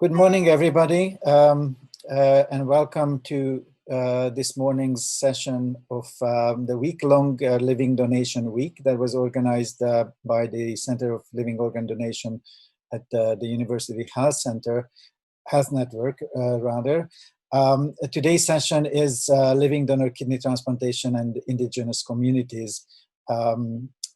Good morning, everybody, and welcome to this morning's session of the week-long Living Donation Week that was organized by the Center of Living Organ Donation at the University Health Network, rather. Today's session is Living Donor Kidney Transplantation and Indigenous Communities.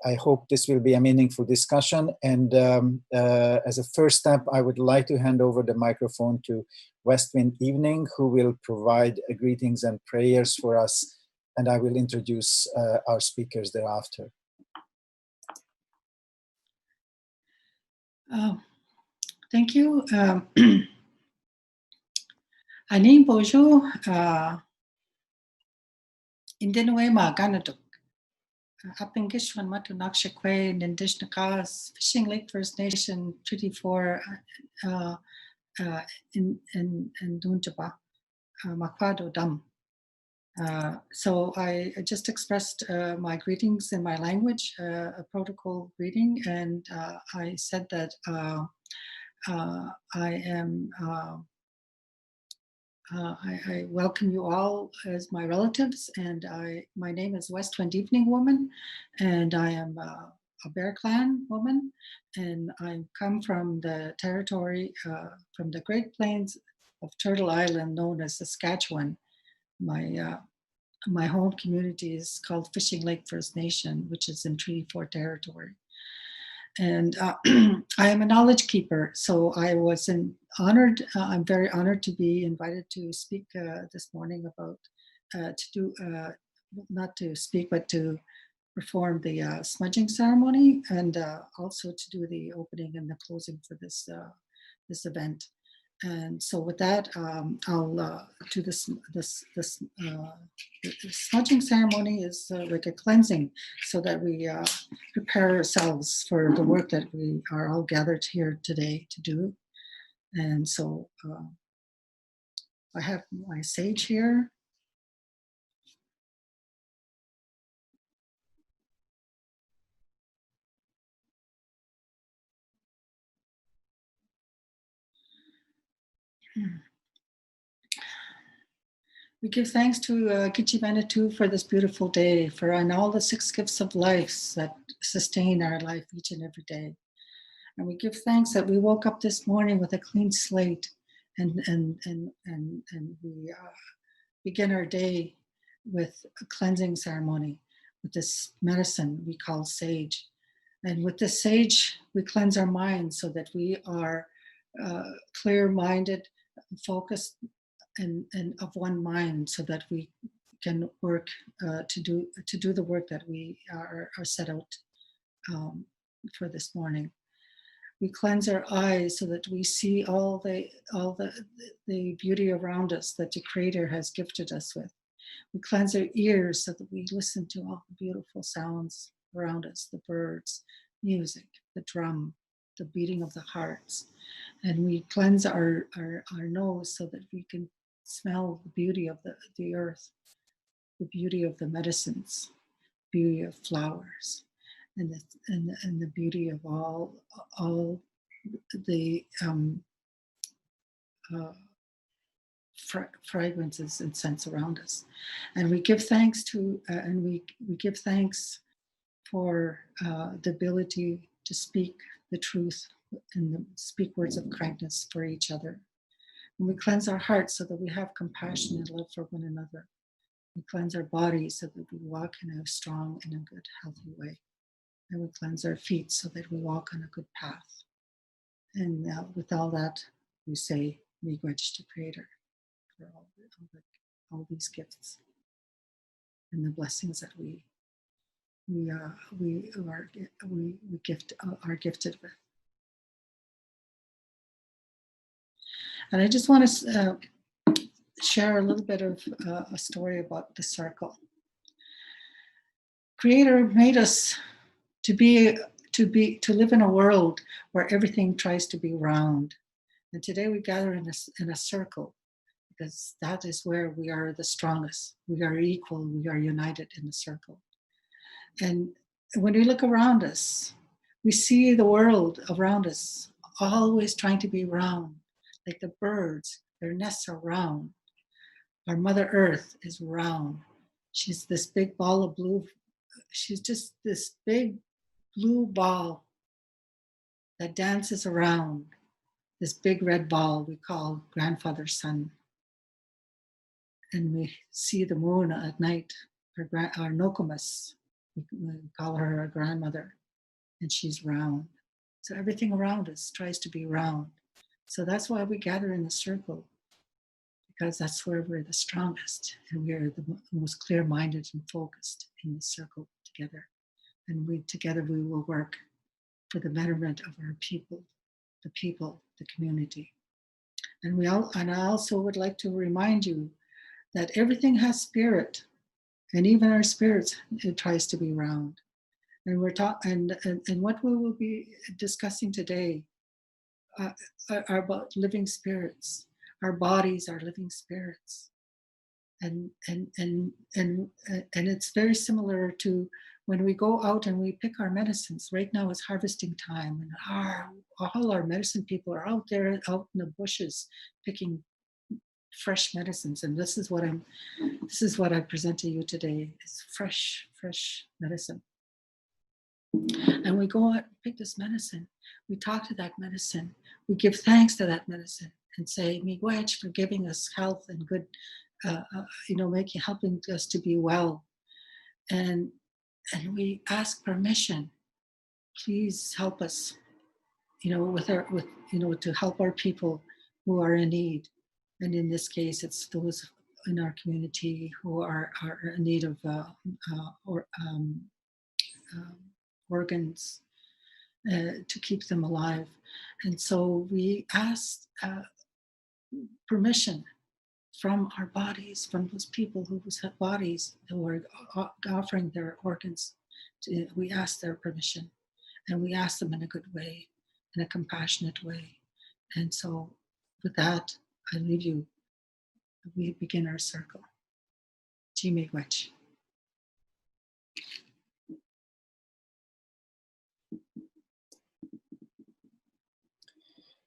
I hope this will be a meaningful discussion. And as a first step, I would like to hand over the microphone to Westwind Evening, who will provide greetings and prayers for us. And I will introduce our speakers thereafter. Thank you. Aning Bojo, Indinwe Maganatuk. Apingishwan Matu Nakshakwe, Nindishnakas, Fishing Lake First Nation, Treaty 4 in Dunjaba, Makwado Dam. So I just expressed my greetings in my language, a protocol greeting, and I said that I welcome you all as my relatives, and my name is Westwind Evening Woman, and I am a Bear Clan woman, and I come from the territory, from the Great Plains of Turtle Island, known as Saskatchewan. My home community is called Fishing Lake First Nation, which is in Treaty 4 territory. And I am a knowledge keeper, so I was honored. I'm very honored to be invited to speak this morning about not to speak, but to perform the smudging ceremony, and also to do the opening and the closing for this event. And so with that, I'll do the smudging ceremony is like a cleansing, so that we prepare ourselves for the work that we are all gathered here today to do. And so I have my sage here. We give thanks to Kichi Manitou for this beautiful day, and all the 6 gifts of life that sustain our life each and every day. And we give thanks that we woke up this morning with a clean slate, and we begin our day with a cleansing ceremony with this medicine we call sage. And with this sage, we cleanse our minds so that we are clear-minded, focused, and of one mind, so that we can work to do the work that we are set out for this morning. We cleanse our eyes so that we see all the beauty around us that the Creator has gifted us with. We cleanse our ears so that we listen to all the beautiful sounds around us, the birds, music, the drum, the beating of the hearts. And we cleanse our nose so that we can smell the beauty of the earth, the beauty of the medicines, beauty of flowers, and the beauty of all the fragrances and scents around us. And we give thanks to we give thanks for the ability to speak the truth and speak words of kindness for each other. And we cleanse our hearts so that we have compassion and love for one another. We cleanse our bodies so that we walk in a strong and a good, healthy way. And we cleanse our feet so that we walk on a good path. And with all that, we say, miigwech to Creator for all these gifts and the blessings that we are gifted with. And I just want to share a little bit of a story about the circle. Creator made us to live in a world where everything tries to be round. And today we gather in a circle, because that is where we are the strongest. We are equal, we are united in the circle. And when we look around us, we see the world around us always trying to be round. like the birds, their nests are round. Our Mother Earth is round. She's this big ball of blue. She's just this big blue ball that dances around this big red ball we call grandfather sun. And we see the moon at night, our Nokomis, we call her our grandmother, and she's round. So everything around us tries to be round. So that's why we gather in a circle, because that's where we're the strongest and we're the most clear-minded and focused in the circle together. And together we will work for the betterment of our people, the community. And I also would like to remind you that everything has spirit, and even our spirits, it tries to be round. And we're talking, and what we will be discussing today are about living spirits. Our bodies are living spirits, and it's very similar to when we go out and we pick our medicines. Right now it's harvesting time, and all our medicine people are out there, out in the bushes, picking fresh medicines. And this is what I present to you today: is fresh medicine. And we go out and pick this medicine. We talk to that medicine. We give thanks to that medicine and say, "Miigwech for giving us health and good, helping us to be well." And we ask permission. Please help us, to help our people who are in need. And in this case, it's those in our community who are in need of organs to keep them alive. And so we ask permission from our bodies, from those people whose bodies who are offering their organs. We ask their permission, and we ask them in a good way, in a compassionate way. And so with that, I leave you. We begin our circle. Miigwech.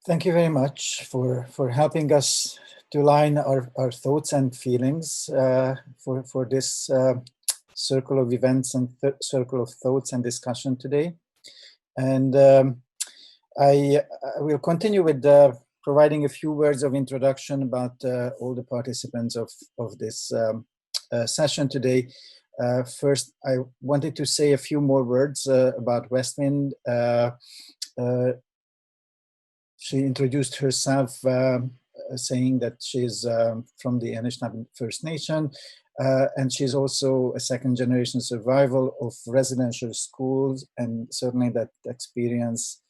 Thank you very much for helping us to line our thoughts and feelings for this circle of events and circle of thoughts and discussion today. And I will continue with providing a few words of introduction about all the participants of this session today. First, I wanted to say a few more words about Westwind. She introduced herself saying that she's from the Anishinaabe First Nation, and she's also a second-generation survival of residential schools, and certainly that experience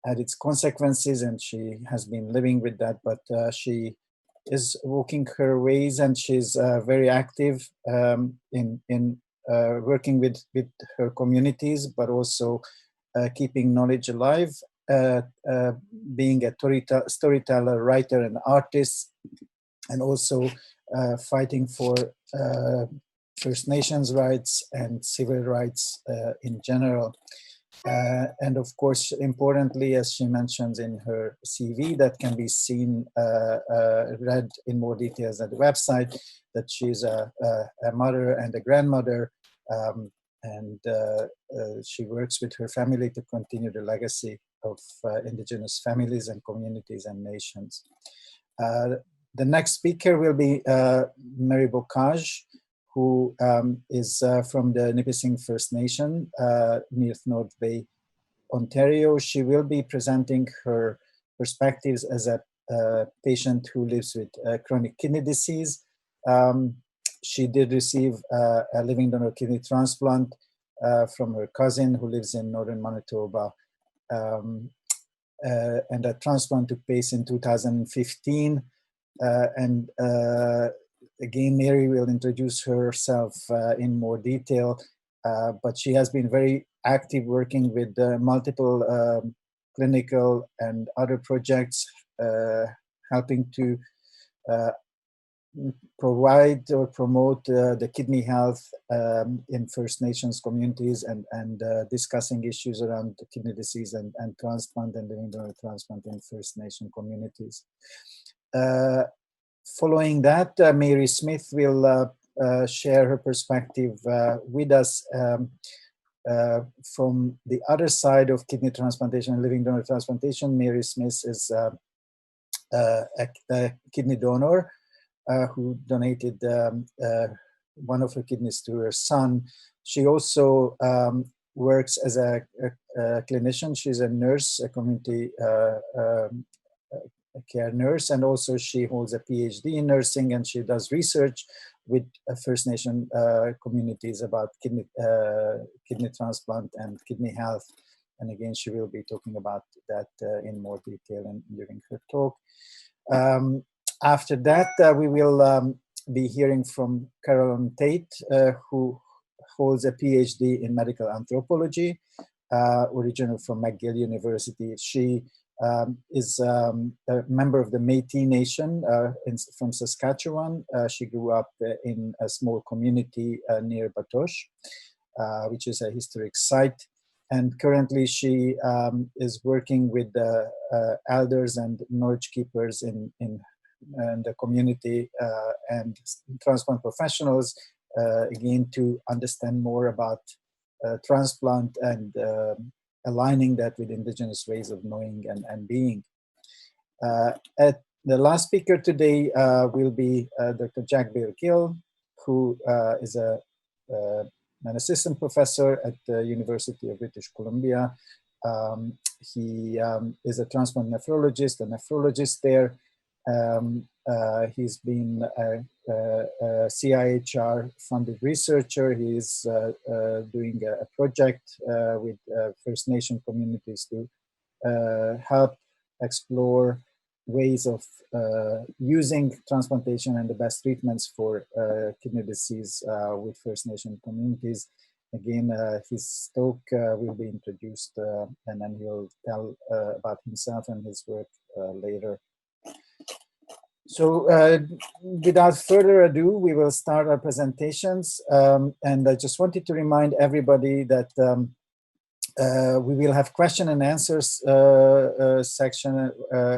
had its consequences, and she has been living with that, but she is walking her ways, and she's very active in working with her communities, but also keeping knowledge alive, being a storyteller, writer, and artist, and also fighting for First Nations rights and civil rights in general. And of course, importantly, as she mentions in her CV, that can be seen, read in more details at the website, that she's a mother and a grandmother, and she works with her family to continue the legacy of Indigenous families and communities and nations. The next speaker will be Mary Bokage, who is from the Nipissing First Nation near North Bay, Ontario. She will be presenting her perspectives as a patient who lives with chronic kidney disease. She did receive a living donor kidney transplant from her cousin who lives in northern Manitoba. And a transplant took place in 2015. And again, Mary will introduce herself in more detail, but she has been very active working with multiple clinical and other projects, helping to provide or promote the kidney health in First Nations communities and discussing issues around kidney disease and transplant and living donor transplant in First Nation communities. Following that, Mary Smith will share her perspective with us from the other side of kidney transplantation and living donor transplantation. Mary Smith is a kidney donor who donated one of her kidneys to her son. She also works as a clinician. She's a nurse, a community care nurse, and also she holds a PhD in nursing, and she does research with First Nation communities about kidney transplant and kidney health. And again, she will be talking about that in more detail during her talk. After that, we will be hearing from Carolyn Tate, who holds a PhD in medical anthropology, originally from McGill University. She is a member of the Métis Nation from Saskatchewan. She grew up in a small community near Batoche, which is a historic site. And currently she is working with the elders and knowledge keepers in the community and transplant professionals, again, to understand more about transplant and aligning that with Indigenous ways of knowing and being. At the last speaker today will be Dr. Jack Bear Gill, who is an assistant professor at the University of British Columbia. He is a transplant nephrologist, a nephrologist there. He's been a CIHR funded researcher. He is doing a project with First Nation communities to help explore ways of using transplantation and the best treatments for kidney disease with First Nation communities. Again, his talk will be introduced and then he'll tell about himself and his work later. So without further ado, we will start our presentations. And I just wanted to remind everybody that we will have question and answers section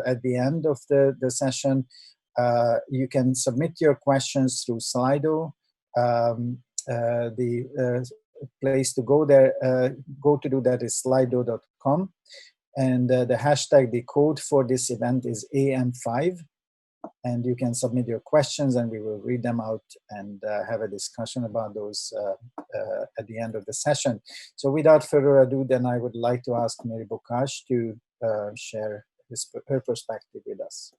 at the end of the session. You can submit your questions through Slido. The place to go there, to do that is slido.com. And the hashtag, the code for this event is AM5. And you can submit your questions and we will read them out and have a discussion about those at the end of the session. So without further ado, then I would like to ask Mary Bokage to share her perspective with us.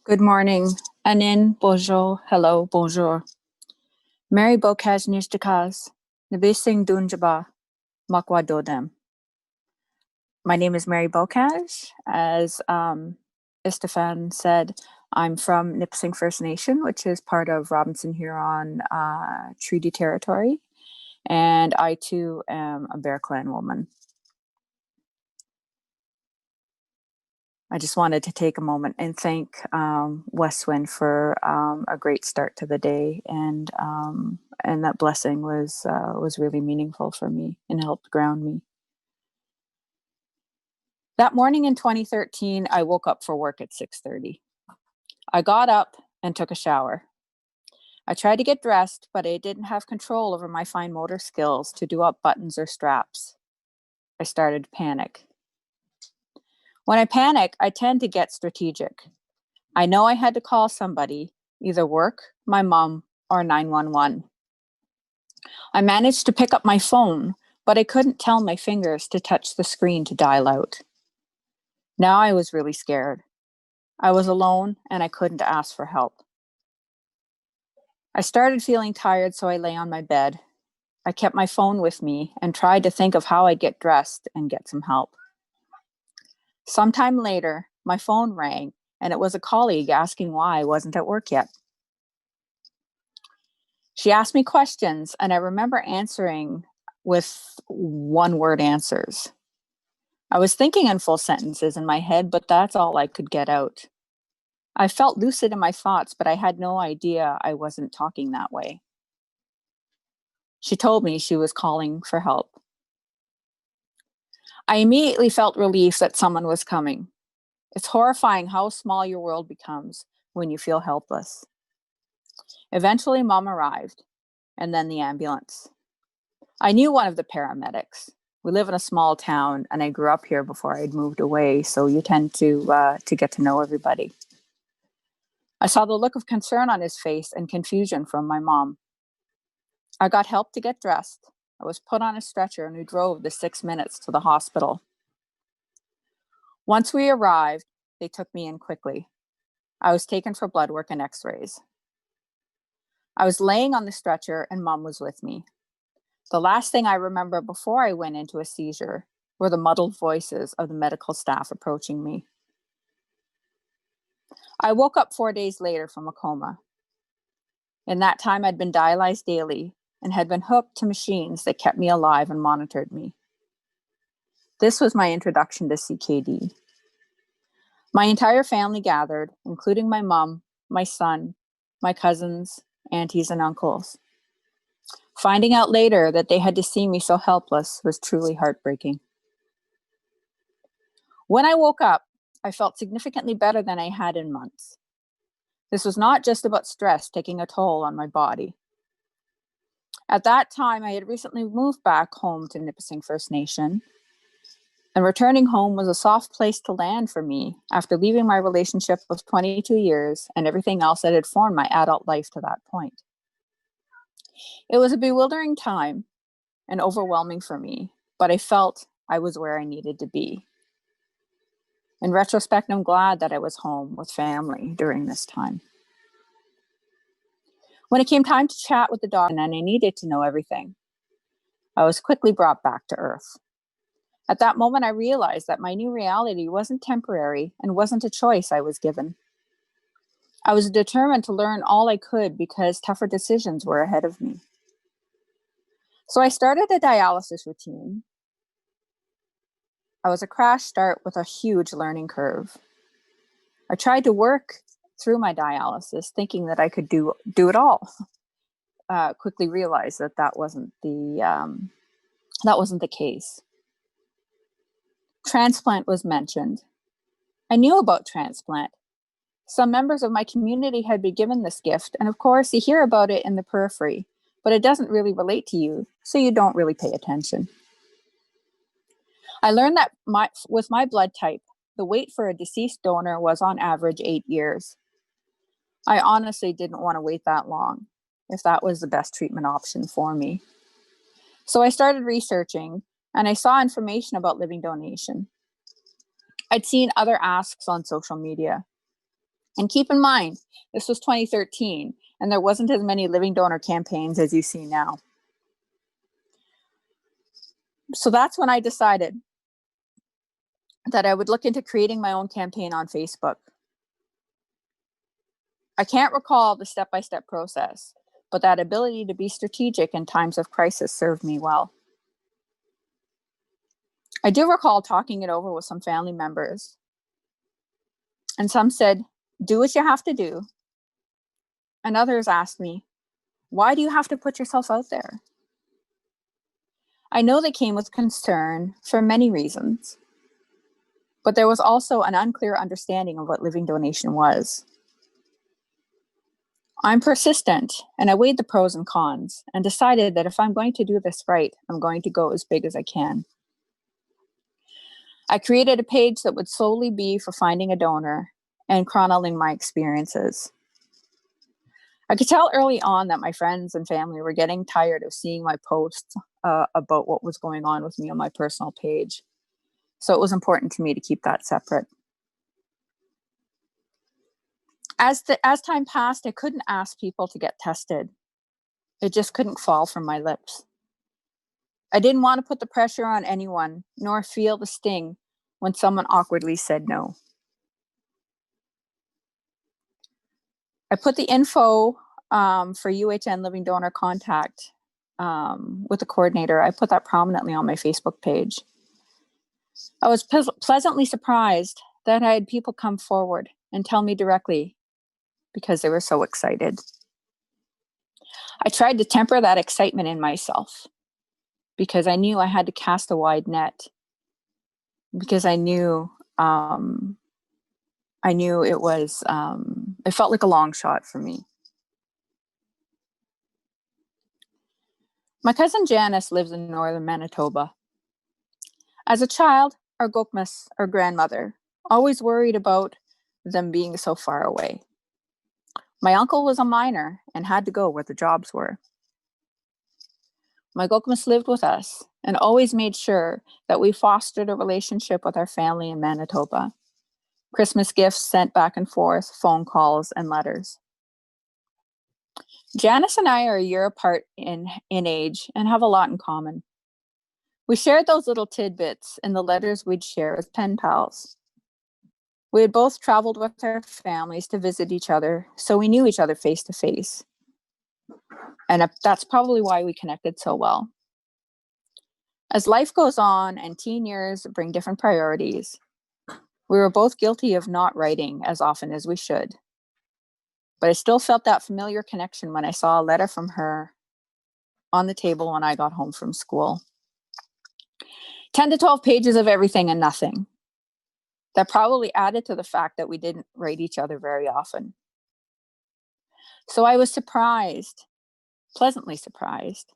Good morning. Anin, bonjour, hello, bonjour. Mary Bokage Nishtakas, Nabising Dunjaba, Makwa Dodem. My name is Mary Bokage. As Istefan said, I'm from Nipissing First Nation, which is part of Robinson Huron Treaty Territory. And I too am a Bear Clan woman. I just wanted to take a moment and thank Westwind for a great start to the day, and that blessing was really meaningful for me and helped ground me. That morning in 2013, I woke up for work at 6:30. I got up and took a shower. I tried to get dressed, but I didn't have control over my fine motor skills to do up buttons or straps. I started to panic. When I panic, I tend to get strategic. I know I had to call somebody, either work, my mom, or 911. I managed to pick up my phone, but I couldn't tell my fingers to touch the screen to dial out. Now I was really scared. I was alone and I couldn't ask for help. I started feeling tired, so I lay on my bed. I kept my phone with me and tried to think of how I'd get dressed and get some help. Sometime later, my phone rang, and it was a colleague asking why I wasn't at work yet. She asked me questions, and I remember answering with one-word answers. I was thinking in full sentences in my head, but that's all I could get out. I felt lucid in my thoughts, but I had no idea I wasn't talking that way. She told me she was calling for help. I immediately felt relief that someone was coming. It's horrifying how small your world becomes when you feel helpless. Eventually, Mom arrived, and then the ambulance. I knew one of the paramedics. We live in a small town, and I grew up here before I'd moved away, so you tend to get to know everybody. I saw the look of concern on his face and confusion from my mom. I got help to get dressed. I was put on a stretcher, and we drove the 6 minutes to the hospital. Once we arrived, they took me in quickly. I was taken for blood work and x-rays. I was laying on the stretcher, and Mom was with me. The last thing I remember before I went into a seizure were the muddled voices of the medical staff approaching me. I woke up 4 days later from a coma. In that time, I'd been dialyzed daily and had been hooked to machines that kept me alive and monitored me. This was my introduction to CKD. My entire family gathered, including my mom, my son, my cousins, aunties, and uncles. Finding out later that they had to see me so helpless was truly heartbreaking. When I woke up, I felt significantly better than I had in months. This was not just about stress taking a toll on my body. At that time, I had recently moved back home to Nipissing First Nation, and returning home was a soft place to land for me after leaving my relationship of 22 years and everything else that had formed my adult life to that point. It was a bewildering time and overwhelming for me, but I felt I was where I needed to be. In retrospect, I'm glad that I was home with family during this time. When it came time to chat with the doctor and I needed to know everything, I was quickly brought back to earth. At that moment, I realized that my new reality wasn't temporary and wasn't a choice I was given. I was determined to learn all I could because tougher decisions were ahead of me. So I started a dialysis routine. I was a crash start with a huge learning curve. I tried to work through my dialysis, thinking that I could do it all. Quickly realized that that wasn't the case. Transplant was mentioned. I knew about transplant. Some members of my community had been given this gift, and of course, you hear about it in the periphery, but it doesn't really relate to you, so you don't really pay attention. I learned that with my blood type, the wait for a deceased donor was on average 8 years. I honestly didn't want to wait that long, if that was the best treatment option for me. So I started researching, and I saw information about living donation. I'd seen other asks on social media. And keep in mind, this was 2013, and there wasn't as many living donor campaigns as you see now. So that's when I decided that I would look into creating my own campaign on Facebook. I can't recall the step-by-step process, but that ability to be strategic in times of crisis served me well. I do recall talking it over with some family members, and some said, "Do what you have to do." And others asked me, "Why do you have to put yourself out there?" I know they came with concern for many reasons, but there was also an unclear understanding of what living donation was. I'm persistent, and I weighed the pros and cons and decided that if I'm going to do this right, I'm going to go as big as I can. I created a page that would solely be for finding a donor and chronicling my experiences. I could tell early on that my friends and family were getting tired of seeing my posts about what was going on with me on my personal page. So it was important to me to keep that separate. As time passed, I couldn't ask people to get tested. It just couldn't fall from my lips. I didn't want to put the pressure on anyone, nor feel the sting when someone awkwardly said no. I put the info for UHN Living Donor Contact with the coordinator. I put that prominently on my Facebook page. I was pleasantly surprised that I had people come forward and tell me directly because they were so excited. I tried to temper that excitement in myself because I knew I had to cast a wide net, because I knew it was, it felt like a long shot for me. My cousin Janice lives in northern Manitoba. As a child, our Gokmas, our grandmother, always worried about them being so far away. My uncle was a miner and had to go where the jobs were. My Gokmas lived with us and always made sure that we fostered a relationship with our family in Manitoba. Christmas gifts sent back and forth, phone calls, and letters. Janice and I are a year apart in age and have a lot in common. We shared those little tidbits in the letters we'd share as pen pals. We had both traveled with our families to visit each other, so we knew each other face to face. And that's probably why we connected so well. As life goes on and teen years bring different priorities, we were both guilty of not writing as often as we should. But I still felt that familiar connection when I saw a letter from her on the table when I got home from school. 10 to 12 pages of everything and nothing. That probably added to the fact that we didn't write each other very often. So I was surprised, pleasantly surprised,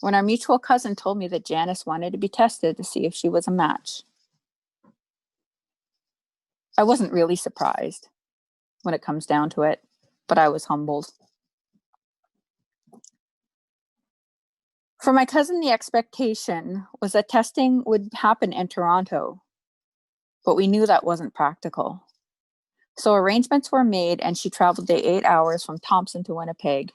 when our mutual cousin told me that Janice wanted to be tested to see if she was a match. I wasn't really surprised when it comes down to it, but I was humbled. For my cousin, the expectation was that testing would happen in Toronto, but we knew that wasn't practical. So arrangements were made and she traveled the 8 hours from Thompson to Winnipeg.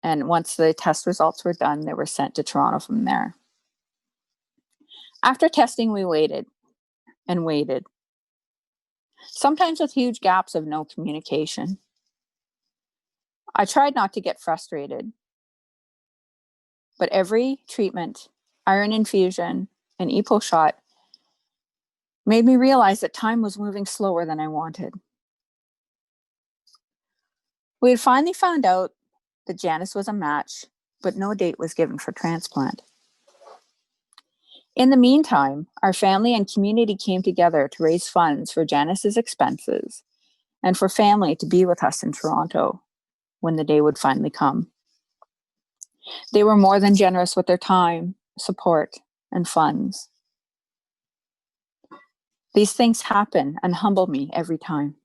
And once the test results were done, they were sent to Toronto from there. After testing, we waited and waited, sometimes with huge gaps of no communication. I tried not to get frustrated, but every treatment, iron infusion, and EPO shot made me realize that time was moving slower than I wanted. We had finally found out that Janice was a match, but no date was given for transplant. In the meantime, our family and community came together to raise funds for Janice's expenses and for family to be with us in Toronto when the day would finally come. They were more than generous with their time, support, and funds. These things happen and humble me every time.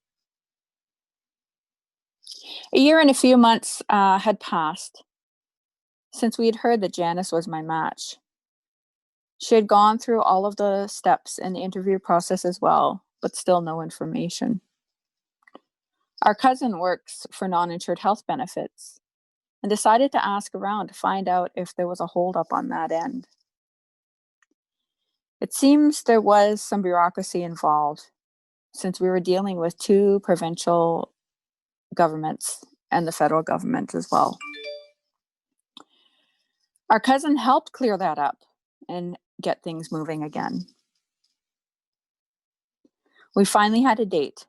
A year and a few months had passed since we had heard that Janice was my match. She had gone through all of the steps in the interview process as well, but still no information. Our cousin works for non-insured health benefits and decided to ask around to find out if there was a holdup on that end. It seems there was some bureaucracy involved since we were dealing with 2 provincial governments and the federal government as well. Our cousin helped clear that up and get things moving again. We finally had a date,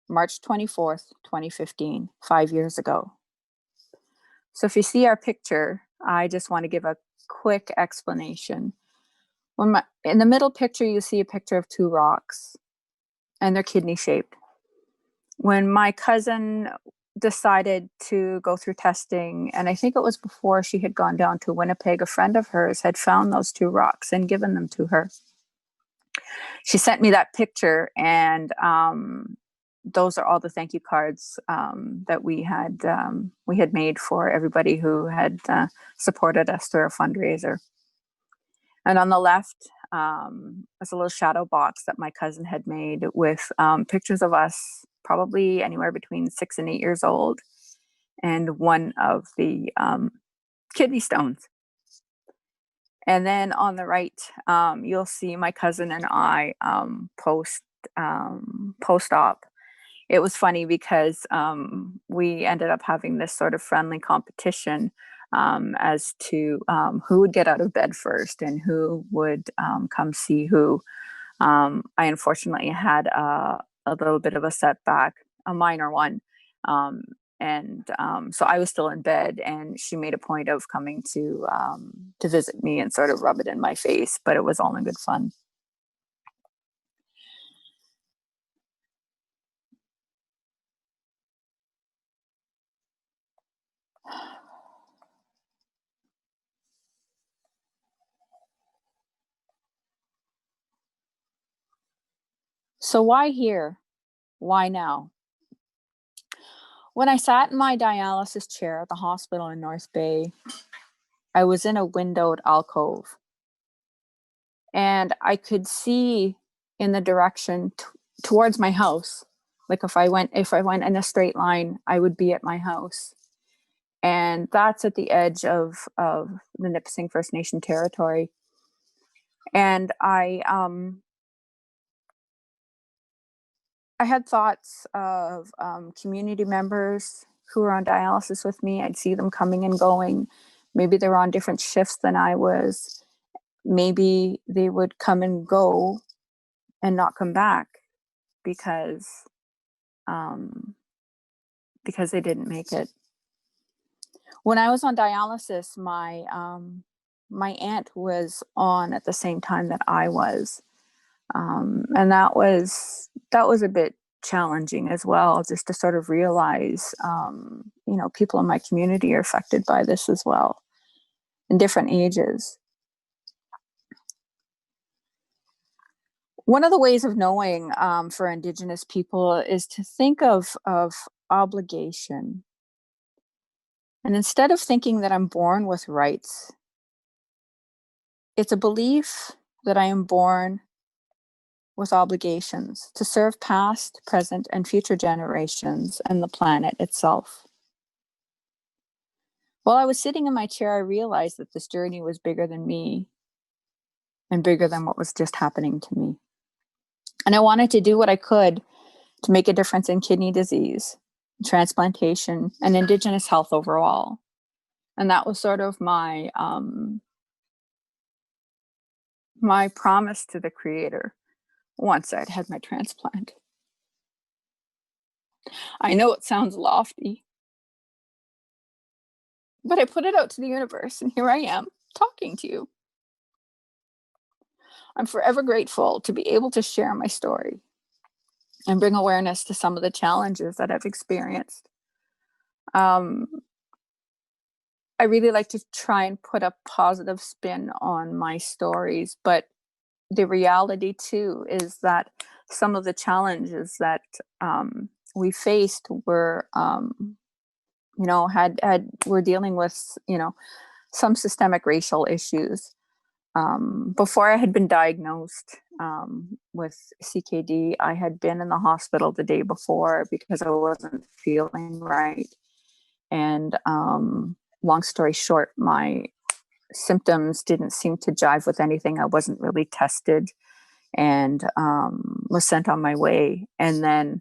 March 24th, 2015, 5 years ago. So if you see our picture, I just want to give a quick explanation. In the middle picture, you see a picture of 2 rocks, and they're kidney shaped. When my cousin decided to go through testing, and I think it was before she had gone down to Winnipeg, a friend of hers had found those 2 rocks and given them to her. She sent me that picture, and those are all the thank you cards that we had made for everybody who had supported us through our fundraiser. And on the left is a little shadow box that my cousin had made with pictures of us, probably anywhere between 6 and 8 years old, and one of the kidney stones. And then on the right, you'll see my cousin and I post-op. It was funny because we ended up having this sort of friendly competition as to who would get out of bed first and who would come see who. I unfortunately had a little bit of a setback, a minor one. So I was still in bed, and she made a point of coming to visit me and sort of rub it in my face, but it was all in good fun. So why here? Why now? When I sat in my dialysis chair at the hospital in North Bay, I was in a windowed alcove, and I could see in the direction towards my house. Like if I went in a straight line, I would be at my house. And that's at the edge of the Nipissing First Nation territory. And I had thoughts of community members who were on dialysis with me. I'd see them coming and going. Maybe they were on different shifts than I was. Maybe they would come and go and not come back because they didn't make it. When I was on dialysis, my aunt was on at the same time that I was. And that was a bit challenging as well, just to sort of realize, people in my community are affected by this as well, in different ages. One of the ways of knowing for Indigenous people is to think of obligation. And instead of thinking that I'm born with rights, it's a belief that I am born with obligations to serve past, present, and future generations and the planet itself. While I was sitting in my chair, I realized that this journey was bigger than me and bigger than what was just happening to me. And I wanted to do what I could to make a difference in kidney disease, transplantation, and Indigenous health overall. And that was sort of my promise to the Creator once I'd had my transplant. I know it sounds lofty, but I put it out to the universe, and here I am talking to you. I'm forever grateful to be able to share my story and bring awareness to some of the challenges that I've experienced. I really like to try and put a positive spin on my stories, but the reality too is that some of the challenges that we faced were, we're dealing with, some systemic racial issues. Before I had been diagnosed with CKD, I had been in the hospital the day before because I wasn't feeling right. And long story short, my symptoms didn't seem to jive with anything. I wasn't really tested, and was sent on my way. And then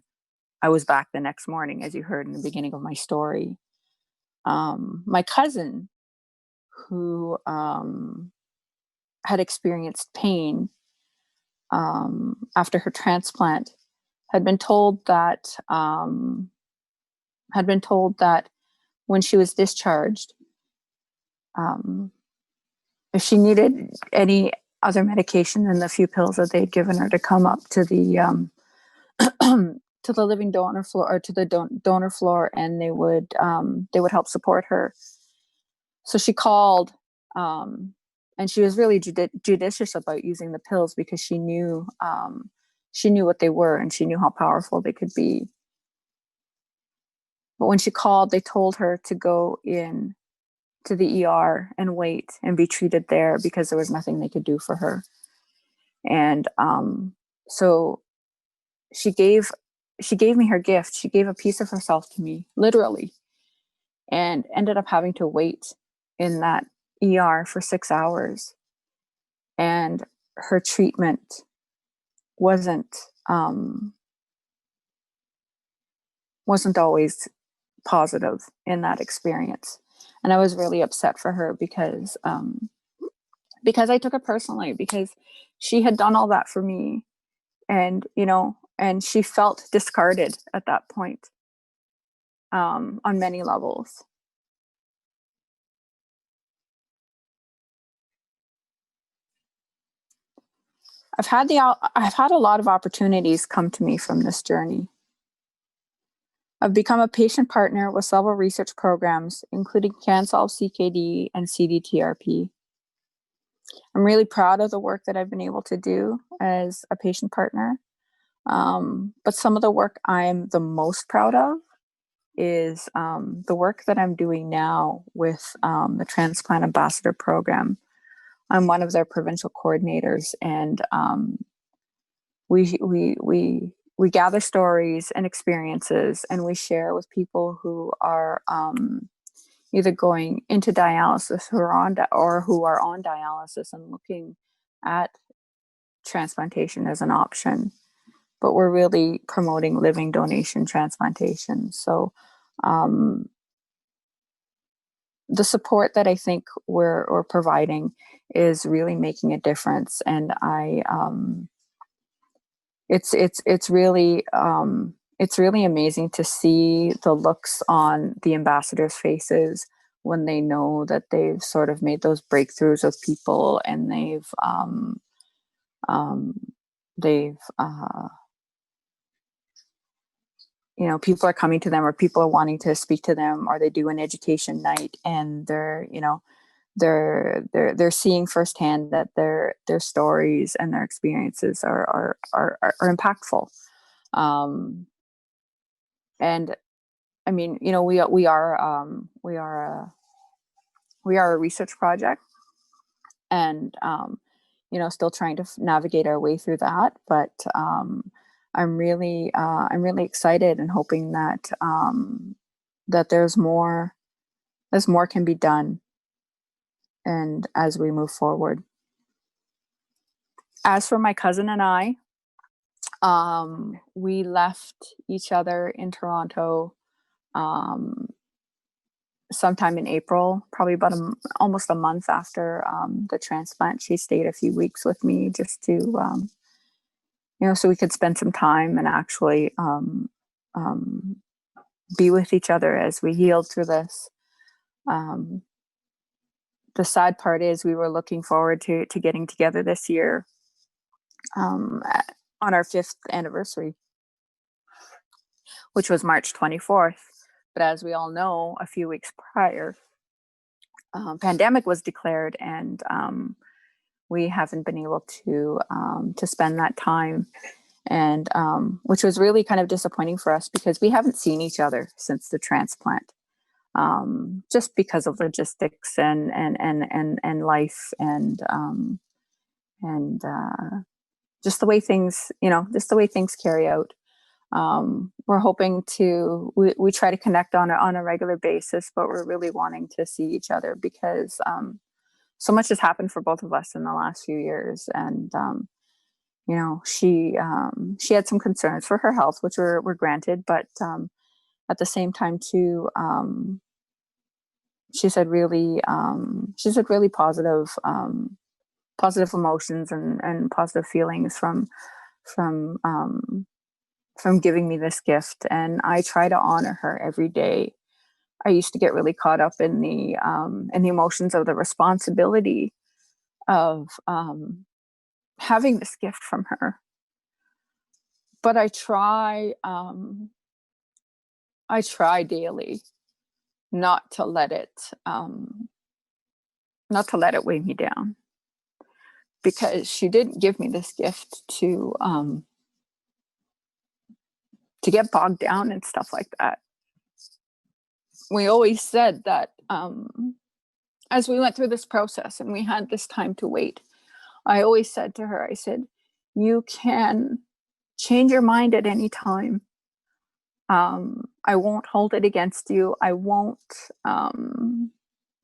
I was back the next morning, as you heard in the beginning of my story. My cousin, who had experienced pain after her transplant, had been told that when she was discharged, if she needed any other medication than the few pills that they'd given her, to come up to the to the living donor floor, or to the donor floor, and they would help support her. So she called, and she was really judicious about using the pills because she knew what they were, and she knew how powerful they could be. But when she called, they told her to go in to the ER and wait and be treated there because there was nothing they could do for her. And so she gave me her gift. She gave a piece of herself to me, literally, and ended up having to wait in that ER for 6 hours. And her treatment wasn't always positive in that experience. And I was really upset for her because I took it personally, because she had done all that for me, and, you know, and she felt discarded at that point, on many levels. I've had a lot of opportunities come to me from this journey. I've become a patient partner with several research programs, including CanSolve CKD and CDTRP. I'm really proud of the work that I've been able to do as a patient partner. But some of the work I'm the most proud of is the work that I'm doing now with the Transplant Ambassador Program. I'm one of their provincial coordinators, and we gather stories and experiences, and we share with people who are either going into dialysis or who are on dialysis and looking at transplantation as an option. But we're really promoting living donation transplantation. So the support that I think we're providing is really making a difference, and it's really amazing to see the looks on the ambassadors' faces when they know that they've sort of made those breakthroughs with people, and they've you know, people are coming to them, or people are wanting to speak to them, or they do an education night, and they're, you know, they're seeing firsthand that their stories and their experiences are impactful. And I mean, you know, we are a research project, and you know, still trying to navigate our way through that. But I'm really excited and hoping that that there's more can be done, and as we move forward. As for my cousin and I, we left each other in Toronto sometime in April, probably about almost a month after the transplant. She stayed a few weeks with me just to, you know, so we could spend some time and actually be with each other as we healed through this. The sad part is we were looking forward to getting together this year on our 5th anniversary, which was March 24th. But as we all know, a few weeks prior, pandemic was declared, and we haven't been able to spend that time, and which was really kind of disappointing for us, because we haven't seen each other since the transplant, just because of logistics and life, and just the way things, you know, just the way things carry out. We're hoping to, we try to connect on a regular basis, but we're really wanting to see each other, because so much has happened for both of us in the last few years. And you know, she had some concerns for her health, which were granted, but at the same time too, she said really positive emotions and positive feelings from giving me this gift, and I try to honor her every day. I used to get really caught up in the emotions of the responsibility of having this gift from her, but I try daily not to let it weigh me down, because she didn't give me this gift to get bogged down and stuff like that. We always said that as we went through this process and we had this time to wait, I always said to her, I said, you can change your mind at any time. I won't hold it against you. I won't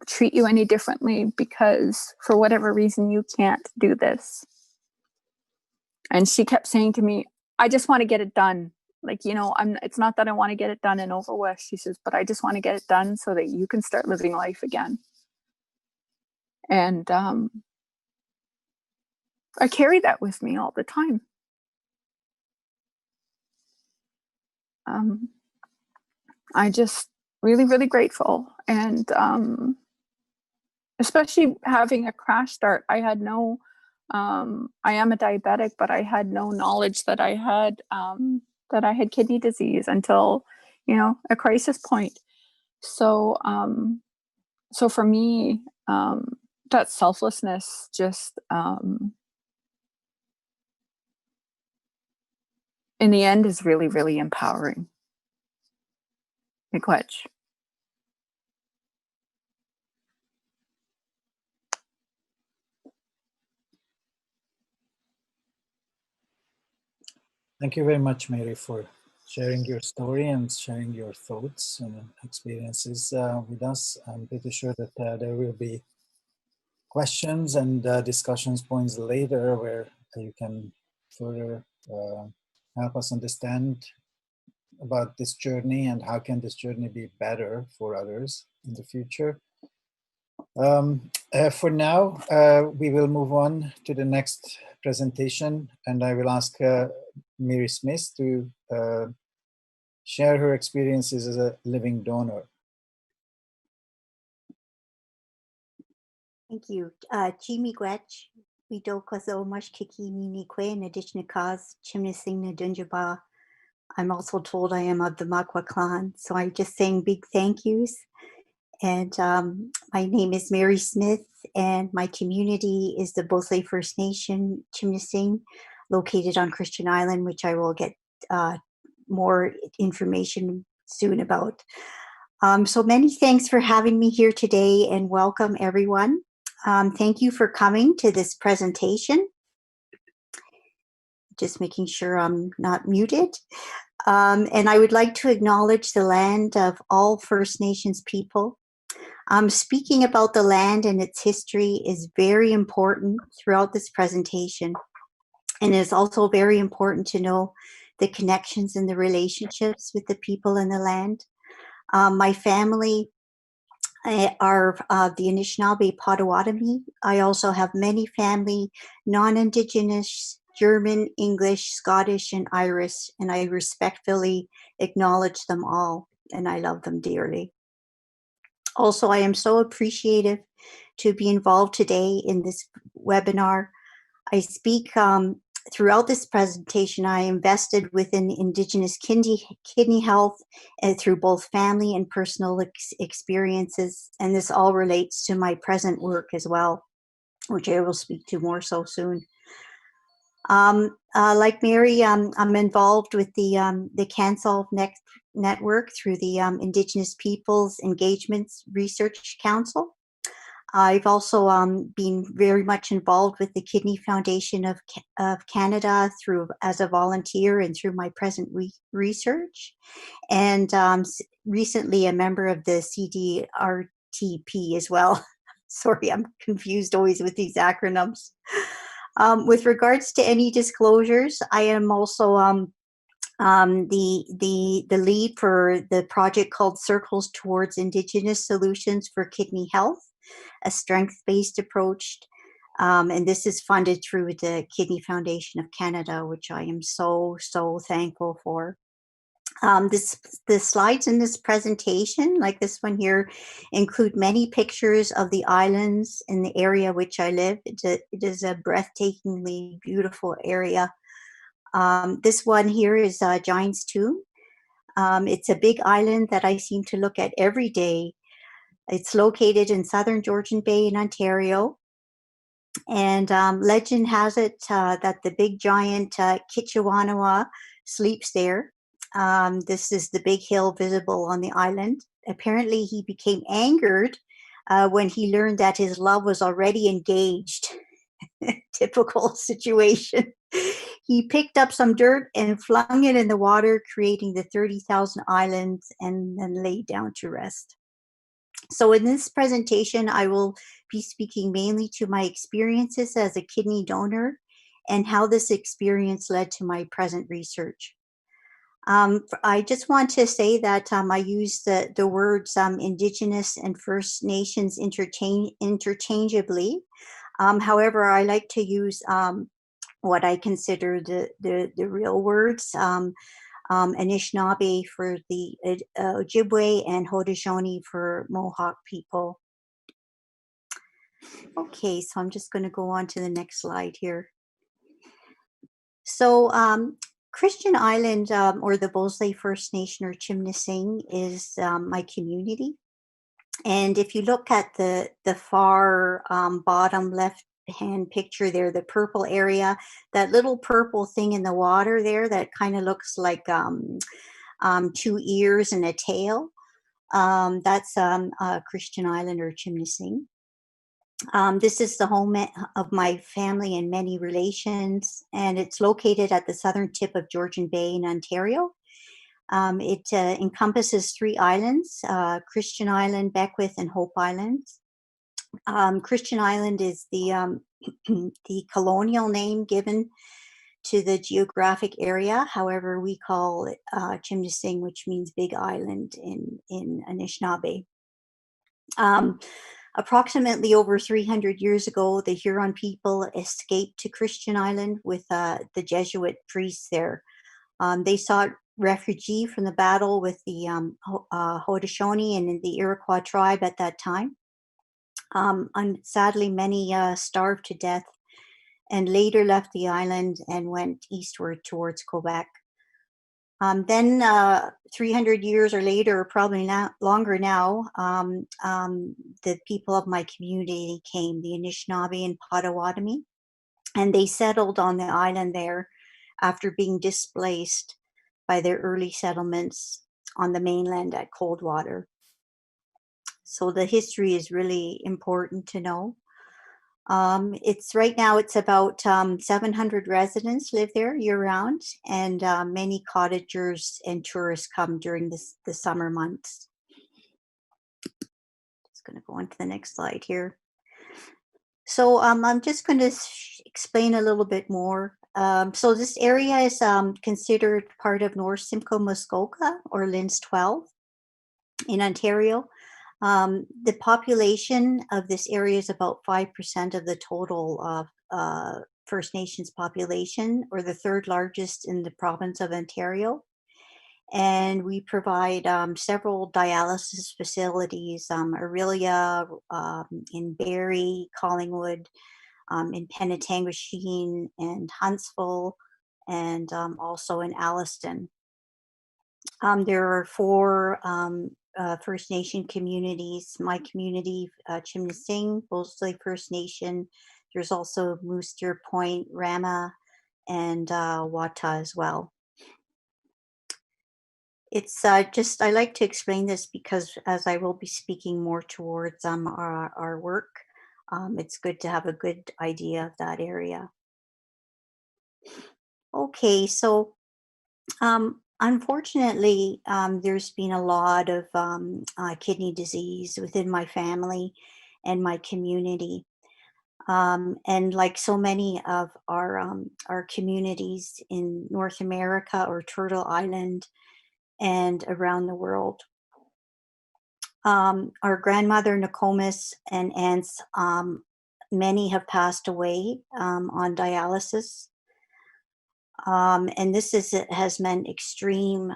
treat you any differently, because for whatever reason you can't do this. And she kept saying to me, I just want to get it done. Like, you know, it's not that I want to get it done and over with. She says, but I just want to get it done so that you can start living life again. And I carry that with me all the time. I just really, really grateful. And especially having a crash start, I had no, I am a diabetic, but I had no knowledge that I had kidney disease until, you know, a crisis point. So, so for me, that selflessness just, in the end is really, really empowering. Miigwech. Thank you very much, Mary, for sharing your story and sharing your thoughts and experiences with us. I'm pretty sure that there will be questions and discussions points later where you can further help us understand about this journey and how can this journey be better for others in the future. For now, we will move on to the next presentation, and I will ask Mary Smith to share her experiences as a living donor. Thank you. Miigwech, we do kazo much kiki mini kwe in addition to cause chimney na dunjaba. I'm also told I am of the Makwa clan, so I'm just saying big thank yous. And my name is Mary Smith, and my community is the Bosle First Nation Chimney, located on Christian Island, which I will get more information soon about. So many thanks for having me here today, and welcome everyone. Thank you for coming to this presentation. Just making sure I'm not muted. And I would like to acknowledge the land of all First Nations people. Speaking about the land and its history is very important throughout this presentation. And it is also very important to know the connections and the relationships with the people in the land. My family are the Anishinaabe Potawatomi. I also have many family, non-Indigenous, German, English, Scottish, and Irish, and I respectfully acknowledge them all, and I love them dearly. Also, I am so appreciative to be involved today in this webinar. I speak throughout this presentation. I invested within Indigenous kidney health through both family and personal experiences, and this all relates to my present work as well, which I will speak to more so soon. Like Mary, I'm involved with the CanSolve Network through the Indigenous Peoples Engagements Research Council. I've also been very much involved with the Kidney Foundation of Canada as a volunteer and through my present research, and recently a member of the CDRTP as well. Sorry, I'm confused always with these acronyms. With regards to any disclosures, I am also the lead for the project called Circles Towards Indigenous Solutions for Kidney Health, a strength-based approach, and this is funded through the Kidney Foundation of Canada, which I am so thankful for. The slides in this presentation, like this one here, include many pictures of the islands in the area which I live. It is a breathtakingly beautiful area. This one here is Giant's Tomb. It's a big island that I seem to look at every day. It's located in southern Georgian Bay in Ontario. And legend has it that the big giant Kitchewanawa sleeps there. This is the big hill visible on the island. Apparently he became angered when he learned that his love was already engaged. Typical situation. He picked up some dirt and flung it in the water, creating the 30,000 islands, and then laid down to rest. So in this presentation, I will be speaking mainly to my experiences as a kidney donor and how this experience led to my present research. I just want to say that I use the words Indigenous and First Nations interchangeably. However, I like to use what I consider the real words, Anishinaabe for the Ojibwe and Haudenosaunee for Mohawk people. Okay, so I'm just going to go on to the next slide here. So Christian Island, or the Bosley First Nation or Chimnasing, is my community. And if you look at the far bottom left hand picture there, the purple area, that little purple thing in the water there that kind of looks like two ears and a tail, that's Christian Island or Chimnasing. This is the home of my family and many relations, and it's located at the southern tip of Georgian Bay in Ontario. It encompasses 3 islands, Christian Island, Beckwith, and Hope Islands. Christian Island is the the colonial name given to the geographic area. However, we call it Chimnasing, which means big island in Anishinaabe. Approximately over 300 years ago, the Huron people escaped to Christian Island with the Jesuit priests there. They sought refuge from the battle with the Haudenosaunee and the Iroquois tribe at that time. And sadly, many starved to death and later left the island and went eastward towards Quebec. Then 300 years or later, or probably longer now, the people of my community came, the Anishinaabe and Potawatomi, and they settled on the island there after being displaced by their early settlements on the mainland at Coldwater. So the history is really important to know. It's right now, it's about 700 residents live there year round, and many cottagers and tourists come during the summer months. Just going to go on to the next slide here. So I'm just going to explain a little bit more. So this area is considered part of North Simcoe Muskoka, or LINS 12 in Ontario. The population of this area is about 5% of the total of First Nations population, or the 3rd largest in the province of Ontario. And we provide several dialysis facilities, Aurelia, in Barrie, Collingwood, in Penetanguishene and Huntsville, and also in Alliston. There are 4 First Nation communities, my community, Chimnasing, Bosley First Nation. There's also Moose Deer Point, Rama, and Wata as well. It's just, I like to explain this because as I will be speaking more towards our work, it's good to have a good idea of that area. Okay, so unfortunately, there's been a lot of kidney disease within my family and my community. And like so many of our communities in North America or Turtle Island and around the world, our grandmother Nokomis and aunts, many have passed away on dialysis. And this has meant extreme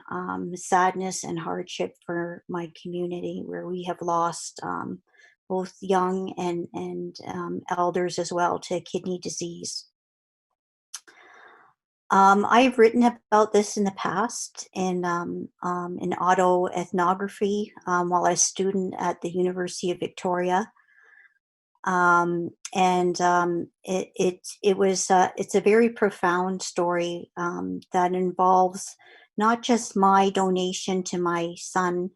sadness and hardship for my community, where we have lost both young and elders as well to kidney disease. I've written about this in the past in autoethnography while I was a student at the University of Victoria. It's a very profound story that involves not just my donation to my son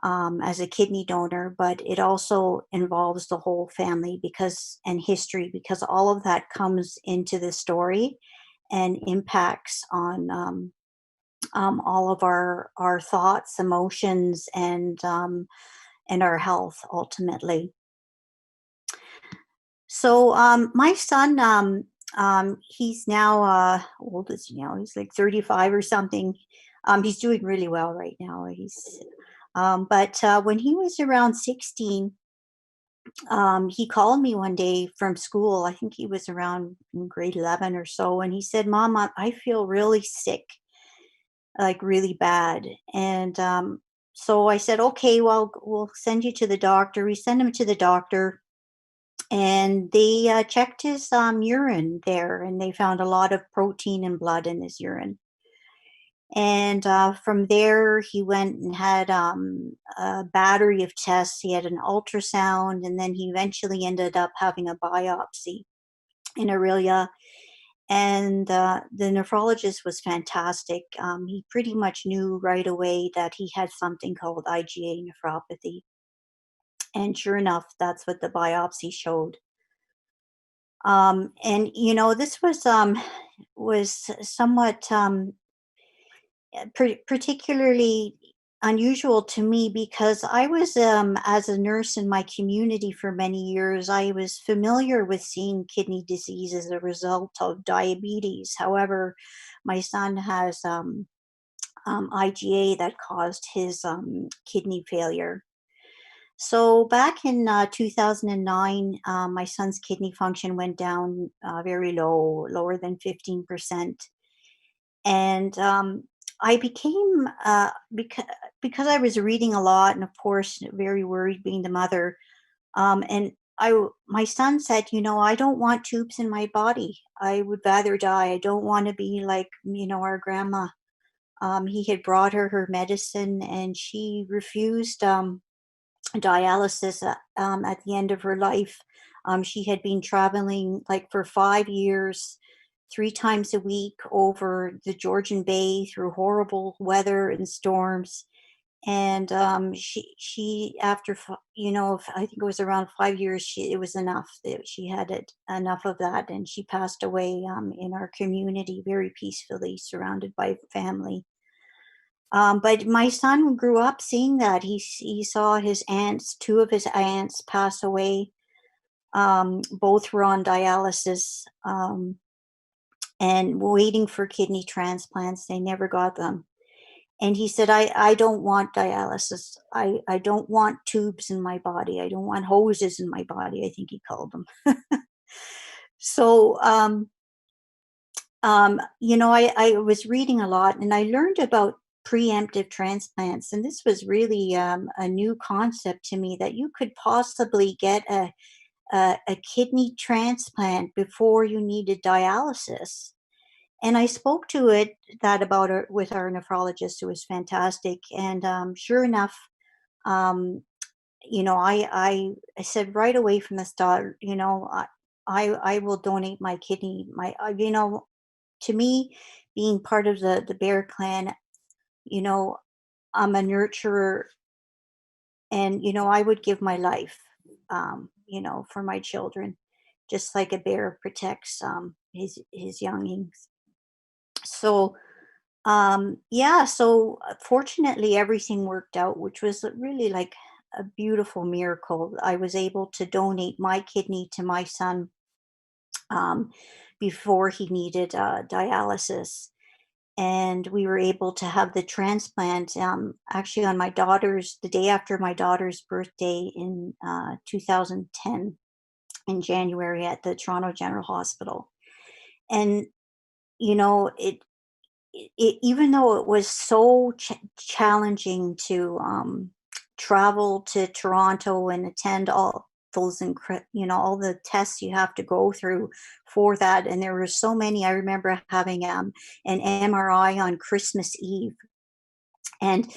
as a kidney donor, but it also involves the whole family and history, because all of that comes into the story and impacts on all of our thoughts, emotions, and our health ultimately. So my son, he's now old as he's like 35 or something. He's doing really well right now. But when he was around 16, he called me one day from school. I think he was around in grade 11 or so. And he said, Mom, I feel really sick, like really bad. And so I said, okay, well, we'll send you to the doctor. We sent him to the doctor, and they checked his urine there, and they found a lot of protein and blood in his urine. And from there, he went and had a battery of tests. He had an ultrasound, and then he eventually ended up having a biopsy in Aurelia. And the nephrologist was fantastic. He pretty much knew right away that he had something called IgA nephropathy. And sure enough, that's what the biopsy showed. And this was somewhat particularly unusual to me, because I was, as a nurse in my community for many years, I was familiar with seeing kidney disease as a result of diabetes. However, my son has IgA that caused his kidney failure. So back in 2009, my son's kidney function went down very low, lower than 15%. And I became, because I was reading a lot, and of course very worried being the mother. And my son said, I don't want tubes in my body. I would rather die. I don't want to be like, our grandma. He had brought her medicine, and she refused dialysis at the end of her life. She had been traveling like for 5 years, 3 times a week over the Georgian Bay through horrible weather and storms. And she after I think it was around 5 years, it was enough. She had enough of that, and she passed away in our community very peacefully, surrounded by family. But my son grew up seeing that. He saw his aunts, two of his aunts, pass away. Both were on dialysis and waiting for kidney transplants. They never got them. And he said, I don't want dialysis. I don't want tubes in my body. I don't want hoses in my body, I think he called them. So, I was reading a lot, and I learned about preemptive transplants. And this was really a new concept to me, that you could possibly get a kidney transplant before you needed dialysis. And I spoke to about it with our nephrologist, who was fantastic. And sure enough, um, I said right away from the start, I will donate my kidney. To me, being part of the Bear Clan, you know, I'm a nurturer, and I would give my life, for my children, just like a bear protects his youngings. So yeah, so fortunately everything worked out, which was really like a beautiful miracle. I was able to donate my kidney to my son um, before he needed dialysis. And we were able to have the transplant actually on the day after my daughter's birthday in 2010, in January, at the Toronto General Hospital. And, it even though it was so challenging to travel to Toronto and attend all those all the tests you have to go through for that, and there were so many. I remember having an MRI on Christmas Eve, and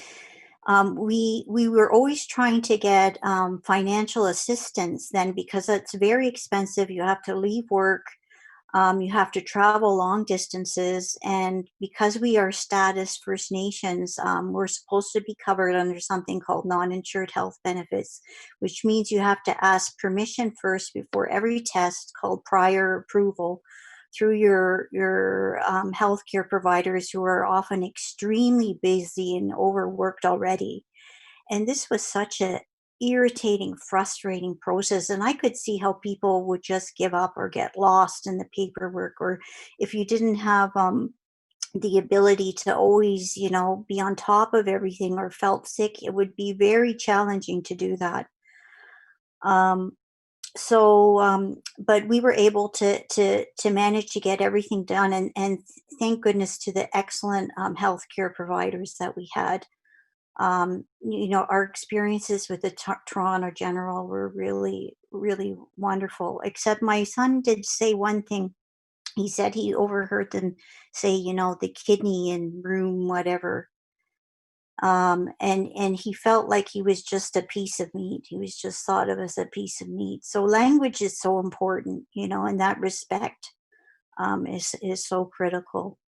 we were always trying to get financial assistance then, because it's very expensive. You have to leave work, you have to travel long distances, and because we are status First Nations, we're supposed to be covered under something called non-insured health benefits, which means you have to ask permission first before every test, called prior approval, through your healthcare providers, who are often extremely busy and overworked already. And this was such a irritating, frustrating process. And I could see how people would just give up or get lost in the paperwork, or if you didn't have the ability to always, be on top of everything or felt sick, it would be very challenging to do that. But we were able to manage to get everything done, and thank goodness to the excellent healthcare providers that we had. Our experiences with the Toronto General were really, really wonderful. Except my son did say one thing. He said he overheard them say, the kidney in room whatever. And he felt like he was just a piece of meat. He was just thought of as a piece of meat. So language is so important, in that respect, is so critical.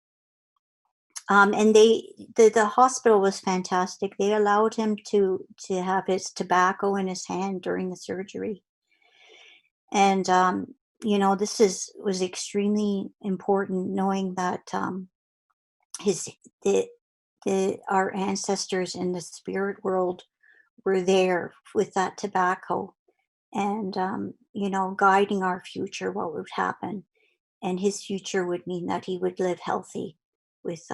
And the hospital was fantastic. They allowed him to have his tobacco in his hand during the surgery. And this was extremely important, knowing that his our ancestors in the spirit world were there with that tobacco, and guiding our future, what would happen. And his future would mean that he would live healthy with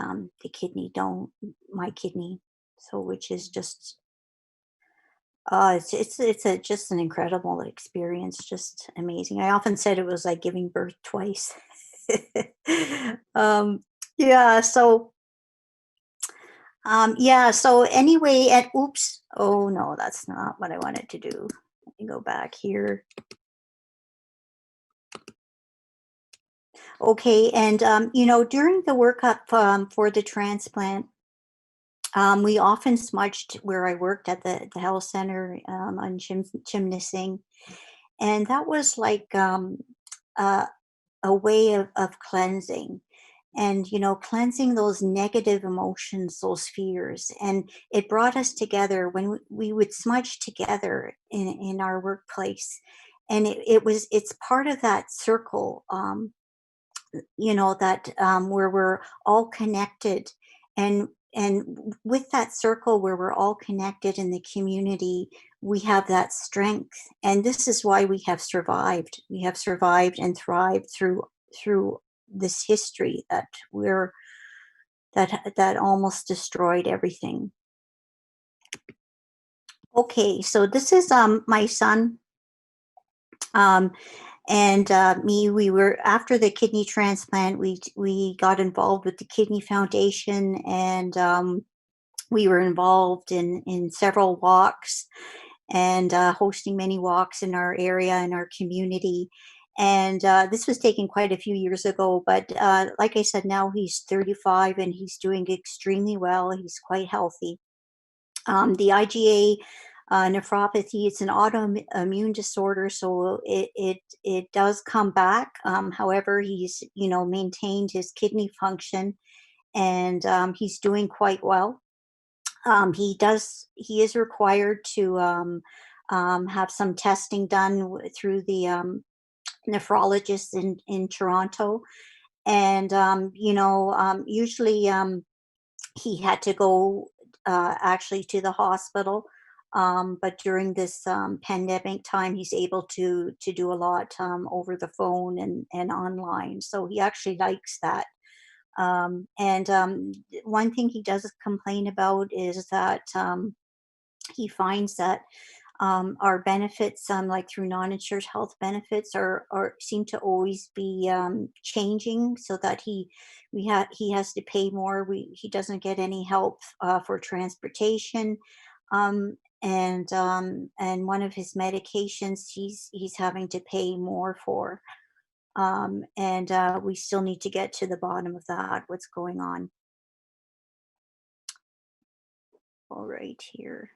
my kidney. So, which is just just an incredible experience, just amazing. I often said it was like giving birth twice. um yeah so so anyway, and oops, oh no, that's not what I wanted to do. Let me go back here. Okay, and during the workup for the transplant, we often smudged where I worked at the health center on Chimney Singh, and that was like a way of cleansing, and cleansing those negative emotions, those fears. And it brought us together when we would smudge together in our workplace, and it's part of that circle, that where we're all connected, and with that circle where we're all connected in the community, we have that strength. And this is why we have survived and thrived through this history that almost destroyed everything. Okay, so this is my son and me. We were, after the kidney transplant, we got involved with the Kidney Foundation, and we were involved in several walks, and hosting many walks in our area, in our community. And this was taken quite a few years ago, but like I said, now he's 35 and he's doing extremely well. He's quite healthy. The IgA nephropathy, it's an autoimmune disorder, so it does come back. However, he's maintained his kidney function, and he's doing quite well. He is required to have some testing done through the nephrologist in Toronto, and usually he had to go actually to the hospital. But during this pandemic time, he's able to do a lot over the phone and online. So he actually likes that. And one thing he does complain about is that he finds that our benefits, like through non-insured health benefits, are seem to always be changing, so that he has to pay more. He doesn't get any help for transportation, and one of his medications he's having to pay more for. And we still need to get to the bottom of that. What's going on? All right, here.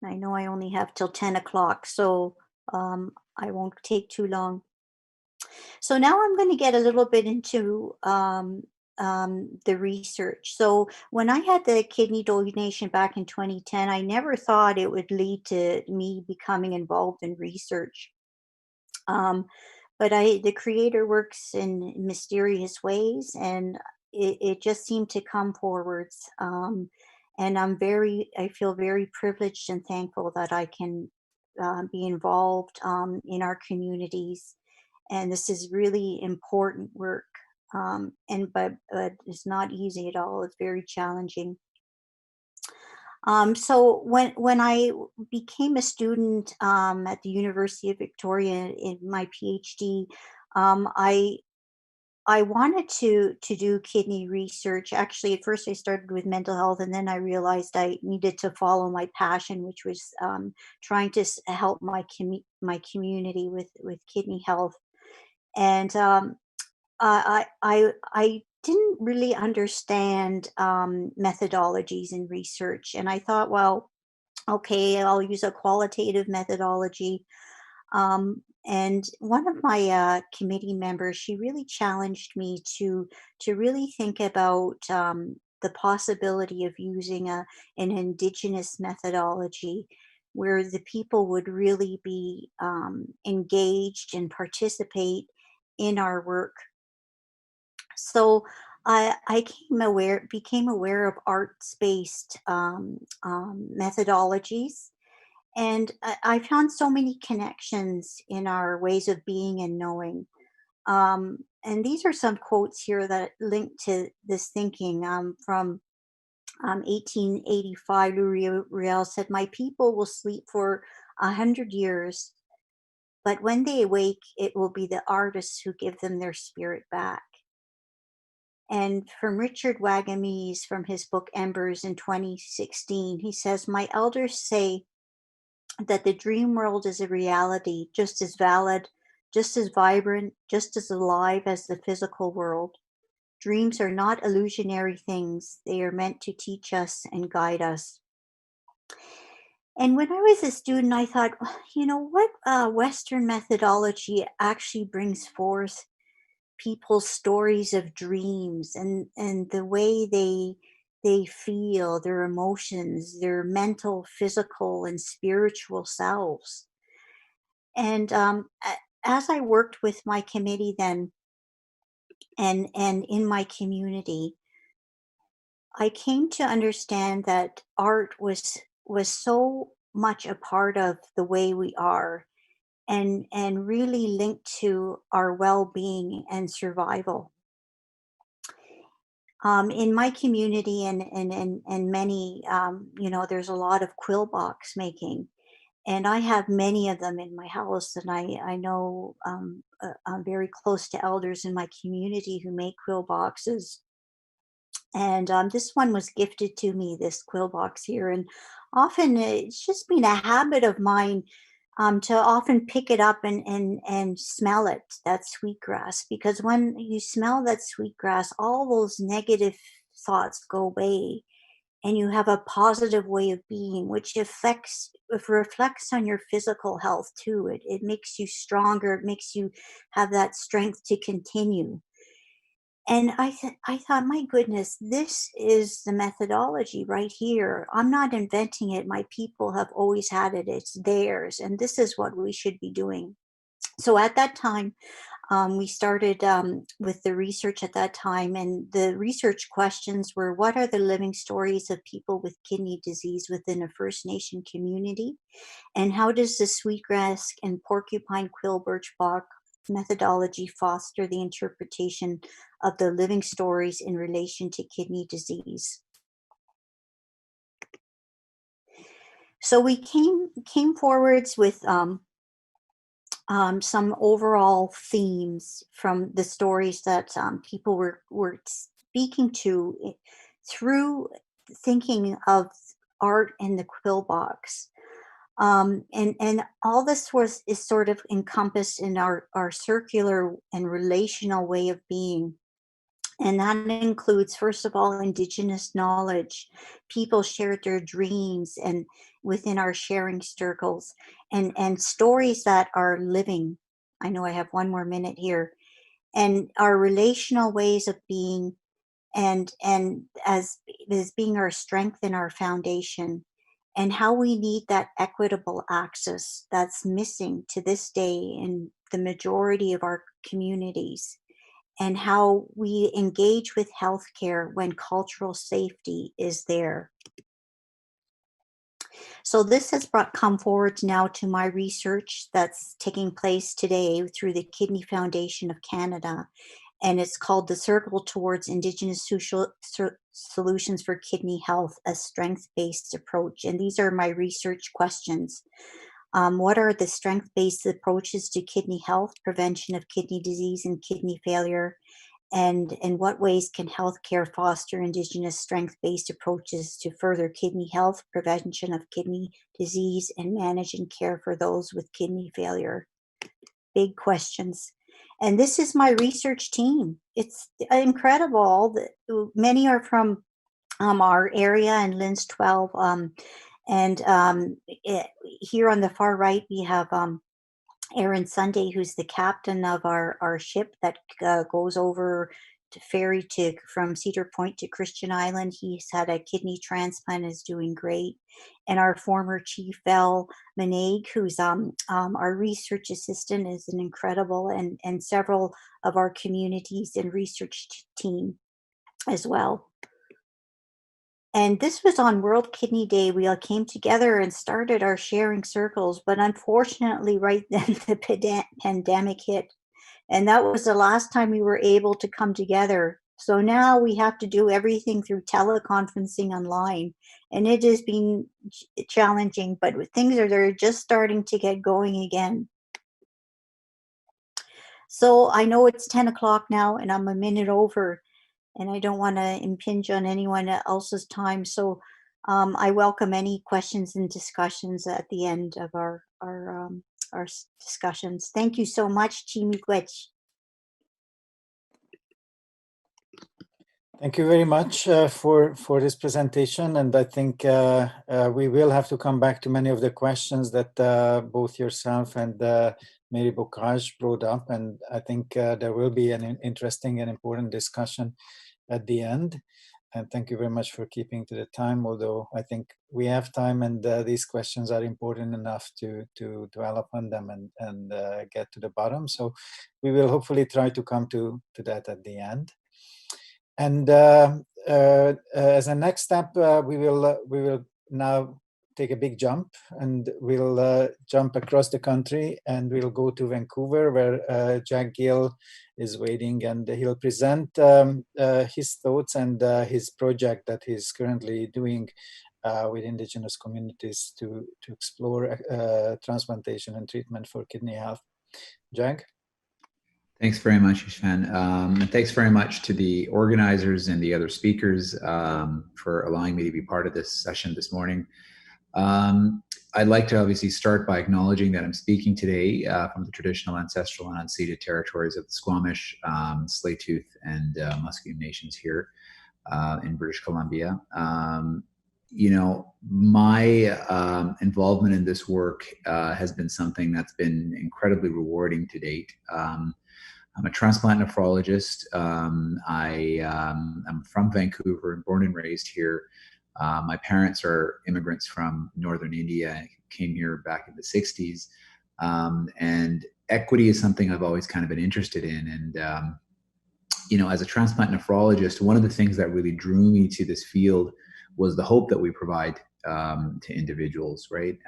I know I only have till 10 o'clock, so I won't take too long. So now I'm going to get a little bit into the research. So when I had the kidney donation back in 2010, I never thought it would lead to me becoming involved in research. But the Creator works in mysterious ways, and it just seemed to come forwards. And I feel very privileged and thankful that I can be involved in our communities. And this is really important work. but it's not easy at all. It's very challenging. So when I became a student at the University of Victoria in my PhD, um, I I wanted to do kidney research. Actually, at first I started with mental health, and then I realized I needed to follow my passion, which was trying to help my community with kidney health. And I didn't really understand methodologies in research, and I thought, well, okay, I'll use a qualitative methodology. And one of my committee members, she really challenged me to really think about the possibility of using an indigenous methodology where the people would really be engaged and participate in our work. So became aware of arts-based methodologies, and I found so many connections in our ways of being and knowing. And these are some quotes here that link to this thinking from 1885. Louis Riel said, "My people will sleep for 100 years, but when they awake, it will be the artists who give them their spirit back." And from Richard Wagamese, from his book Embers in 2016, he says, "My elders say that the dream world is a reality just as valid, just as vibrant, just as alive as the physical world. Dreams are not illusionary things, they are meant to teach us and guide us." And when I was a student, I thought, "Well, you know what Western methodology actually brings forth people's stories of dreams and the way they feel, their emotions, their mental, physical, and spiritual selves." And as I worked with my committee then and in my community, I came to understand that art was so much a part of the way we are and really linked to our well-being and survival. In my community and many, there's a lot of quill box making, and I have many of them in my house. And I know I'm very close to elders in my community who make quill boxes. And this one was gifted to me, this quill box here. And often it's just been a habit of mine to often pick it up and smell it, that sweetgrass. Because when you smell that sweetgrass, all those negative thoughts go away and you have a positive way of being, which it reflects on your physical health too. It makes you stronger. It makes you have that strength to continue. And I thought, my goodness, this is the methodology right here. I'm not inventing it. My people have always had it. It's theirs. And this is what we should be doing. So at that time, we started with the research at that time. And the research questions were, what are the living stories of people with kidney disease within a First Nation community? And how does the sweetgrass and porcupine quill birch bark methodology foster the interpretation of the living stories in relation to kidney disease? So we came forwards with some overall themes from the stories that people were speaking to through thinking of art in the quill box. And all this is sort of encompassed in our circular and relational way of being. And that includes, first of all, Indigenous knowledge. People shared their dreams and within our sharing circles and stories that are living. I know I have one more minute here. And our relational ways of being and as being our strength and our foundation, and how we need that equitable access that's missing to this day in the majority of our communities, and how we engage with healthcare when cultural safety is there. So this has come forward now to my research that's taking place today through the Kidney Foundation of Canada. and it's called The Circle Towards Indigenous Solutions for Kidney Health, a Strength-Based Approach. And these are my research questions. What are the strength-based approaches to kidney health, prevention of kidney disease and kidney failure? And in what ways can healthcare foster Indigenous strength-based approaches to further kidney health, prevention of kidney disease, and manage and care for those with kidney failure? Big questions. And this is my research team. It's incredible. Many are from our area in LINS 12. Here on the far right, we have Aaron Sunday, who's the captain of our ship that goes over to ferry from Cedar Point to Christian Island. He's had a kidney transplant, is doing great. And our former chief, Val Menague, who's our research assistant, is an incredible, and several of our communities and research team as well. And this was on World Kidney Day. We all came together and started our sharing circles, but unfortunately, right then the pandemic hit, and that was the last time we were able to come together. So now we have to do everything through teleconferencing online, and it has been challenging, but things they're just starting to get going again. So I know it's 10 o'clock now, and I'm a minute over, and I don't want to impinge on anyone else's time. So I welcome any questions and discussions at the end of our discussions. Thank you so much, Chimiigwech. Thank you very much for this presentation, and I think we will have to come back to many of the questions that both yourself and Mary Bokage brought up, and I think there will be an interesting and important discussion at the end. And thank you very much for keeping to the time, although I think we have time, and these questions are important enough to dwell upon them and get to the bottom. So we will hopefully try to come to that at the end. And as a next step, we will now take a big jump, and we'll jump across the country, and we'll go to Vancouver, where Jack Gill is waiting, and he'll present his thoughts and his project that he's currently doing with Indigenous communities to explore transplantation and treatment for kidney health. Jack? Thanks very much, UHN. And thanks very much to the organizers and the other speakers for allowing me to be part of this session this morning. I'd like to obviously start by acknowledging that I'm speaking today from the traditional, ancestral, and unceded territories of the Squamish, Tsleil-Waututh, and Musqueam nations here in British Columbia. You know, my involvement in this work has been something that's been incredibly rewarding to date. I'm a transplant nephrologist. I'm from Vancouver and born and raised here. My parents are immigrants from northern India, came here back in the 60s. And equity is something I've always kind of been interested in. And, you know, as a transplant nephrologist, one of the things that really drew me to this field was the hope that we provide to individuals, right?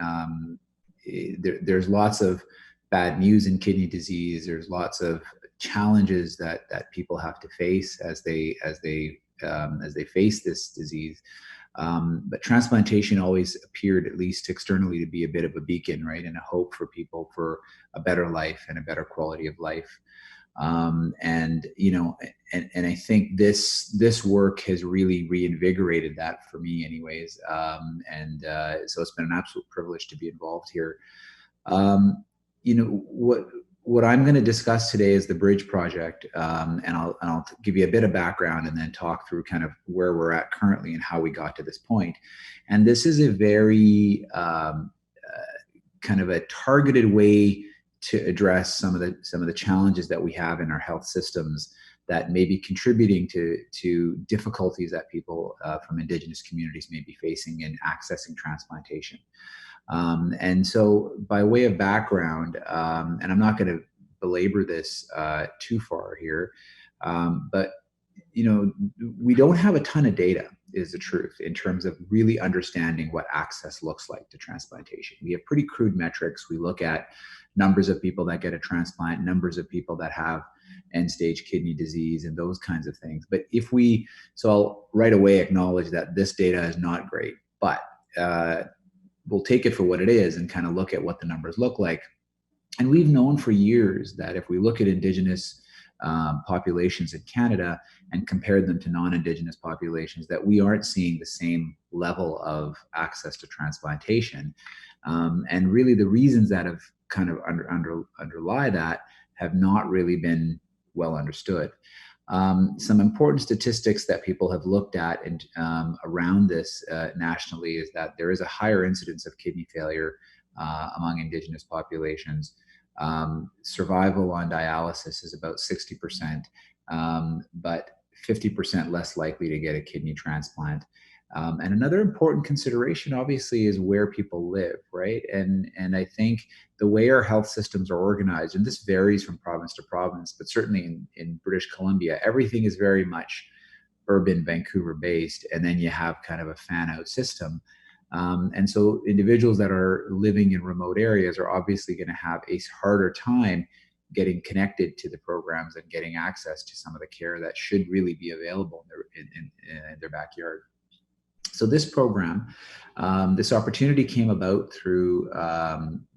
There's lots of bad news in kidney disease. There's lots of challenges that people have to face as they face this disease. But transplantation always appeared, at least externally, to be a bit of a beacon, right, and a hope for people for a better life and a better quality of life. And you know, and I think this work has really reinvigorated that for me, anyways. So it's been an absolute privilege to be involved here. You know, what I'm going to discuss today is the Bridge Project, and I'll give you a bit of background and then talk through kind of where we're at currently and how we got to this point. And this is a very kind of a targeted way to address some of the challenges that we have in our health systems that may be contributing to difficulties that people from Indigenous communities may be facing in accessing transplantation. And so by way of background, and I'm not going to belabor this too far here, but you know, we don't have a ton of data. is the truth in terms of really understanding what access looks like to transplantation. We have pretty crude metrics. We look at numbers of people that get a transplant, numbers of people that have end-stage kidney disease, and those kinds of things. But so I'll right away acknowledge that this data is not great, but we'll take it for what it is and kind of look at what the numbers look like. And we've known for years that if we look at Indigenous populations in Canada and compare them to non-Indigenous populations, that we aren't seeing the same level of access to transplantation. And really the reasons that have kind of underlie that have not really been well understood. Some important statistics that people have looked at and around this nationally is that there is a higher incidence of kidney failure among Indigenous populations. Survival on dialysis is about 60%, but 50% less likely to get a kidney transplant. And another important consideration, obviously, is where people live, right? And I think the way our health systems are organized, and this varies from province to province, but certainly in British Columbia, everything is very much urban Vancouver based, and then you have kind of a fan out system. And so individuals that are living in remote areas are obviously going to have a harder time getting connected to the programs and getting access to some of the care that should really be available in their backyard. So this program, this opportunity came about through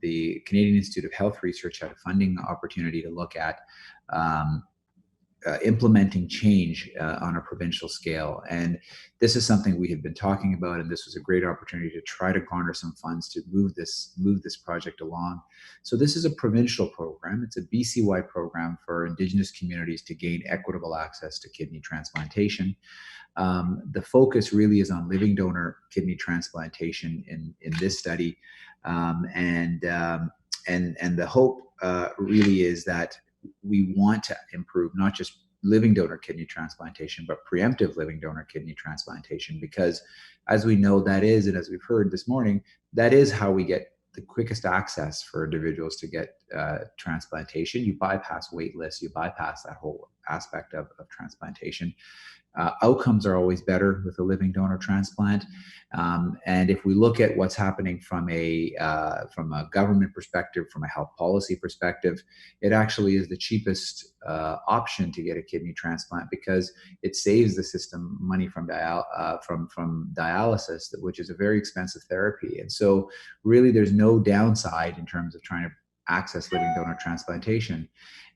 the Canadian Institute of Health Research had a funding opportunity to look at implementing change on a provincial scale. And this is something we had been talking about, and this was a great opportunity to try to garner some funds to move this project along. So this is a provincial program. It's a BC-wide program for Indigenous communities to gain equitable access to kidney transplantation. The focus really is on living donor kidney transplantation in this study. And the hope really is that we want to improve not just living donor kidney transplantation, but preemptive living donor kidney transplantation, because as we know, that is, and as we've heard this morning, that is how we get the quickest access for individuals to get transplantation. You bypass wait lists, you bypass that whole aspect of transplantation. Outcomes are always better with a living donor transplant. And if we look at what's happening from a government perspective, from a health policy perspective, it actually is the cheapest option to get a kidney transplant, because it saves the system money from dialysis, which is a very expensive therapy. And so really there's no downside in terms of trying to access living donor transplantation.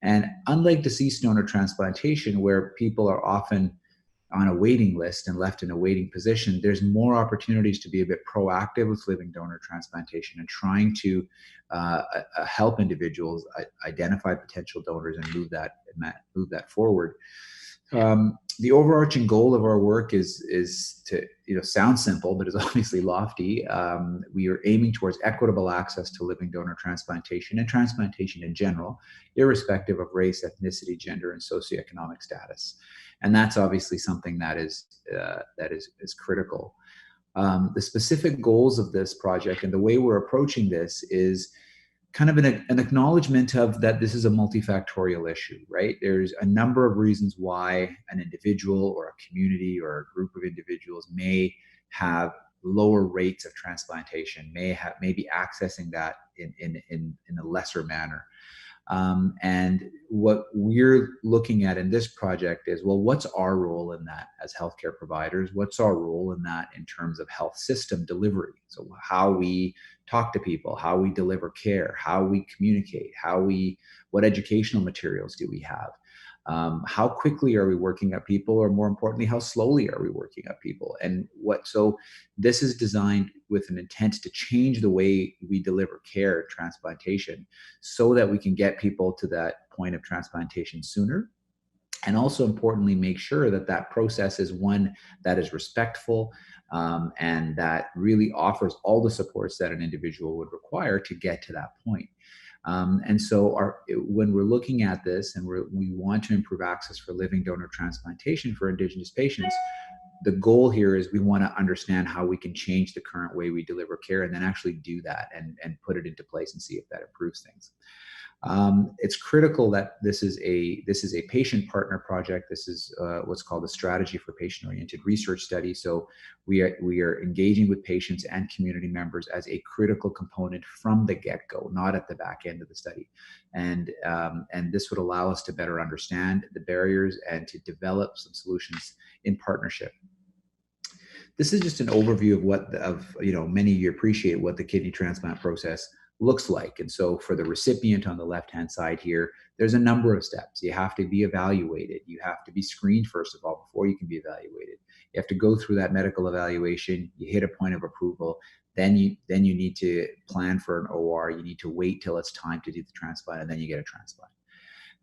And unlike deceased donor transplantation, where people are often on a waiting list and left in a waiting position, there's more opportunities to be a bit proactive with living donor transplantation and trying to help individuals identify potential donors and move that forward. The overarching goal of our work is to, sound simple, but is obviously lofty. We are aiming towards equitable access to living donor transplantation and transplantation in general, irrespective of race, ethnicity, gender, and socioeconomic status. And that's obviously something that is critical. The specific goals of this project and the way we're approaching this is kind of an acknowledgement of that this is a multifactorial issue, right? There's a number of reasons why an individual or a community or a group of individuals may have lower rates of transplantation, may be accessing that in a lesser manner. And what we're looking at in this project is, well, what's our role in that as healthcare providers? What's our role in that in terms of health system delivery? So how we talk to people, how we deliver care, how we communicate, what educational materials do we have? How quickly are we working up people, or more importantly, how slowly are we working up people? And so this is designed with an intent to change the way we deliver care, transplantation, so that we can get people to that point of transplantation sooner. And also importantly, make sure that that process is one that is respectful and that really offers all the supports that an individual would require to get to that point. And so when we're looking at this and we want to improve access for living donor transplantation for Indigenous patients, the goal here is we want to understand how we can change the current way we deliver care, and then actually do that and put it into place and see if that improves things. It's critical that this is a patient partner project. This is what's called a strategy for patient-oriented research study. So we are engaging with patients and community members as a critical component from the get-go, not at the back end of the study. And this would allow us to better understand the barriers and to develop some solutions in partnership. This is just an overview of many of you appreciate what the kidney transplant process looks like. And so for the recipient on the left-hand side here, there's a number of steps. You have to be evaluated. You have to be screened, first of all, before you can be evaluated. You have to go through that medical evaluation. You hit a point of approval. Then you need to plan for an OR. You need to wait till it's time to do the transplant, and then you get a transplant.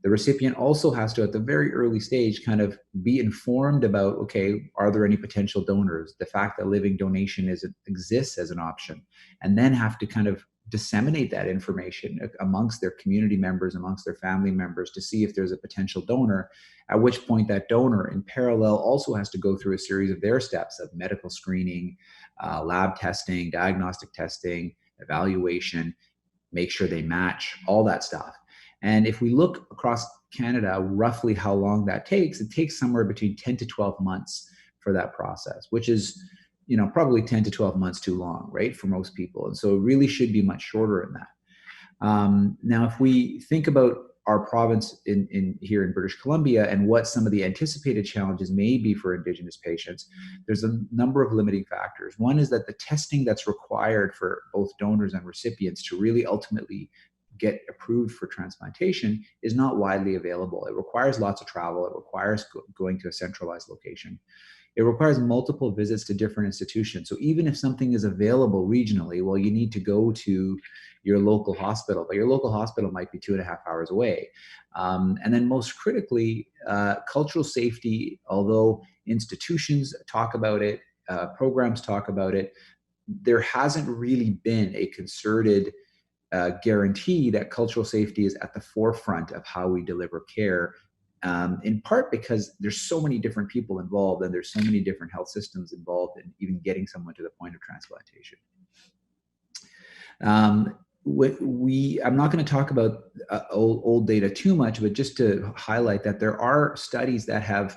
The recipient also has to, at the very early stage, kind of be informed about, okay, are there any potential donors? The fact that living donation exists as an option, and then have to kind of disseminate that information amongst their community members, amongst their family members, to see if there's a potential donor, at which point that donor in parallel also has to go through a series of their steps of medical screening, lab testing, diagnostic testing, evaluation, make sure they match, all that stuff. And if we look across Canada, roughly how long that takes, it takes somewhere between 10 to 12 months for that process, which is, probably 10 to 12 months too long, right, for most people. And so it really should be much shorter than that. Now, if we think about our province here in British Columbia and what some of the anticipated challenges may be for Indigenous patients, there's a number of limiting factors. One is that the testing that's required for both donors and recipients to really ultimately get approved for transplantation is not widely available. It requires lots of travel. It requires going to a centralized location. It requires multiple visits to different institutions. So even if something is available regionally, well, you need to go to your local hospital, but your local hospital might be 2.5 hours away. And then most critically, cultural safety, although institutions talk about it, programs talk about it, there hasn't really been a concerted guarantee that cultural safety is at the forefront of how we deliver care, in part because there's so many different people involved and there's so many different health systems involved in even getting someone to the point of transplantation. I'm not going to talk about old data too much, but just to highlight that there are studies that have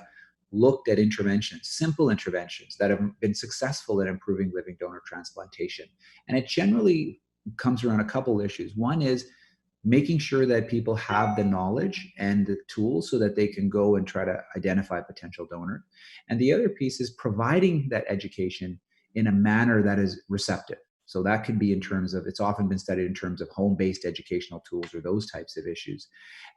looked at interventions, simple interventions that have been successful in improving living donor transplantation. And it generally comes around a couple issues. One is making sure that people have the knowledge and the tools so that they can go and try to identify a potential donor. And the other piece is providing that education in a manner that is receptive. So that could be in terms of, it's often been studied in terms of home-based educational tools or those types of issues.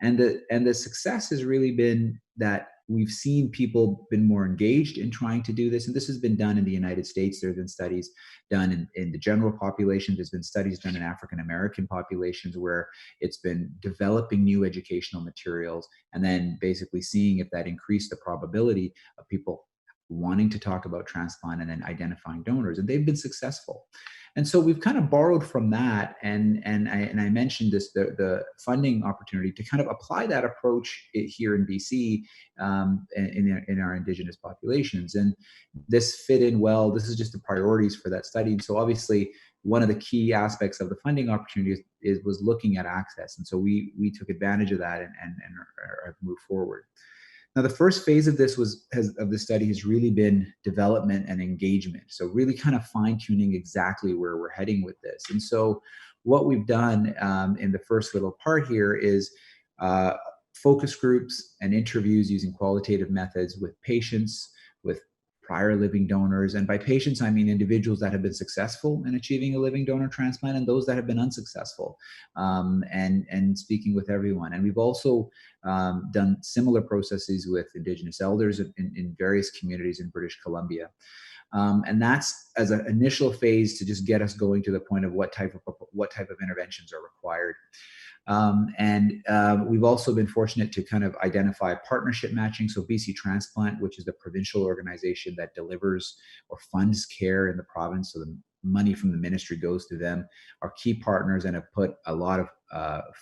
And the success has really been that we've seen people been more engaged in trying to do this. And this has been done in the United States. There have been studies done in the general population. There's been studies done in African-American populations where it's been developing new educational materials and then basically seeing if that increased the probability of people wanting to talk about transplant and then identifying donors. And they've been successful. And so we've kind of borrowed from that, and I mentioned this, the funding opportunity to kind of apply that approach here in BC in our Indigenous populations. And this fit in well. This is just the priorities for that study. And so obviously one of the key aspects of the funding opportunity was looking at access. And so we took advantage of that and have moved forward. Now, the first phase of this study has really been development and engagement. So really kind of fine-tuning exactly where we're heading with this. And so what we've done in the first little part here is focus groups and interviews using qualitative methods with patients, with prior living donors. And by patients, I mean individuals that have been successful in achieving a living donor transplant and those that have been unsuccessful, and speaking with everyone. And we've also done similar processes with Indigenous elders in various communities in British Columbia. And that's as an initial phase to just get us going to the point of what type of interventions are required. We've also been fortunate to kind of identify partnership matching. So BC Transplant, which is the provincial organization that delivers or funds care in the province, so the money from the ministry goes to them, are key partners and have put a lot of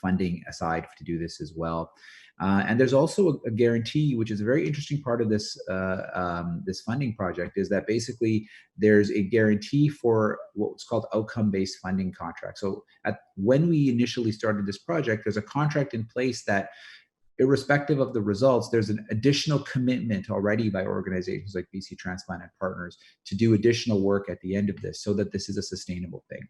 funding aside to do this as well. And there's also a guarantee, which is a very interesting part of this this funding project, is that basically there's a guarantee for what's called outcome-based funding contracts. So when we initially started this project, there's a contract in place that, irrespective of the results, there's an additional commitment already by organizations like BC Transplant and Partners to do additional work at the end of this, so that this is a sustainable thing.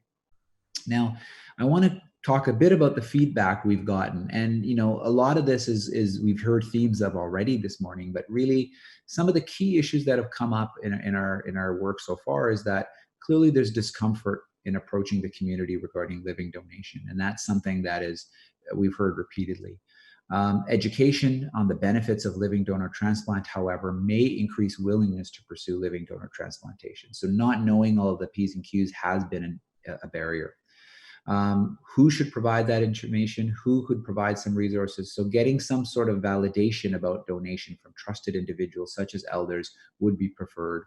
Now, I want to talk a bit about the feedback we've gotten. And, you know, a lot of this is we've heard themes of already this morning, but really some of the key issues that have come up in our work so far is that clearly there's discomfort in approaching the community regarding living donation. And that's something that we've heard repeatedly. Education on the benefits of living donor transplant, however, may increase willingness to pursue living donor transplantation. So not knowing all of the P's and Q's has been a barrier. Who should provide that information? Who could provide some resources? So getting some sort of validation about donation from trusted individuals such as elders would be preferred.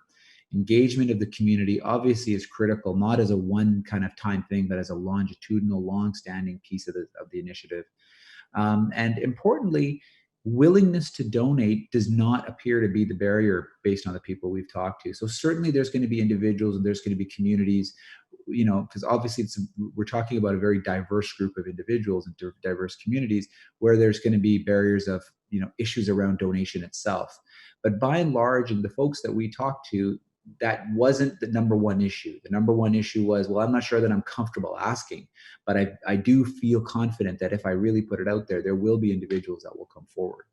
Engagement of the community obviously is critical, not as a one kind of time thing, but as a longitudinal, long-standing piece of the initiative. And importantly, willingness to donate does not appear to be the barrier based on the people we've talked to. So certainly there's going to be individuals and there's going to be communities, you know, because obviously we're talking about a very diverse group of individuals and diverse communities where there's going to be barriers of, you know, issues around donation itself. But by and large, and the folks that we talked to, that wasn't the number one issue. The number one issue was, well, I'm not sure that I'm comfortable asking, but I do feel confident that if I really put it out there, there will be individuals that will come forward.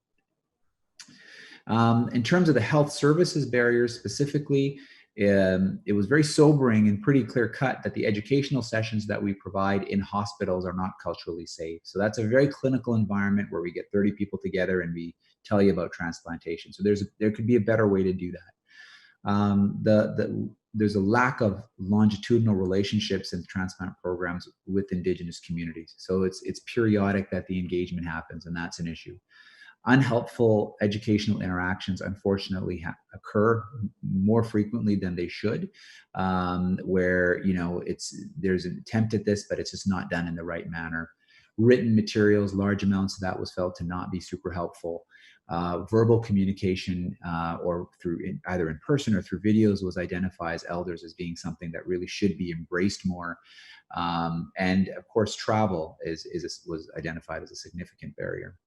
In terms of the health services barriers specifically, it was very sobering and pretty clear cut that the educational sessions that we provide in hospitals are not culturally safe. So that's a very clinical environment where we get 30 people together and we tell you about transplantation. So there could be a better way to do that. There's a lack of longitudinal relationships in transplant programs with Indigenous communities. So it's periodic that the engagement happens, and that's an issue. Unhelpful educational interactions, unfortunately, occur more frequently than they should, where, you know, there's an attempt at this, but it's just not done in the right manner. Written materials, large amounts of that was felt to not be super helpful. Verbal communication, or through either in person or through videos, was identified as elders as being something that really should be embraced more. And of course, travel was identified as a significant barrier.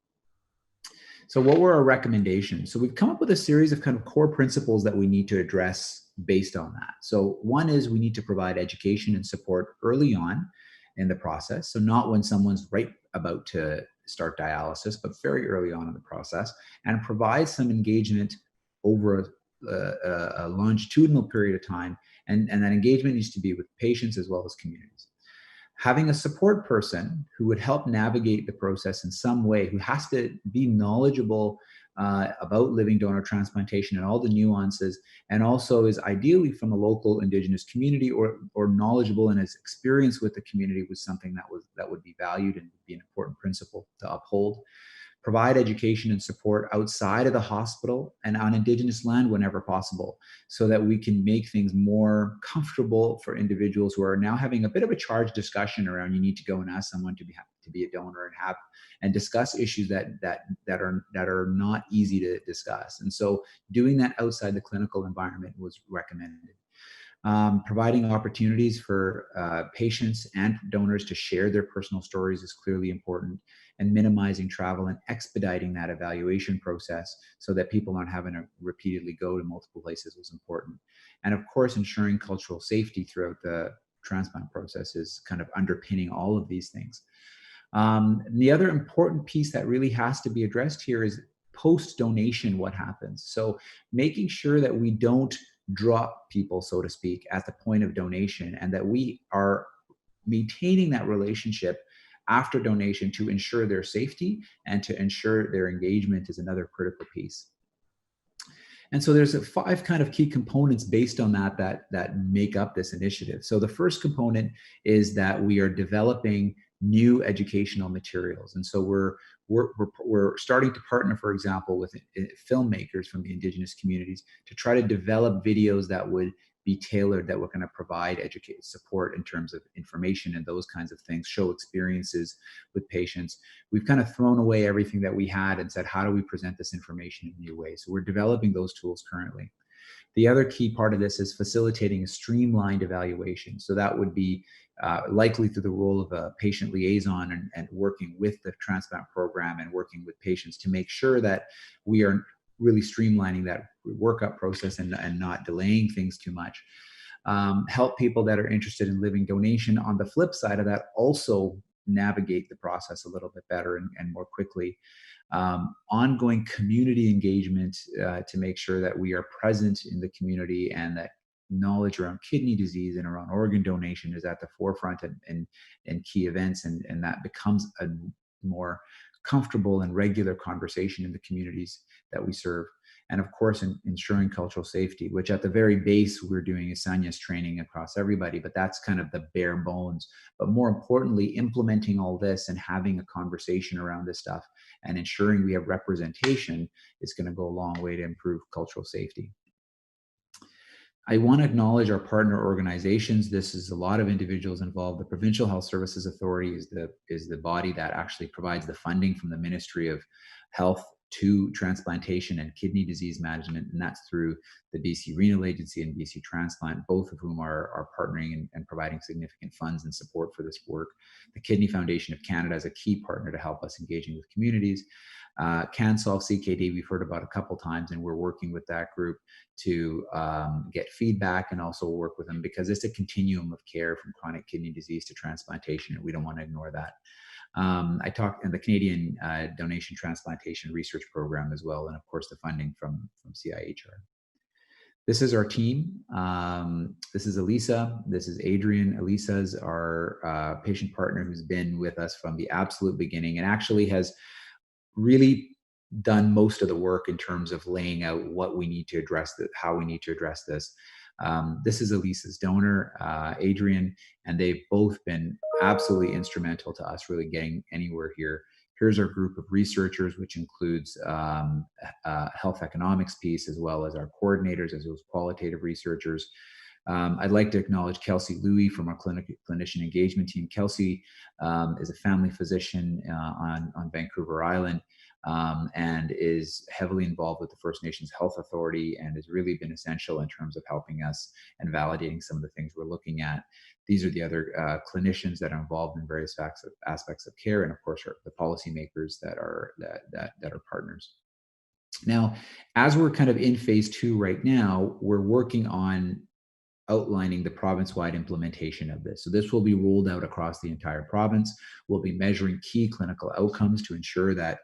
So what were our recommendations? So we've come up with a series of kind of core principles that we need to address based on that. So one is we need to provide education and support early on in the process. So not when someone's right about to start dialysis, but very early on in the process, and provide some engagement over a longitudinal period of time. And that engagement needs to be with patients as well as communities. Having a support person who would help navigate the process in some way, who has to be knowledgeable about living donor transplantation and all the nuances, and also is ideally from a local Indigenous community or knowledgeable and has experience with the community, was something that would be valued and would be an important principle to uphold. Provide education and support outside of the hospital and on Indigenous land whenever possible, so that we can make things more comfortable for individuals who are now having a bit of a charged discussion around, you need to go and ask someone to be a donor and discuss issues that are not easy to discuss. And so doing that outside the clinical environment was recommended. Providing opportunities for patients and donors to share their personal stories is clearly important, and minimizing travel and expediting that evaluation process so that people aren't having to repeatedly go to multiple places was important. And of course, ensuring cultural safety throughout the transplant process is kind of underpinning all of these things. The other important piece that really has to be addressed here is post-donation, what happens. So making sure that we don't drop people, so to speak, at the point of donation, and that we are maintaining that relationship after donation to ensure their safety and to ensure their engagement is another critical piece. And so there's 5 kind of key components based on that make up this initiative. So the first component is that we are developing new educational materials. And so we're starting to partner, for example, with filmmakers from the Indigenous communities to try to develop videos that would be tailored, that we're going to provide educated support in terms of information and those kinds of things, show experiences with patients. We've kind of thrown away everything that we had and said, how do we present this information in new ways? So we're developing those tools currently. The other key part of this is facilitating a streamlined evaluation. So that would be likely through the role of a patient liaison and working with the transplant program and working with patients to make sure that we are really streamlining that workup process and not delaying things too much. Help people that are interested in living donation on the flip side of that also navigate the process a little bit better and more quickly. Ongoing community engagement to make sure that we are present in the community and that knowledge around kidney disease and around organ donation is at the forefront and key events, and that becomes a more comfortable and regular conversation in the communities that we serve. And of course, ensuring cultural safety, which at the very base, we're doing Isanias training across everybody, but that's kind of the bare bones. But more importantly, implementing all this and having a conversation around this stuff and ensuring we have representation is going to go a long way to improve cultural safety. I want to acknowledge our partner organizations. This is a lot of individuals involved. The Provincial Health Services Authority is the body that actually provides the funding from the Ministry of Health to transplantation and kidney disease management, and that's through the BC Renal Agency and BC Transplant, both of whom are partnering and providing significant funds and support for this work. The Kidney Foundation of Canada is a key partner to help us engaging with communities. CanSolve CKD, we've heard about a couple times, and we're working with that group to get feedback and also work with them because it's a continuum of care from chronic kidney disease to transplantation, and we don't want to ignore that. I talked in the Canadian Donation Transplantation Research Program as well, and of course the funding from CIHR. This is our team. This is Elisa. This is Adrian. Elisa's our patient partner who's been with us from the absolute beginning and actually has really done most of the work in terms of laying out what we need to address, how we need to address this. This is Elisa's donor, Adrian, and they've both been absolutely instrumental to us really getting anywhere here. Here's our group of researchers, which includes health economics piece, as well as our coordinators, as well as qualitative researchers. I'd like to acknowledge Kelsey Louie from our clinician engagement team. Kelsey is a family physician on Vancouver Island and is heavily involved with the First Nations Health Authority and has really been essential in terms of helping us and validating some of the things we're looking at. These are the other clinicians that are involved in various aspects of care, and of course the policymakers that are partners. Now, as we're kind of in phase 2 right now, we're working on outlining the province-wide implementation of this. So this will be rolled out across the entire province. We'll be measuring key clinical outcomes to ensure that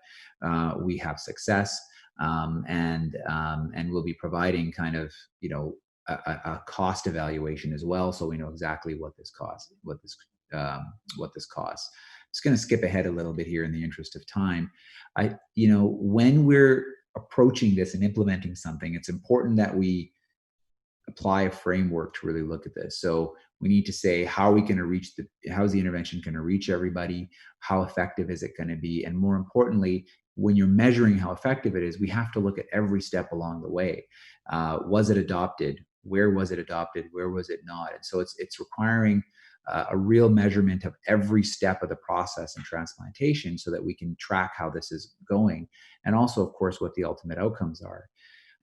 we have success, and we'll be providing kind of, you know, a cost evaluation as well, so we know exactly what this costs. Just going to skip ahead a little bit here in the interest of time. When we're approaching this and implementing something, it's important that we apply a framework to really look at this. So we need to say, how are we going to reach how's the intervention going to reach everybody? How effective is it going to be? And more importantly, when you're measuring how effective it is, we have to look at every step along the way. Was it adopted? Where was it adopted? Where was it not? And so it's requiring a real measurement of every step of the process in transplantation so that we can track how this is going. And also, of course, what the ultimate outcomes are.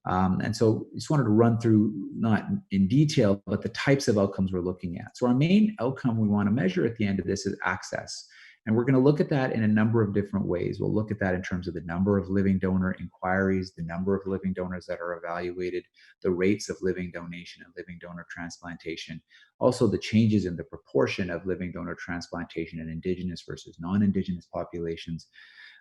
And so just wanted to run through, not in detail, but the types of outcomes we're looking at. So our main outcome we want to measure at the end of this is access. And we're going to look at that in a number of different ways. We'll look at that in terms of the number of living donor inquiries, the number of living donors that are evaluated, the rates of living donation and living donor transplantation, also the changes in the proportion of living donor transplantation in Indigenous versus non-Indigenous populations.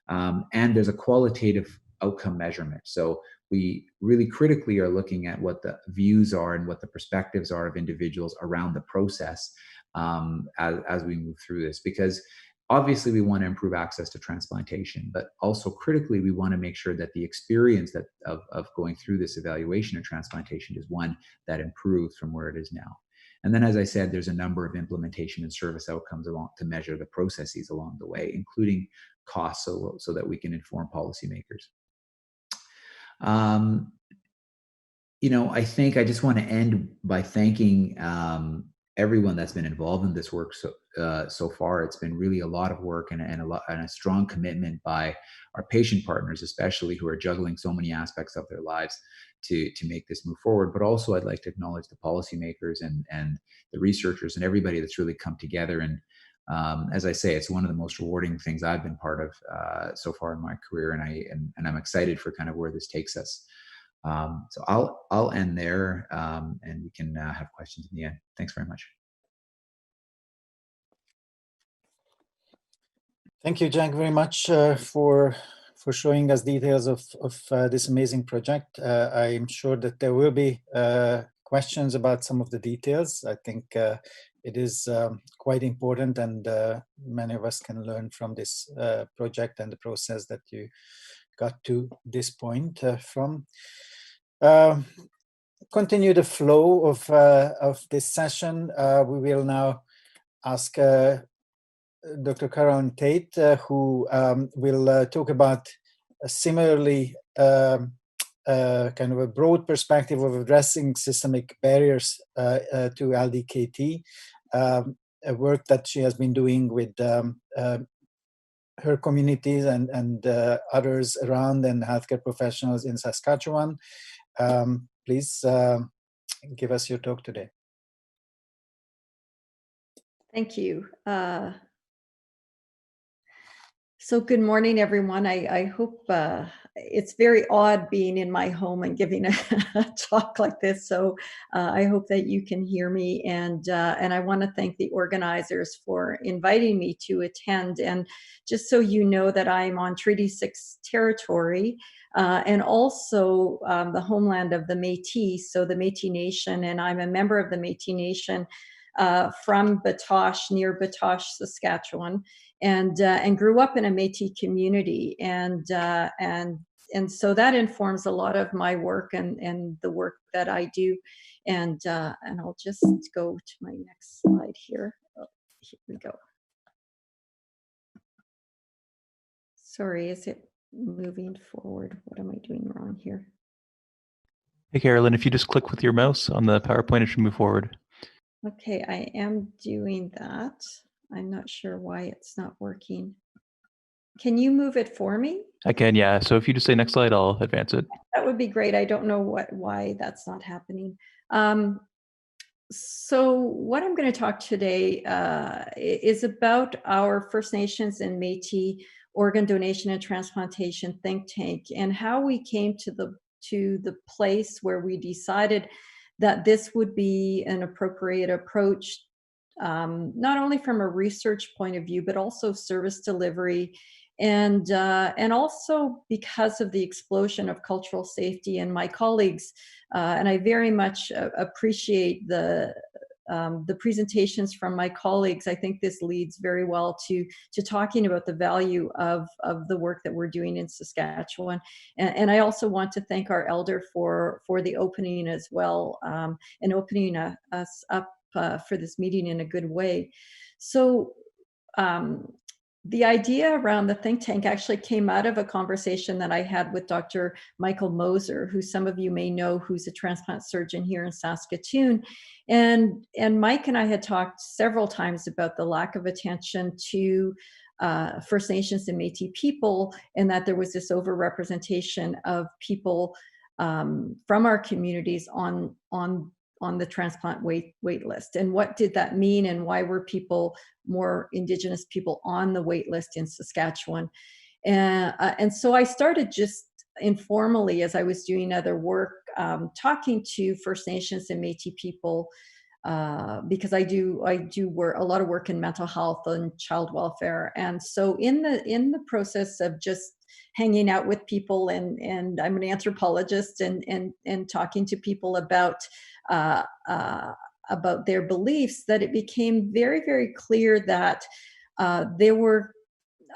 And there's a qualitative outcome measurement. So we really critically are looking at what the views are and what the perspectives are of individuals around the process as we move through this, because obviously we want to improve access to transplantation, but also critically we want to make sure that the experience of going through this evaluation of transplantation is one that improves from where it is now. And then, as I said, there's a number of implementation and service outcomes to measure the processes along the way, including costs, so that we can inform policymakers. I think I just want to end by thanking everyone that's been involved in this work so far. It's been really a lot of work and a strong commitment by our patient partners, especially, who are juggling so many aspects of their lives to make this move forward. But also, I'd like to acknowledge the policymakers and the researchers and everybody that's really come together. And as I say, it's one of the most rewarding things I've been part of so far in my career, and I'm excited for kind of where this takes us. So I'll end there, and we can have questions in the end. Thanks very much. Thank you, Jack, very much for showing us details of this amazing project. I'm sure that there will be questions about some of the details. I think it is quite important, and many of us can learn from this project and the process that you got to this point from. Continue the flow of this session. We will now ask Dr. Caroline Tate, who will talk about a similarly kind of a broad perspective of addressing systemic barriers to LDKT, a work that she has been doing with her communities and others around, and healthcare professionals in Saskatchewan. Please give us your talk today. Thank you. So good morning, everyone. I hope it's very odd being in my home and giving a talk like this. So I hope that you can hear me. And I want to thank the organizers for inviting me to attend. And just so you know that I'm on Treaty 6 territory, and also the homeland of the Métis, so the Métis Nation. And I'm a member of the Métis Nation from Batoche, near Batoche, Saskatchewan, and grew up in a Métis community, and so that informs a lot of my work and the work that I do, and I'll just go to my next slide here. Oh, here we go. Sorry, is it moving forward? What am I doing wrong here? Hey, Carolyn, if you just click with your mouse on the PowerPoint, it should move forward. Okay, I am doing that. I'm not sure why it's not working. Can you move it for me? I can, yeah. So if you just say next slide, I'll advance it. That would be great. I don't know why that's not happening. So what I'm going to talk today is about our First Nations and Métis organ donation and transplantation think tank, and how we came to the place where we decided that this would be an appropriate approach, not only from a research point of view, but also service delivery, and also because of the explosion of cultural safety. And my colleagues, and I very much appreciate the presentations from my colleagues. I think this leads very well to talking about the value of the work that we're doing in Saskatchewan. And I also want to thank our elder for the opening as well, and opening us up for this meeting in a good way. So the idea around the think tank actually came out of a conversation that I had with Dr. Michael Moser, who some of you may know, who's a transplant surgeon here in Saskatoon. And Mike and I had talked several times about the lack of attention to First Nations and Métis people, and that there was this overrepresentation of people from our communities on the transplant wait list. And what did that mean, and why were more Indigenous people on the wait list in Saskatchewan? And so I started just informally, as I was doing other work, talking to First Nations and Métis people, because I do work a lot of work in mental health and child welfare. And so in the process of just hanging out with people, and I'm an anthropologist, and talking to people about their beliefs, that it became very, very clear that there were,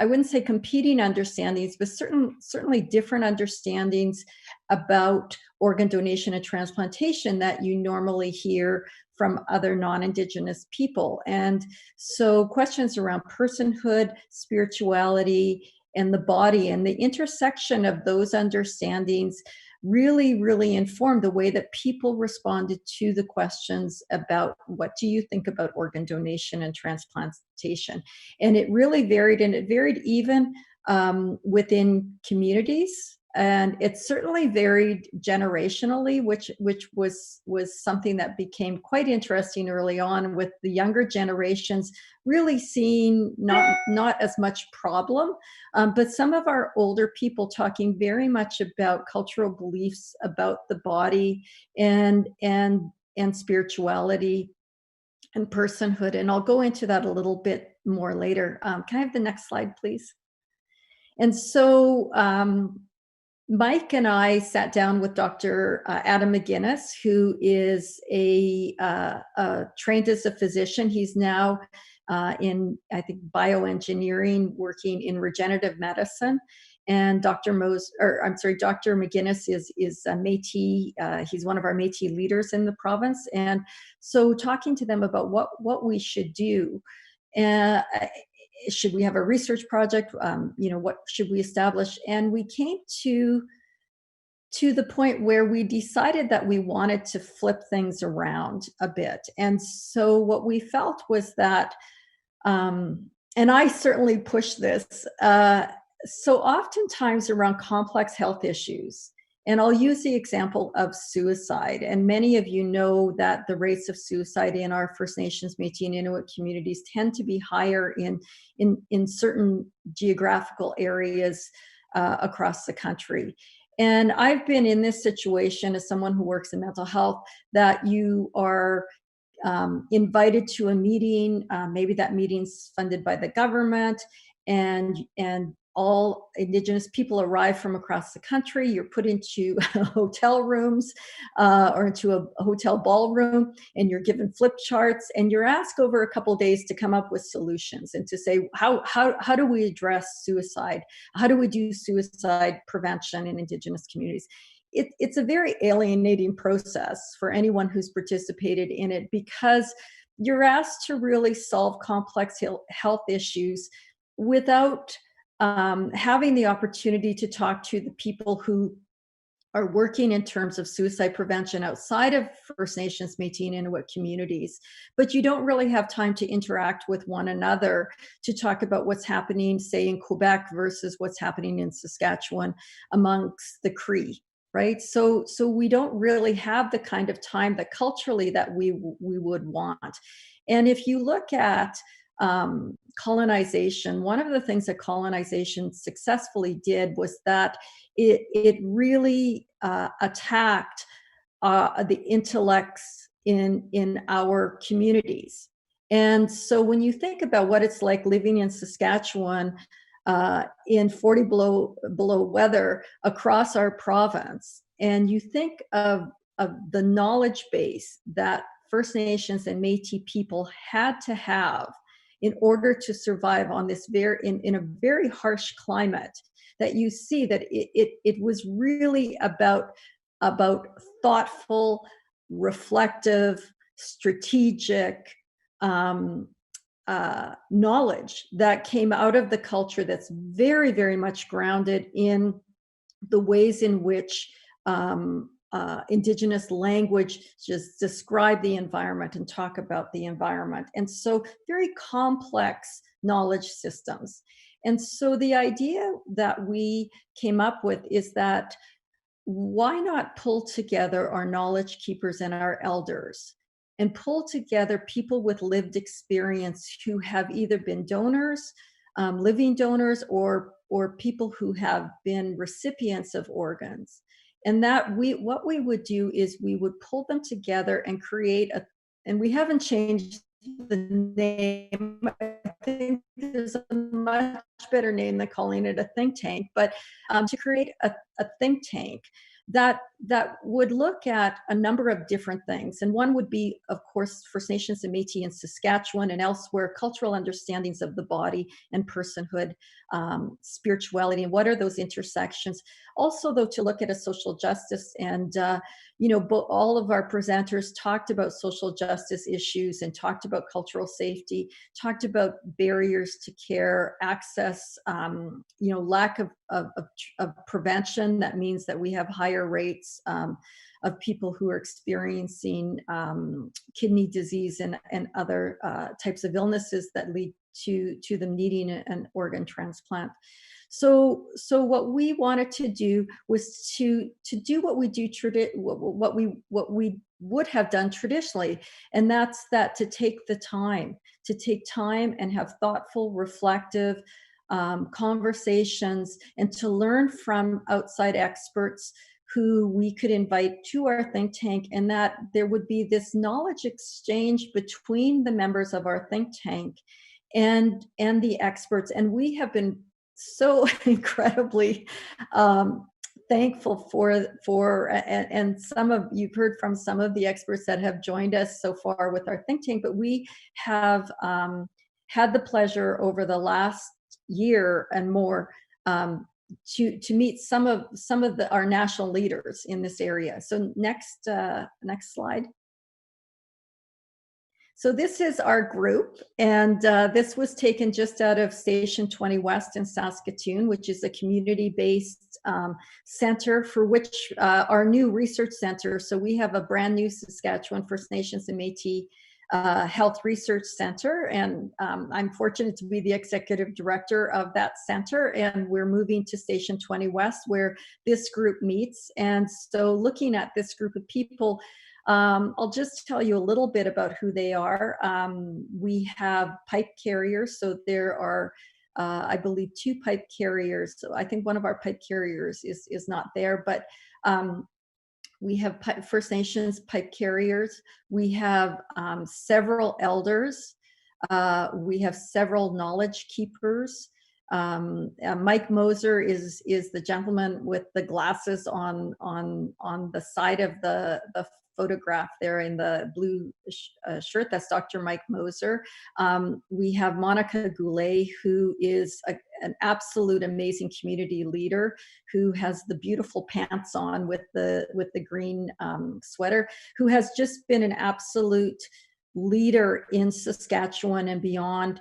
I wouldn't say competing understandings, but certainly different understandings about organ donation and transplantation that you normally hear from other non-Indigenous people. And so questions around personhood, spirituality, and the body, and the intersection of those understandings really, really informed the way that people responded to the questions about what do you think about organ donation and transplantation. And it really varied, and it varied even within communities. And it certainly varied generationally, which was something that became quite interesting early on, with the younger generations really seeing not as much problem, but some of our older people talking very much about cultural beliefs about the body and spirituality and personhood. And I'll go into that a little bit more later. Can I have the next slide, please? And so Mike and I sat down with Dr. Adam McGinnis, who is trained as a physician. He's now in, I think, bioengineering, working in regenerative medicine. And Dr. McGinnis is a Métis. He's one of our Métis leaders in the province. And so, talking to them about what we should do. Should we have a research project? What should we establish? And we came to the point where we decided that we wanted to flip things around a bit. And so what we felt was that, and I certainly push this, so oftentimes around complex health issues, and I'll use the example of suicide. And many of you know that the rates of suicide in our First Nations, Métis, and Inuit communities tend to be higher in certain geographical areas across the country. And I've been in this situation as someone who works in mental health, that you are invited to a meeting, maybe that meeting's funded by the government, and all Indigenous people arrive from across the country. You're put into hotel rooms or into a hotel ballroom, and you're given flip charts, and you're asked over a couple of days to come up with solutions and to say, how do we address suicide? How do we do suicide prevention in Indigenous communities? It's a very alienating process for anyone who's participated in it, because you're asked to really solve complex health issues without having the opportunity to talk to the people who are working in terms of suicide prevention outside of First Nations, Métis, and Inuit communities. But you don't really have time to interact with one another to talk about what's happening, say, in Quebec versus what's happening in Saskatchewan amongst the Cree, right? So we don't really have the kind of time that culturally that we would want. And if you look at colonization, one of the things that colonization successfully did was that it really attacked the intellects in our communities. And so when you think about what it's like living in Saskatchewan in 40 below weather across our province, and you think of the knowledge base that First Nations and Métis people had to have in order to survive on this in a very harsh climate, that you see that it was really about thoughtful, reflective, strategic knowledge that came out of the culture that's very, very much grounded in the ways in which Indigenous language just describe the environment and talk about the environment. And so very complex knowledge systems. And so the idea that we came up with is that why not pull together our knowledge keepers and our elders, and pull together people with lived experience who have either been donors, living donors, or people who have been recipients of organs. And that what we would do is we would pull them together and create and we haven't changed the name. I think there's a much better name than calling it a think tank, but to create a think tank that would look at a number of different things. And one would be, of course, First Nations and Métis in Saskatchewan and elsewhere, cultural understandings of the body and personhood, spirituality, and what are those intersections. Also, though, to look at a social justice, and all of our presenters talked about social justice issues and talked about cultural safety, talked about barriers barriers to care, access, lack of prevention. That means that we have higher rates of people who are experiencing kidney disease and other types of illnesses that lead to them needing an organ transplant. So what we wanted to do was to do what we do what we would have done traditionally, and that's to take the time and have thoughtful, reflective conversations, and to learn from outside experts who we could invite to our think tank, and that there would be this knowledge exchange between the members of our think tank and the experts. And we have been so incredibly thankful for and some of you've heard from some of the experts that have joined us so far with our think tank, but we have had the pleasure over the last year and more to meet some of our national leaders in this area. So next slide. So this is our group, and this was taken just out of Station 20 West in Saskatoon, which is a community-based center for which our new research center. So we have a brand new Saskatchewan First Nations and Métis Health Research Center, and I'm fortunate to be the executive director of that center, and we're moving to Station 20 West where this group meets. And so looking at this group of people, I'll just tell you a little bit about who they are. We have pipe carriers, so there are I believe 2 pipe carriers. So I think one of our pipe carriers is not there, but we have First Nations pipe carriers. We have several elders. We have several knowledge keepers. Mike Moser is the gentleman with the glasses on the side of the photograph there in the blue shirt. That's Dr. Mike Moser. We have Monica Goulet, who is an absolute amazing community leader, who has the beautiful pants on with the green sweater, who has just been an absolute leader in Saskatchewan and beyond.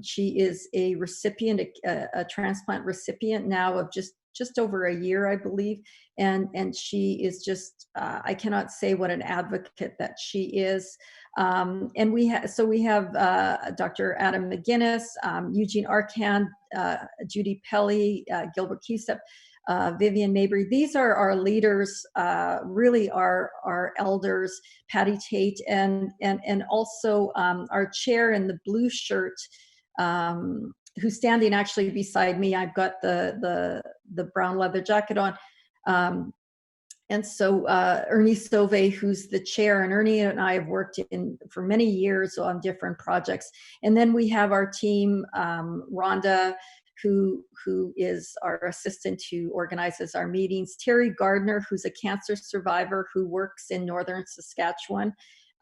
She is a recipient, a transplant recipient now of just over a year, I believe, and she is just I cannot say what an advocate that she is. And we have Dr. Adam McGinnis, Eugene Arcand, Judy Pelly, Gilbert Kesep, Vivian Mabry. These are our leaders, really our elders, Patty Tate, and also our chair in the blue shirt, who's standing actually beside me. I've got the brown leather jacket on. And so Ernie Sauvé, who's the chair, and Ernie and I have worked for many years on different projects. And then we have our team, Rhonda, who is our assistant who organizes our meetings, Terry Gardner, who's a cancer survivor who works in northern Saskatchewan.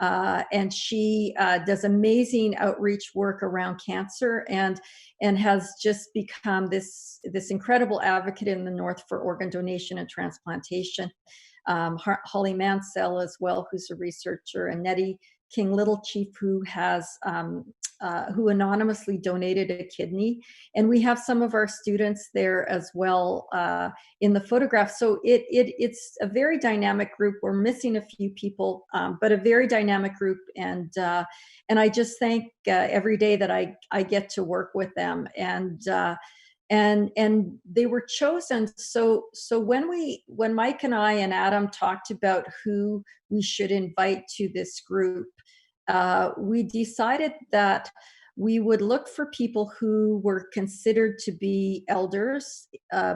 And she does amazing outreach work around cancer and has just become this incredible advocate in the North for organ donation and transplantation. Holly Mansell as well, who's a researcher, and Nettie King Little Chief, who has who anonymously donated a kidney. And we have some of our students there as well in the photograph. So it's a very dynamic group. We're missing a few people, but a very dynamic group. And I just thank every day that I get to work with them. And they were chosen. So when Mike and I and Adam talked about who we should invite to this group, we decided that we would look for people who were considered to be elders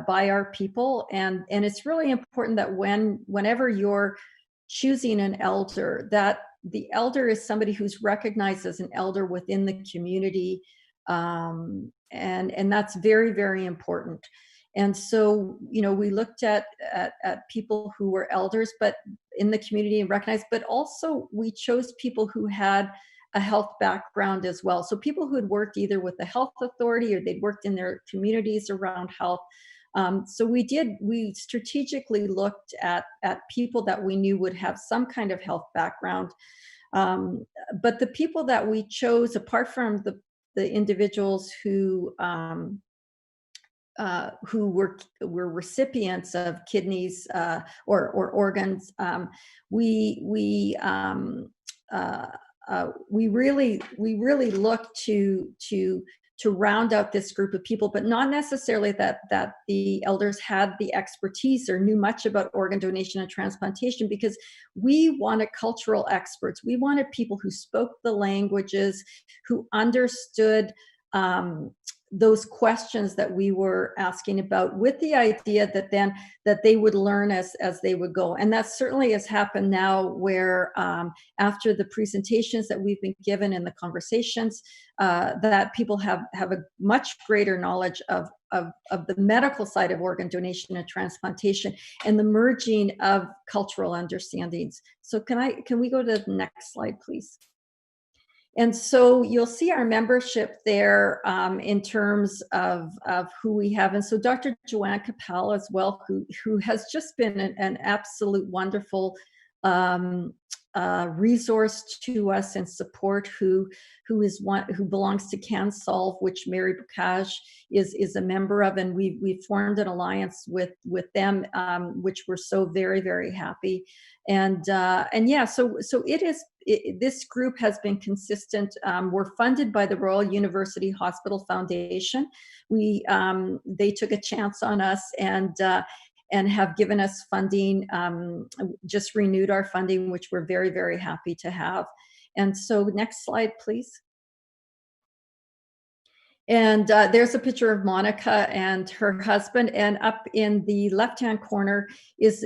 by our people. And it's really important that whenever you're choosing an elder, that the elder is somebody who's recognized as an elder within the community. And that's very, very important. And so, we looked at people who were elders, but in the community and recognized, but also we chose people who had a health background as well. So people who had worked either with the health authority or they'd worked in their communities around health. So we strategically looked at people that we knew would have some kind of health background. But the people that we chose, apart from individuals who were recipients of kidneys or organs, we really look to round out this group of people, but not necessarily that the elders had the expertise or knew much about organ donation and transplantation, because we wanted cultural experts. We wanted people who spoke the languages, who understood those questions that we were asking about, with the idea that they would learn as they would go. And that certainly has happened now, where after the presentations that we've been given and the conversations, that people have a much greater knowledge of the medical side of organ donation and transplantation, and the merging of cultural understandings. So can we go to the next slide, please? And so you'll see our membership there in terms of who we have. And so Dr. Joanne Capel as well, who has just been an absolute wonderful resource to us and support, who belongs to CanSolve, which Mary Bokage is a member of, and we've formed an alliance with them, which we're so very, very happy. And yeah, so this group has been consistent. We're funded by the Royal University Hospital Foundation. They took a chance on us and have given us funding, just renewed our funding, which we're very, very happy to have. And so next slide, please. And there's a picture of Monica and her husband, and up in the left-hand corner is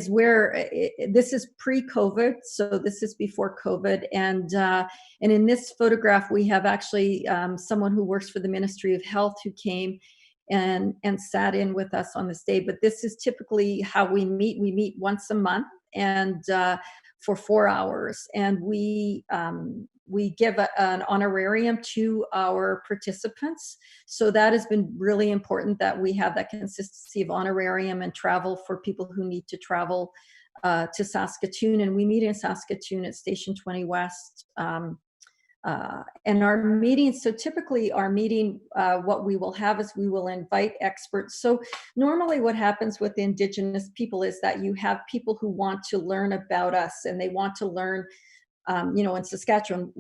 where this is pre-COVID, so this is before COVID, and in this photograph we have actually someone who works for the Ministry of Health who came and sat in with us on this day. But this is typically how we meet. We meet once a month, and for 4 hours, and we give an honorarium to our participants. So that has been really important, that we have that consistency of honorarium and travel for people who need to travel to Saskatoon. And we meet in Saskatoon at Station 20 West. And our meetings, so typically our meeting, what we will have is we will invite experts. So normally what happens with Indigenous people is that you have people who want to learn about us, and they want to learn, in Saskatchewan,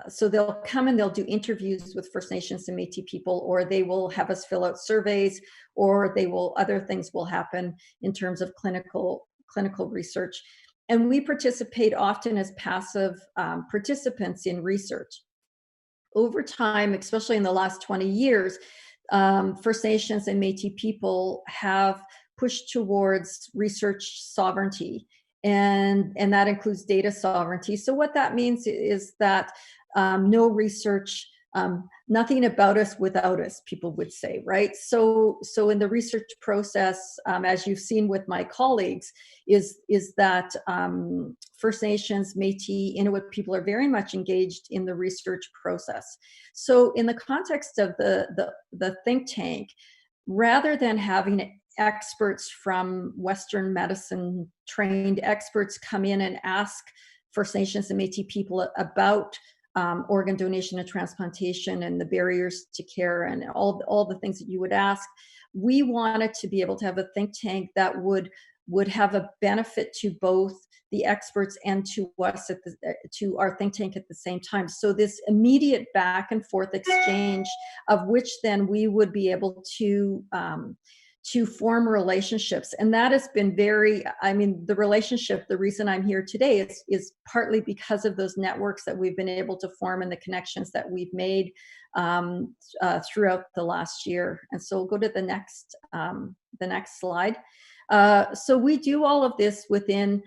so they'll come and they'll do interviews with First Nations and Métis people, or they will have us fill out surveys, or other things will happen in terms of clinical research. And we participate often as passive participants in research. Over time, especially in the last 20 years, First Nations and Métis people have pushed towards research sovereignty, and that includes data sovereignty. So what that means is that no research, nothing about us without us, people would say, right? So in the research process, as you've seen with my colleagues, is that First Nations, Métis, Inuit people are very much engaged in the research process. So in the context of the think tank, rather than having experts from Western medicine trained experts come in and ask First Nations and Métis people about organ donation and transplantation and the barriers to care and all the things that you would ask, we wanted to be able to have a think tank that would have a benefit to both the experts and to us, to our think tank at the same time. So this immediate back and forth exchange, of which then we would be able to form relationships. And that has been the reason I'm here today is partly because of those networks that we've been able to form and the connections that we've made throughout the last year. And so we'll go to the next slide. So we do all of this within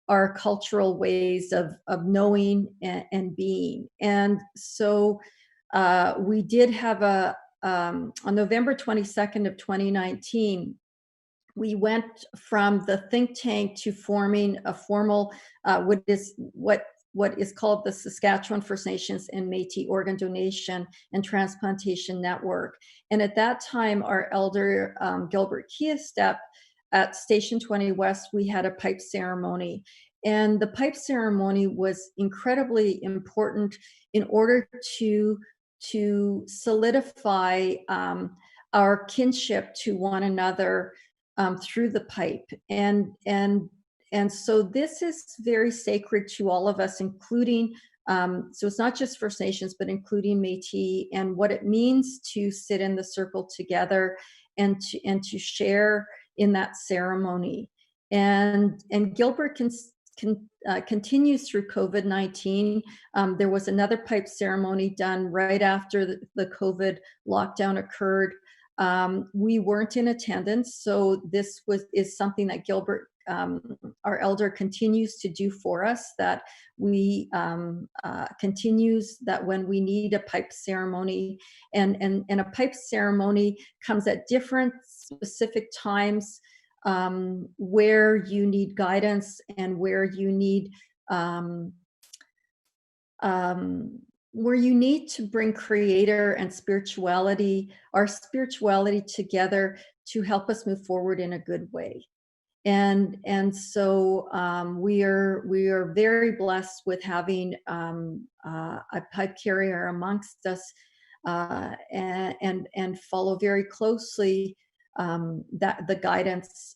our cultural ways of knowing and being. And so we did have on November 22nd of 2019, we went from the think tank to forming a formal, what is called the Saskatchewan First Nations and Métis Organ Donation and Transplantation Network. And at that time, our elder Gilbert Kiestep at Station 20 West, we had a pipe ceremony. the pipe ceremony was incredibly important in order to solidify our kinship to one another through the pipe. And so this is very sacred to all of us, including, so it's not just First Nations, but including Métis, and what it means to sit in the circle together and to share in that ceremony. And Gilbert continues through COVID-19. There was another pipe ceremony done right after the COVID lockdown occurred. We weren't in attendance, so this is something that Gilbert, our elder, continues to do for us, that we continues that when we need a pipe ceremony, and a pipe ceremony comes at different specific times, where you need guidance and where you need to bring creator and our spirituality together to help us move forward in a good way. And so we are very blessed with having a pipe carrier amongst us, and follow very closely that the guidance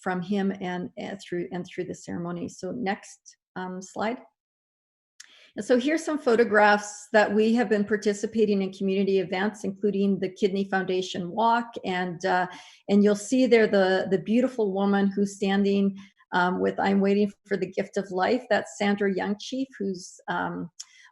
from him and through the ceremony. So next slide. And so here's some photographs that we have been participating in community events, including the Kidney Foundation Walk, and you'll see there the beautiful woman who's standing with "I'm waiting for the gift of life." That's Sandra Youngchief, who's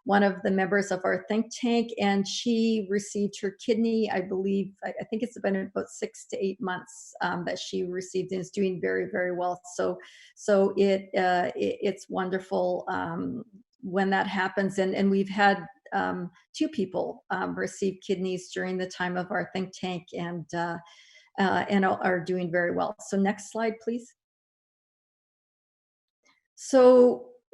one of the members of our think tank, and she received her kidney, I believe, I think it's been about 6 to 8 months that she received, and is doing very, very well. So it's wonderful when that happens, and we've had 2 people receive kidneys during the time of our think tank, and are doing very well. So next slide, please.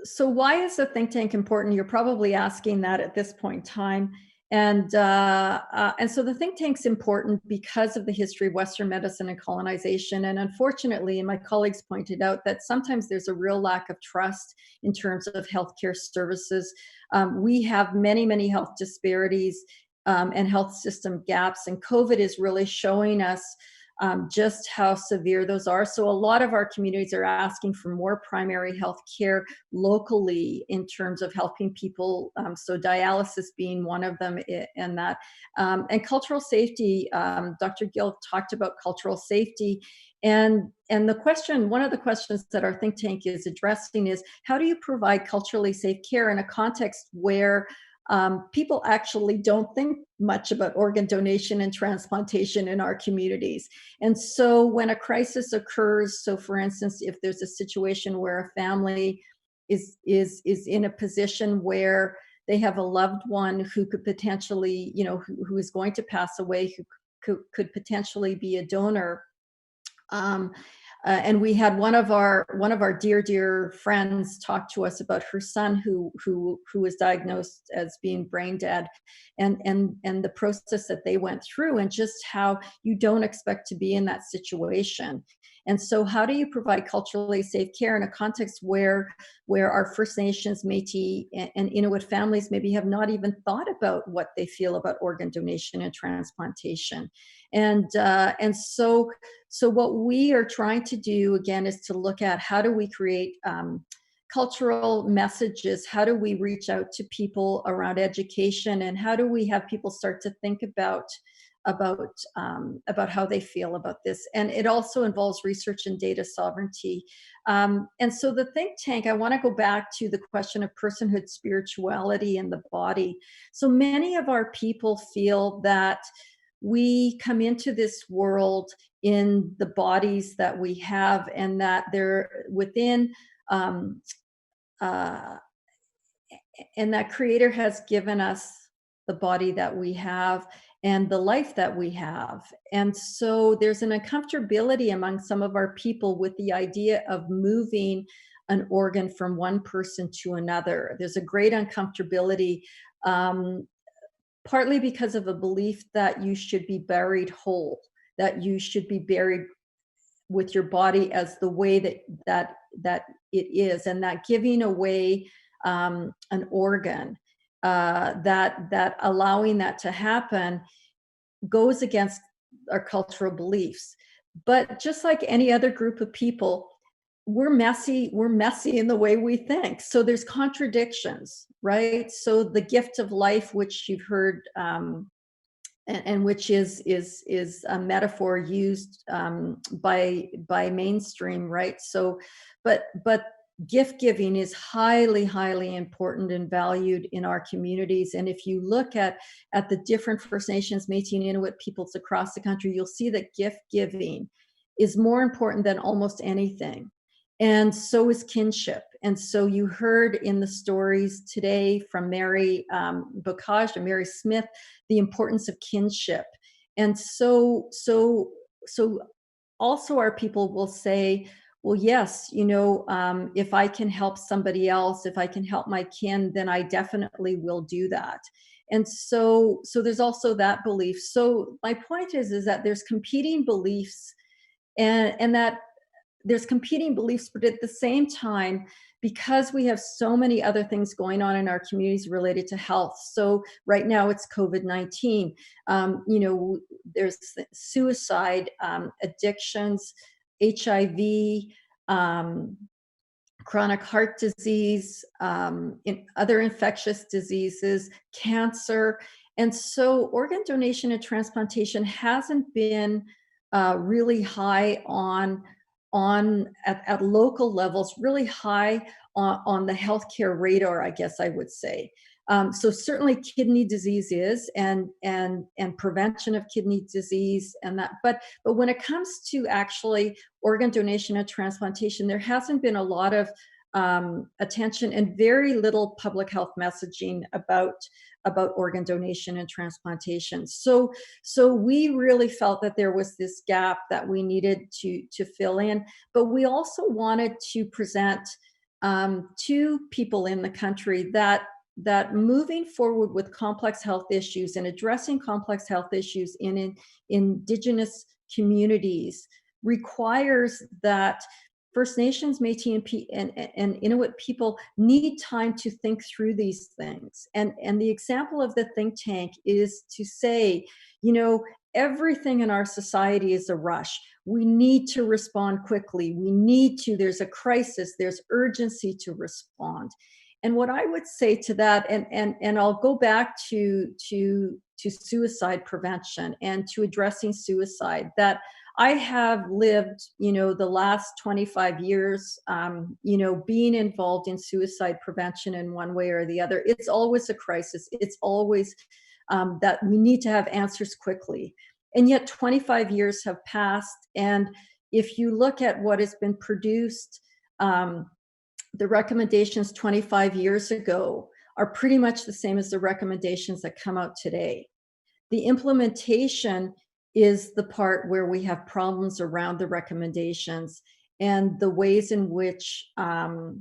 So why is the think tank important? You're probably asking that at this point in time. And so the think tank's important because of the history of Western medicine and colonization. And unfortunately, and my colleagues pointed out, that sometimes there's a real lack of trust in terms of healthcare services. We have many, many health disparities and health system gaps, and COVID is really showing us just how severe those are. So a lot of our communities are asking for more primary health care locally in terms of helping people. So dialysis being one of them, and that. And cultural safety, Dr. Gill talked about cultural safety. And the question, one of the questions that our think tank is addressing is, how do you provide culturally safe care in a context where people actually don't think much about organ donation and transplantation in our communities? And so when a crisis occurs, so for instance, if there's a situation where a family is in a position where they have a loved one who could potentially, who is going to pass away, who could potentially be a donor, and we had one of our dear friends talk to us about her son who was diagnosed as being brain dead, and the process that they went through, and just how you don't expect to be in that situation. And so how do you provide culturally safe care in a context where our First Nations, Métis, and Inuit families maybe have not even thought about what they feel about organ donation and transplantation? And so what we are trying to do, again, is to look at how do we create cultural messages, how do we reach out to people around education, and how do we have people start to think about how they feel about this. And it also involves research and data sovereignty. And so the think tank, I want to go back to the question of personhood, spirituality, and the body. So many of our people feel that we come into this world in the bodies that we have, and that they're within, and that Creator has given us the body that we have and the life that we have. And so there's an uncomfortability among some of our people with the idea of moving an organ from one person to another. There's a great uncomfortability, partly because of a belief that you should be buried whole, that you should be buried with your body as the way that it is, and that giving away an organ, that allowing that to happen goes against our cultural beliefs. But just like any other group of people, we're messy in the way we think. So there's contradictions, right? So the gift of life, which you've heard, and which is a metaphor used by mainstream, right? So, but gift giving is highly important and valued in our communities. And if you look at the different First Nations, Métis, and Inuit peoples across the country, you'll see that gift giving is more important than almost anything. And so is kinship. And so you heard in the stories today from Mary Bokage and Mary Smith, the importance of kinship. And so also our people will say, well, yes, if I can help somebody else, if I can help my kin, then I definitely will do that. And so there's also that belief. So my point is that there's competing beliefs, and that there's competing beliefs, but at the same time, because we have so many other things going on in our communities related to health. So right now it's COVID-19. There's suicide, addictions, HIV, chronic heart disease, other infectious diseases, cancer. And so organ donation and transplantation hasn't been really high at local levels, really high on the healthcare radar, I guess I would say. So certainly kidney disease is, and prevention of kidney disease and that, but when it comes to actually organ donation and transplantation, there hasn't been a lot of attention and very little public health messaging about organ donation and transplantation. So we really felt that there was this gap that we needed to fill in, but we also wanted to present to people in the country that moving forward with complex health issues and addressing complex health issues in Indigenous communities requires that First Nations, Métis, and Inuit people need time to think through these things. And the example of the think tank is to say, everything in our society is a rush. We need to respond quickly. There's a crisis, there's urgency to respond. And what I would say to that, and I'll go back to suicide prevention and to addressing suicide, that I have lived, the last 25 years, being involved in suicide prevention in one way or the other. It's always a crisis. It's always that we need to have answers quickly. And yet 25 years have passed. And if you look at what has been produced, the recommendations 25 years ago are pretty much the same as the recommendations that come out today. The implementation is the part where we have problems around the recommendations and the ways in which our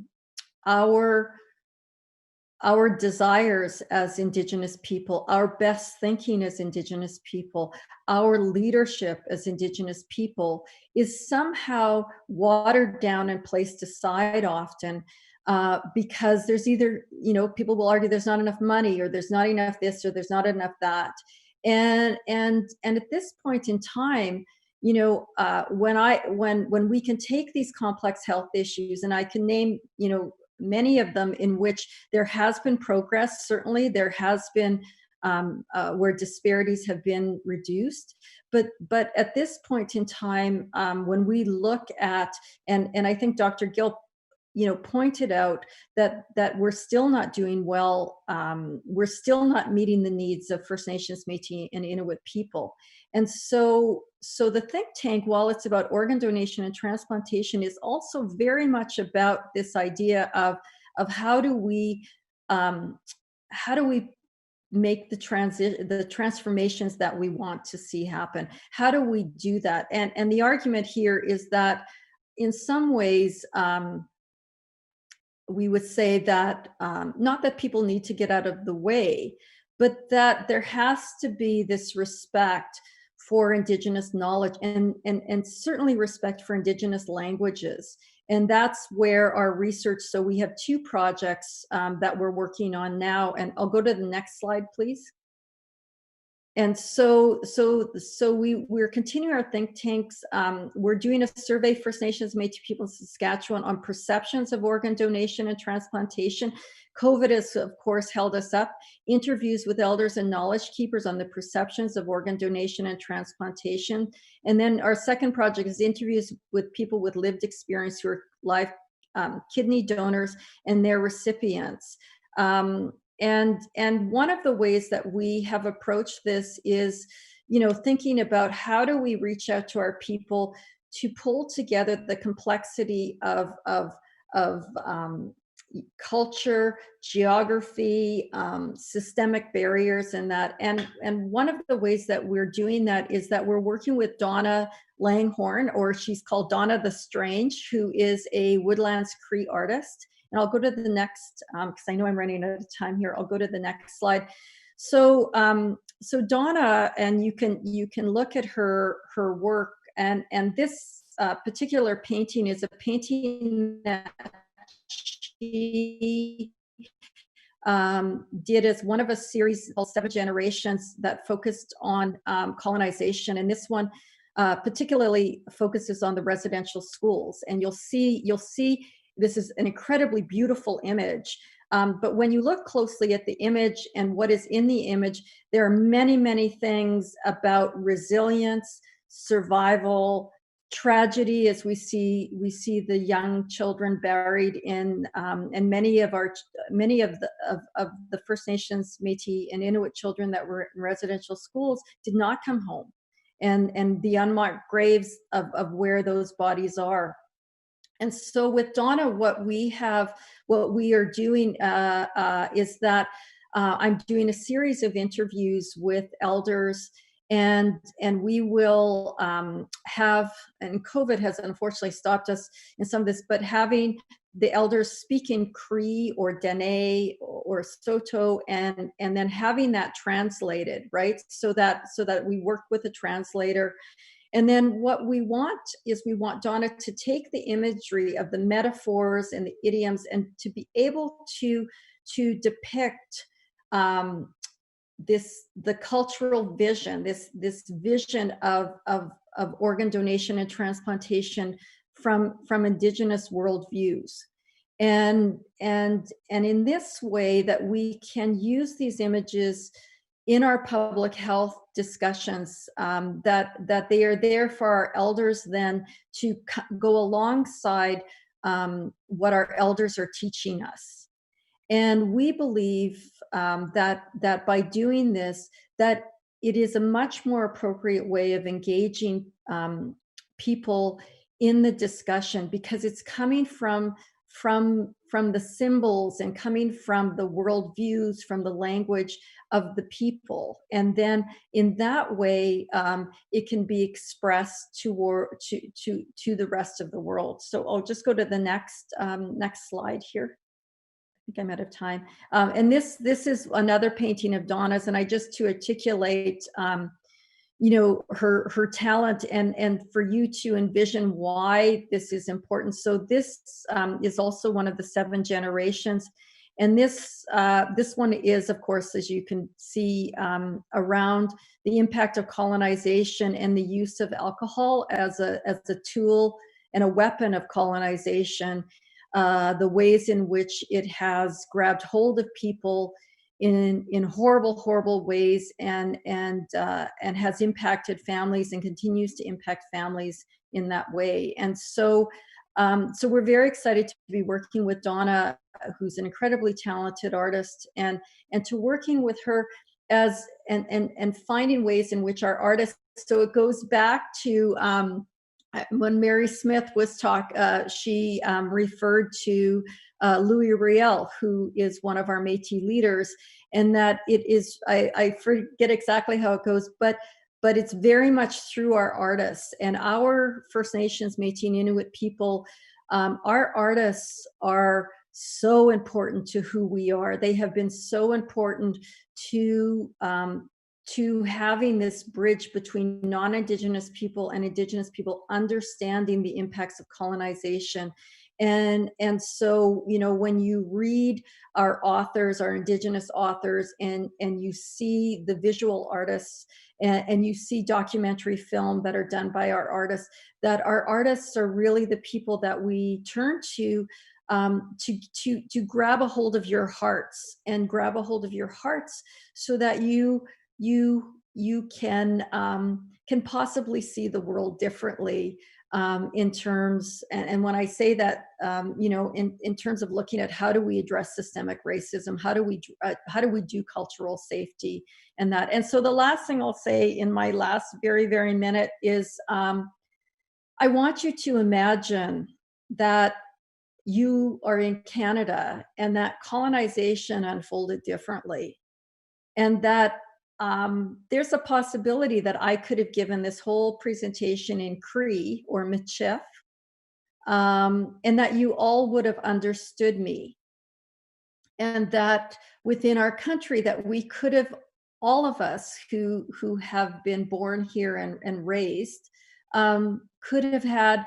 desires as Indigenous people, our best thinking as Indigenous people, our leadership as Indigenous people is somehow watered down and placed aside often because there's either, people will argue there's not enough money, or there's not enough this, or there's not enough that. And at this point in time, when we can take these complex health issues, and I can name, many of them in which there has been progress. Certainly there has been where disparities have been reduced. But at this point in time, when we look at, and I think Dr. Gill pointed out that we're still not doing well. We're still not meeting the needs of First Nations, Métis, and Inuit people. And so the think tank, while it's about organ donation and transplantation, is also very much about this idea of how do we make the transformations that we want to see happen? How do we do that? And the argument here is that in some ways, we would say that not that people need to get out of the way, but that there has to be this respect for Indigenous knowledge and certainly respect for Indigenous languages. And that's where our research, so we have 2 projects that we're working on now, and I'll go to the next slide, please. And so we're continuing our think tanks. We're doing a survey First Nations Métis people in Saskatchewan on perceptions of organ donation and transplantation. COVID has, of course, held us up. Interviews with elders and knowledge keepers on the perceptions of organ donation and transplantation. And then our second project is interviews with people with lived experience who are live kidney donors and their recipients. And one of the ways that we have approached this is, thinking about how do we reach out to our people to pull together the complexity of culture, geography, systemic barriers, and that. And one of the ways that we're doing that is that we're working with Donna Langhorne, or she's called Donna the Strange, who is a Woodlands Cree artist. And I'll go to the next, because I know I'm running out of time here. I'll go to the next slide. So, so Donna, and you can look at her work, and this particular painting is a painting that she did as one of a series called 7 Generations that focused on colonization, and this one particularly focuses on the residential schools. And you'll see. This is an incredibly beautiful image, but when you look closely at the image and what is in the image, there are many, many things about resilience, survival, tragedy, as we see the young children buried in, and many of the First Nations, Métis, and Inuit children that were in residential schools did not come home, and the unmarked graves of where those bodies are. And so with Donna, what we are doing is that I'm doing a series of interviews with elders, and we will have, and COVID has unfortunately stopped us in some of this, but having the elders speak in Cree or Dene or Soto, and then having that translated, right? So that we work with a translator. And then what we want is we want Donna to take the imagery of the metaphors and the idioms and to be able to depict the cultural vision, this vision of organ donation and transplantation from Indigenous worldviews. And in this way that we can use these images in our public health discussions, that they are there for our elders then to go alongside what our elders are teaching us. And we believe that by doing this, that it is a much more appropriate way of engaging people in the discussion, because it's coming from the symbols and coming from the worldviews, from the language of the people, and then in that way it can be expressed to the rest of the world. So I'll just go to the next slide here. I think I'm out of time. And this is another painting of Donna's, and I just to articulate her talent and for you to envision why this is important. So this is also one of the 7 generations. And this one is, of course, as you can see, around the impact of colonization and the use of alcohol as a tool and a weapon of colonization, the ways in which it has grabbed hold of people in horrible ways, and has impacted families and continues to impact families in that way. And so we're very excited to be working with Donna, who's an incredibly talented artist, and to working with her as and finding ways in which our artists. So it goes back to when Mary Smith was she referred to Louis Riel, who is one of our Métis leaders, and that it is, I forget exactly how it goes, but it's very much through our artists and our First Nations, Métis and Inuit people. Our artists are so important to who we are. They have been so important to having this bridge between non-Indigenous people and Indigenous people understanding the impacts of colonization. And so, you know, when you read our authors, our Indigenous authors, and you see the visual artists, and you see documentary film that are done by our artists, that our artists are really the people that we turn to grab a hold of your hearts, and grab a hold of your hearts so that you can possibly see the world differently, in terms, and when I say that, you know, in terms of looking at how do we address systemic racism, how do we do cultural safety, and that. And so the last thing I'll say in my last very minute is, I want you to imagine that you are in Canada and that colonization unfolded differently, and that there's a possibility that I could have given this whole presentation in Cree or Michif, and that you all would have understood me, and that within our country that we could have, all of us who have been born here and raised, could have had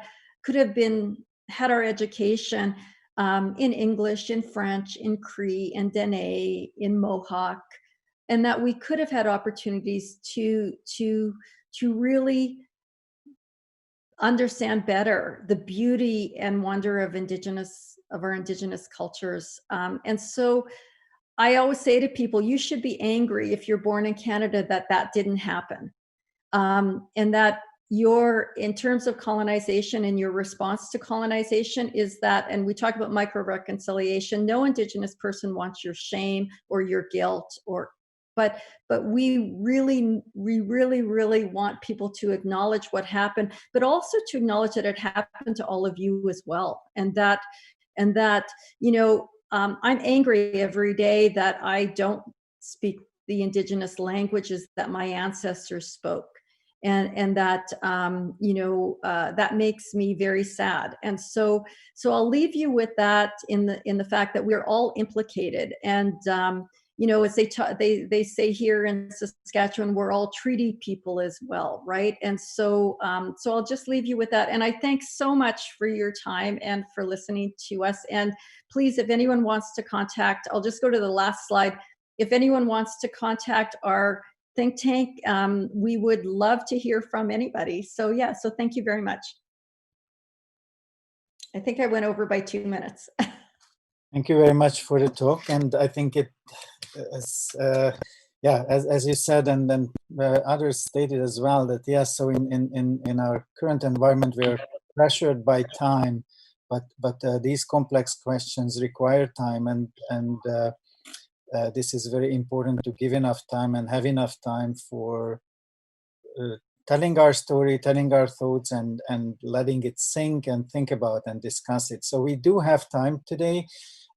our education in English, in French, in Cree, in Dene, in Mohawk, and that we could have had opportunities to really understand better the beauty and wonder of our Indigenous cultures. And so I always say to people, you should be angry if you're born in Canada that didn't happen. And that in terms of colonization and your response to colonization is that, and we talk about micro-reconciliation, no Indigenous person wants your shame or your guilt, but we really want people to acknowledge what happened, but also to acknowledge that it happened to all of you as well. And that, you know, I'm angry every day that I don't speak the Indigenous languages that my ancestors spoke. And that, you know, that makes me very sad. And so I'll leave you with that in the fact that we're all implicated. And, you know, as they say here in Saskatchewan, we're all treaty people as well, right? And so I'll just leave you with that. And I thank so much for your time and for listening to us. And please, if anyone wants to contact, I'll just go to the last slide. If anyone wants to contact our think tank, we would love to hear from anybody. So yeah, so thank you very much. I think I went over by 2 minutes. Thank you very much for the talk, and I think it, as you said, and then others stated as well, that yes, so in our current environment we are pressured by time, but these complex questions require time, and this is very important to give enough time and have enough time for telling our story, telling our thoughts, and letting it sink and think about and discuss it. So we do have time today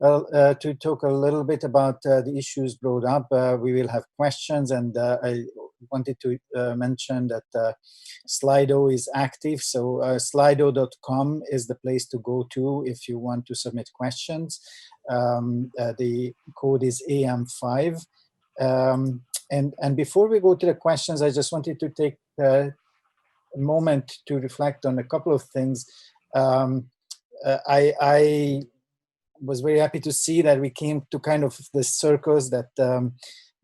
to talk a little bit about the issues brought up. We will have questions, and I wanted to mention that Slido is active. So slido.com is the place to go to if you want to submit questions. The code is AM5. And before we go to the questions, I just wanted to take a moment to reflect on a couple of things. I was very happy to see that we came to kind of the circles that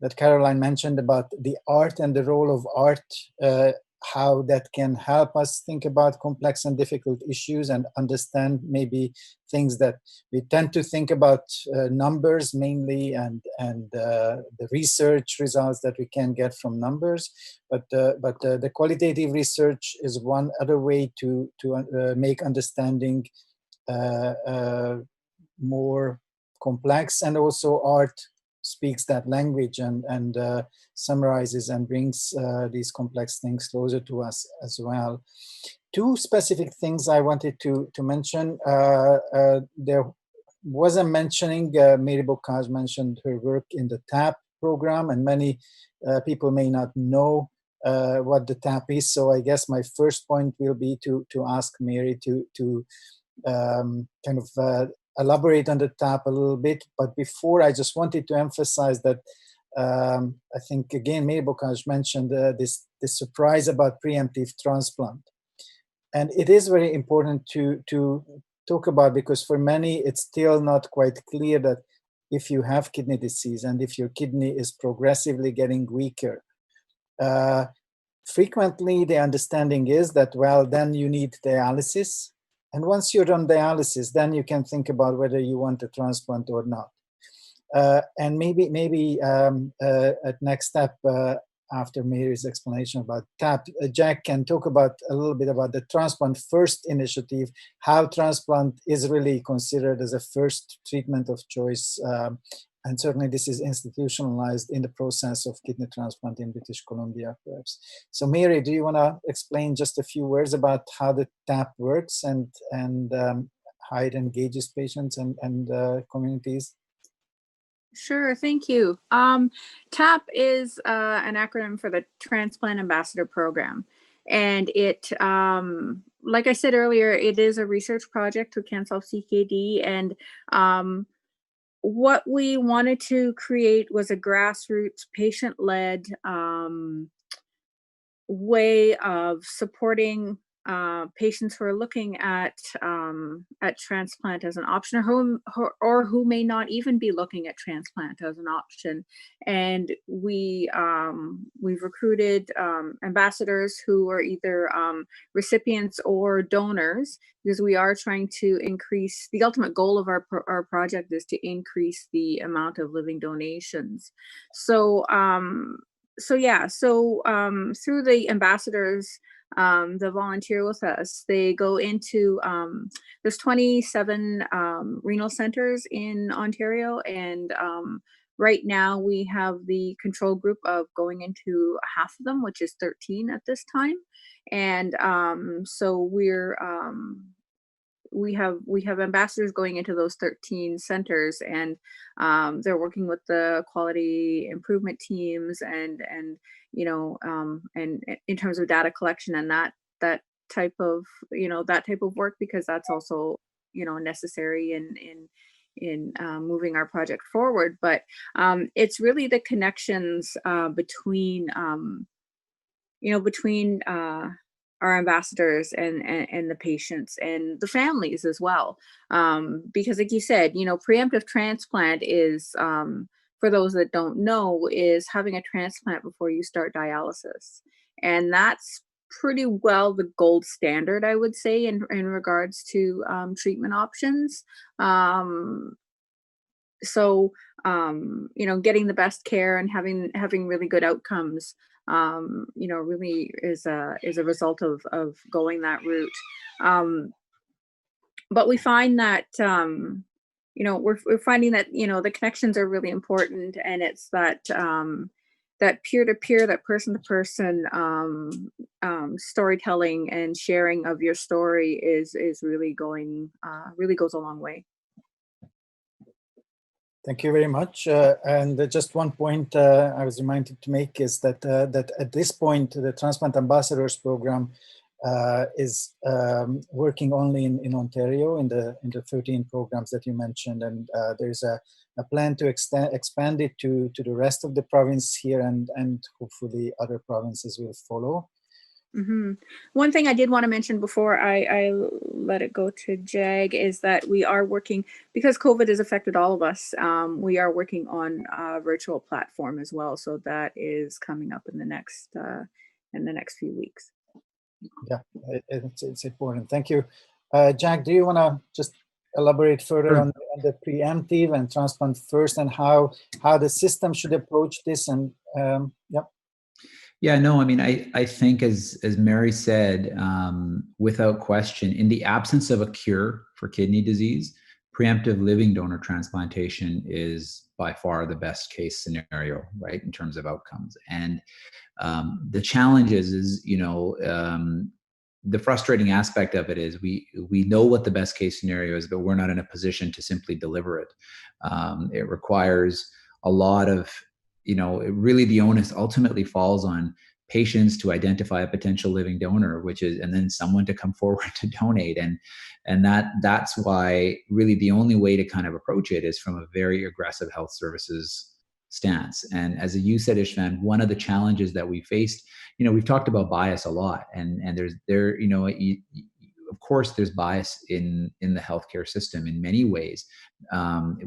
that Caroline mentioned about the art and the role of art, how that can help us think about complex and difficult issues and understand maybe things that we tend to think about numbers mainly and the research results that we can get from numbers, but the qualitative research is one other way to make understanding more complex, and also art speaks that language and summarizes and brings these complex things closer to us as well. Two specific things I wanted to mention. There was a mentioning, Mary Bokage mentioned her work in the TAP program, and many people may not know what the TAP is. So I guess my first point will be to ask Mary to kind of elaborate on the TAP a little bit. But before, I just wanted to emphasize that I think again, Mary Bokage mentioned this surprise about preemptive transplant. And it is very important to talk about, because for many, it's still not quite clear that if you have kidney disease and if your kidney is progressively getting weaker, frequently the understanding is that, well, then you need dialysis. And once you're on dialysis, then you can think about whether you want a transplant or not. And maybe at next step, after Mary's explanation about TAP, Jack can talk about a little bit about the Transplant First initiative, how transplant is really considered as a first treatment of choice. And certainly this is institutionalized in the process of kidney transplant in British Columbia, perhaps. So Mary, do you want to explain just a few words about how the TAP works and how it engages patients and communities? Sure, thank you. TAP is an acronym for the Transplant Ambassador Program. And it, like I said earlier, it is a research project with CanSolve CKD. And what we wanted to create was a grassroots, patient-led way of supporting patients who are looking at transplant as an option, or who may not even be looking at transplant as an option. And we've recruited ambassadors who are either recipients or donors, because we are trying to increase, the ultimate goal of our project is to increase the amount of living donations. So through the ambassadors, the volunteer with us, they go into, there's 27 renal centers in Ontario, and right now we have the control group of going into half of them, which is 13 at this time. And so we have ambassadors going into those 13 centers, and they're working with the quality improvement teams and in terms of data collection and that type of work, because that's also necessary in moving our project forward. But it's really the connections between our ambassadors and the patients and the families as well. Because like you said, preemptive transplant is, for those that don't know, is having a transplant before you start dialysis. And that's pretty well the gold standard, I would say, in regards to treatment options. Getting the best care and having really good outcomes, really is a result of going that route. But we find that, we're finding that, the connections are really important, and it's that peer-to-peer, that person-to-person storytelling and sharing of your story is really goes a long way. Thank you very much. And just one point I was reminded to make is that at this point, the Transplant Ambassadors Program is working only in Ontario, in the 13 programs that you mentioned, and there's a plan to expand it to the rest of the province here, and hopefully other provinces will follow. Mm-hmm. One thing I did want to mention before I let it go to Jag is that we are working, because COVID has affected all of us, we are working on a virtual platform as well. So that is coming up in the next few weeks. Yeah, it's important. Thank you. Jack, do you want to just elaborate further on the preemptive and Transplant First, and how the system should approach this? And Yeah, no, I mean, I think as Mary said, without question, in the absence of a cure for kidney disease, preemptive living donor transplantation is by far the best case scenario, right, in terms of outcomes. And the challenge is the frustrating aspect of it is we know what the best case scenario is, but we're not in a position to simply deliver it. It requires a lot of, really the onus ultimately falls on patients to identify a potential living donor, and then someone to come forward to donate. And that's why really the only way to kind of approach it is from a very aggressive health services stance. And as a USAID-ISHVAN, one of the challenges that we faced, we've talked about bias a lot, and of course, there's bias in the healthcare system in many ways,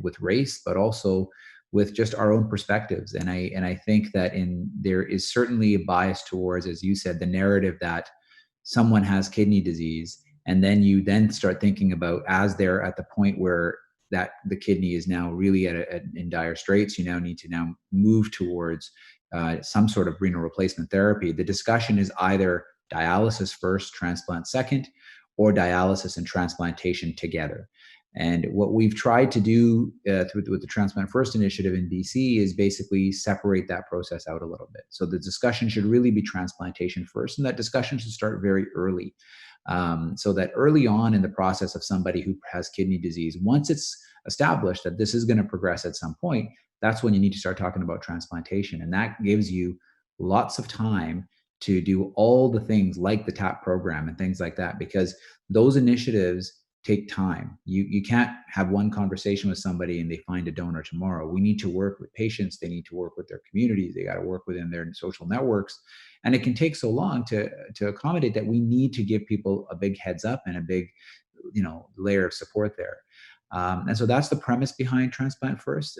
with race, but also with just our own perspectives. And I think that there is certainly a bias towards, as you said, the narrative that someone has kidney disease, and then you start thinking about, as they're at the point where that the kidney is now really in dire straits, you now need to move towards some sort of renal replacement therapy. The discussion is either dialysis first, transplant second, or dialysis and transplantation together. And what we've tried to do with the Transplant First initiative in BC is basically separate that process out a little bit. So the discussion should really be transplantation first, and that discussion should start very early. So that early on in the process of somebody who has kidney disease, once it's established that this is going to progress at some point, that's when you need to start talking about transplantation. And that gives you lots of time to do all the things like the TAP program and things like that, because those initiatives take time. You can't have one conversation with somebody and they find a donor tomorrow. We need to work with patients. They need to work with their communities. They got to work within their social networks. And it can take so long to accommodate that. We need to give people a big heads up and a big, layer of support there. And so that's the premise behind Transplant First.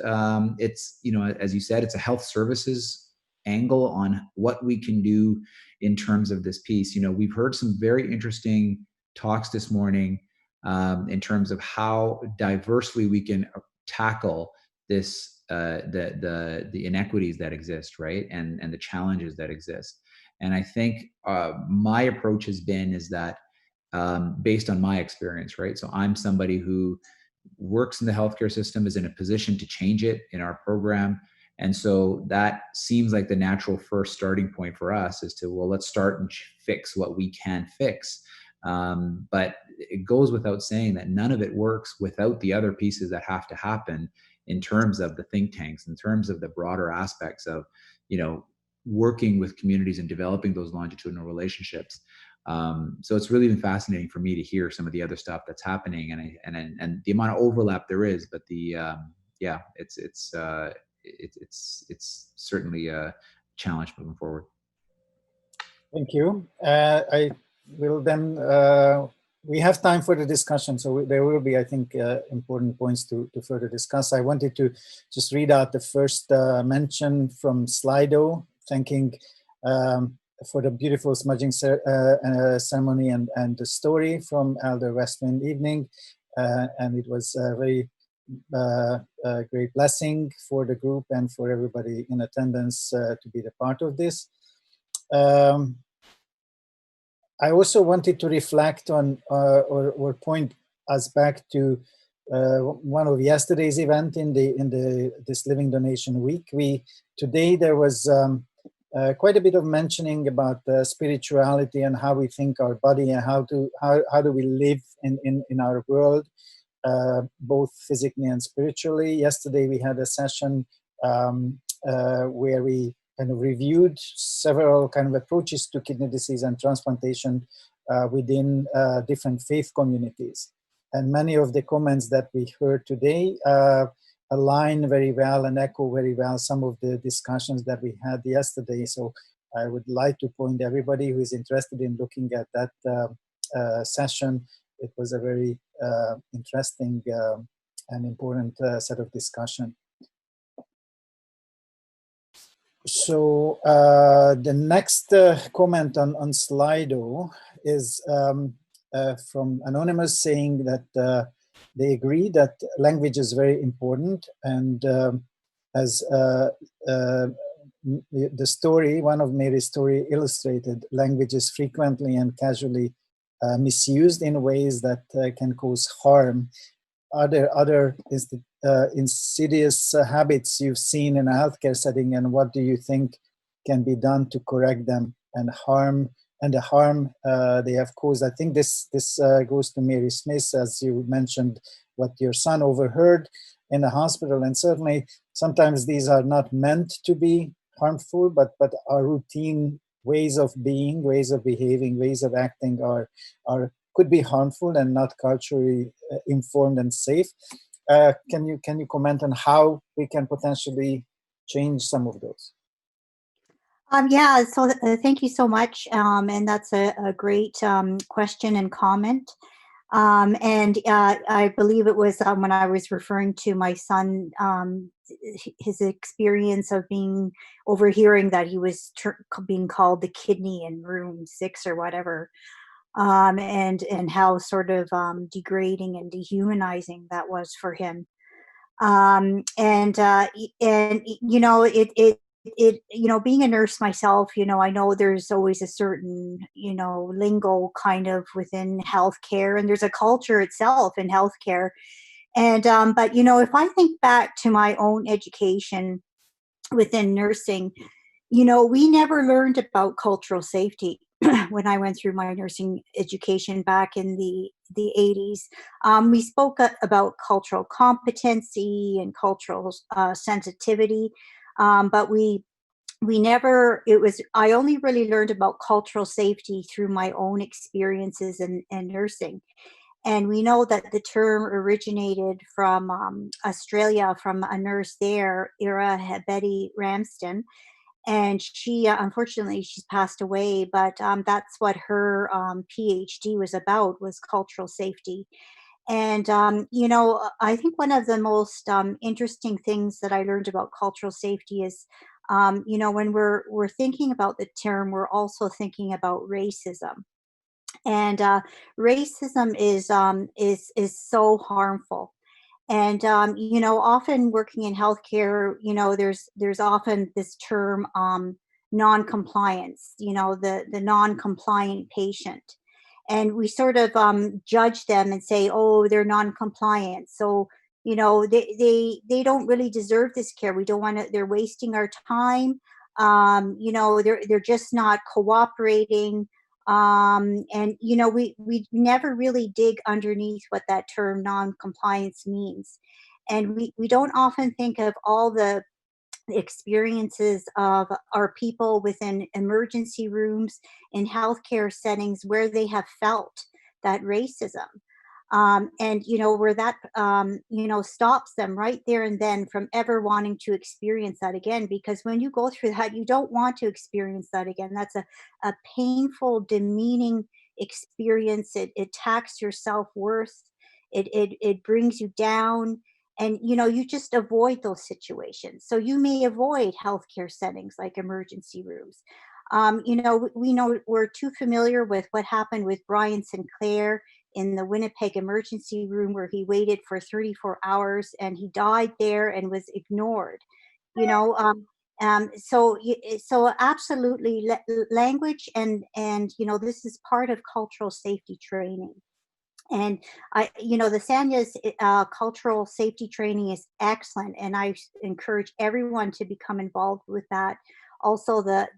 It's, as you said, it's a health services angle on what we can do in terms of this piece. We've heard some very interesting talks this morning in terms of how diversely we can tackle this, the inequities that exist, right, and the challenges that exist. And I think my approach has been is that based on my experience, right? So I'm somebody who works in the healthcare system, is in a position to change it in our program. And so that seems like the natural first starting point for us is to, well, let's start and fix what we can fix. But it goes without saying that none of it works without the other pieces that have to happen in terms of the think tanks, in terms of the broader aspects of, working with communities and developing those longitudinal relationships. So it's really been fascinating for me to hear some of the other stuff that's happening and the amount of overlap there is. But it's certainly a challenge moving forward. Thank you. I will then, we have time for the discussion, so there will be, I think, important points to further discuss. I wanted to just read out the first mention from Slido, thanking for the beautiful smudging ceremony and the story from Elder Westwind Evening. And it was a very great blessing for the group and for everybody in attendance to be the part of this. I also wanted to reflect on or point us back to one of yesterday's event in this Living Donation Week. Today there was quite a bit of mentioning about spirituality and how we think our body and how do we live in our world, both physically and spiritually. Yesterday we had a session where we kind of reviewed several kind of approaches to kidney disease and transplantation within different faith communities. And many of the comments that we heard today align very well and echo very well some of the discussions that we had yesterday. So I would like to point everybody who is interested in looking at that session. It was a very interesting and important set of discussion. So the next comment on Slido is from Anonymous, saying that they agree that language is very important, and as the story, one of Mary's story illustrated, language is frequently and casually misused in ways that can cause harm. Are there other insidious habits you've seen in a healthcare setting, and what do you think can be done to correct them and the harm they have caused? I think this goes to Mary Smith, as you mentioned, what your son overheard in the hospital, and certainly sometimes these are not meant to be harmful, but our routine ways of being, ways of behaving, ways of acting could be harmful and not culturally informed and safe. Can you comment on how we can potentially change some of those? Yeah, so thank you so much. And that's a great question and comment. And I believe it was when I was referring to my son, his experience of being overhearing that he was being called the kidney in room 6 or whatever, and how sort of degrading and dehumanizing that was for him. And you know, being a nurse myself, I know there's always a certain, lingo kind of within healthcare, and there's a culture itself in healthcare. And but if I think back to my own education within nursing, we never learned about cultural safety when I went through my nursing education back in the 80s. We spoke about cultural competency and cultural sensitivity, but we never, I only really learned about cultural safety through my own experiences in nursing. And we know that the term originated from Australia, from a nurse there, Betty Ramsden. And she, unfortunately, she's passed away, but that's what her PhD was about, was cultural safety. And, I think one of the most interesting things that I learned about cultural safety is, when we're thinking about the term, we're also thinking about racism. And racism is so harmful. And often working in healthcare, there's often this term, non-compliance. The non-compliant patient, and we sort of judge them and say, oh, they're non-compliant, so they don't really deserve this care. We don't want to. They're wasting our time. They're just not cooperating. And we never really dig underneath what that term non-compliance means, and we don't often think of all the experiences of our people within emergency rooms in healthcare settings where they have felt that racism. And where that stops them right there and then from ever wanting to experience that again, because when you go through that, you don't want to experience that again. That's a painful, demeaning experience. It attacks your self-worth. It brings you down, and you just avoid those situations. So you may avoid healthcare settings like emergency rooms. We know we're too familiar with what happened with Brian Sinclair in the Winnipeg emergency room, where he waited for 34 hours and he died there and was ignored. So absolutely, language and this is part of cultural safety training. And the Sanya's cultural safety training is excellent, and I encourage everyone to become involved with that. Also, the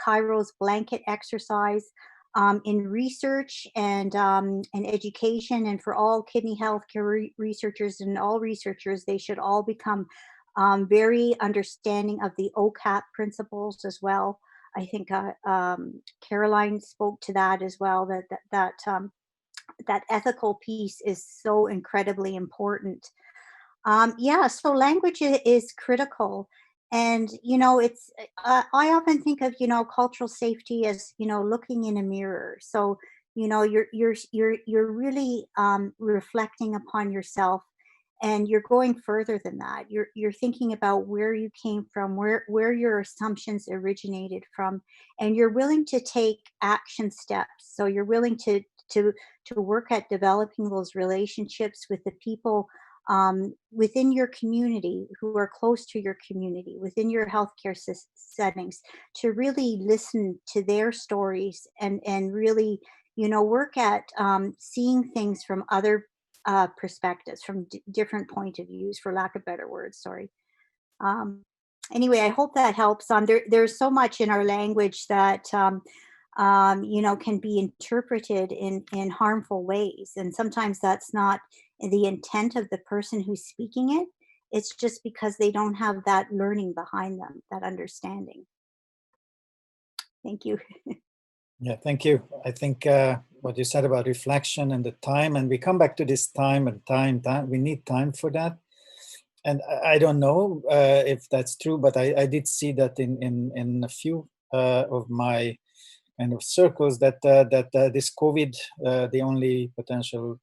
Kairos blanket exercise, in research and education, and for all kidney healthcare researchers and all researchers, they should all become very understanding of the OCAP principles as well. I think Caroline spoke to that as well. That ethical piece is so incredibly important. So language is critical. And, it's, I often think of, cultural safety as, looking in a mirror. So, you're really reflecting upon yourself, and you're going further than that. You're thinking about where you came from, where your assumptions originated from, and you're willing to take action steps. So you're willing to work at developing those relationships with the people within your community, who are close to your community, within your healthcare settings, to really listen to their stories, and really, work at seeing things from other perspectives, from different point of views, for lack of better words. Sorry. Anyway, I hope that helps. There's so much in our language that can be interpreted in harmful ways, and sometimes that's not the intent of the person who's speaking it. It's just because they don't have that learning behind them, that understanding. Thank you. Yeah, thank you. I think what you said about reflection and the time, and we come back to this time and time, we need time for that. I don't know if that's true, but I did see that in a few of my kind of circles that this COVID, the only potential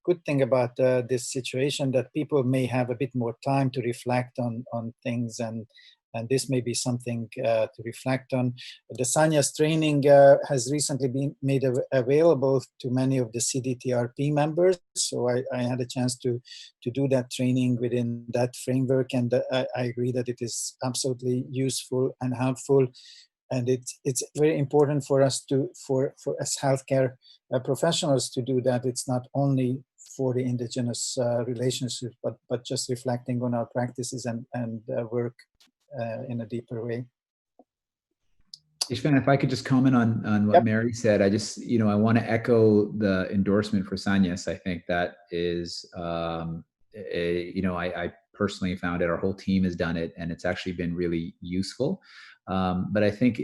good thing about this situation, that people may have a bit more time to reflect on things, and this may be something to reflect on. The Sanya's training has recently been made available to many of the CDTRP members, so I had a chance to do that training within that framework, and I agree that it is absolutely useful and helpful. And it's very important for us for as healthcare professionals to do that. It's not only for the Indigenous relationships, but just reflecting on our practices and work in a deeper way. Ishvan, if I could just comment on what Mary said, I just, I want to echo the endorsement for Sanyas. I think that is, I personally found it, our whole team has done it, and it's actually been really useful. But I think,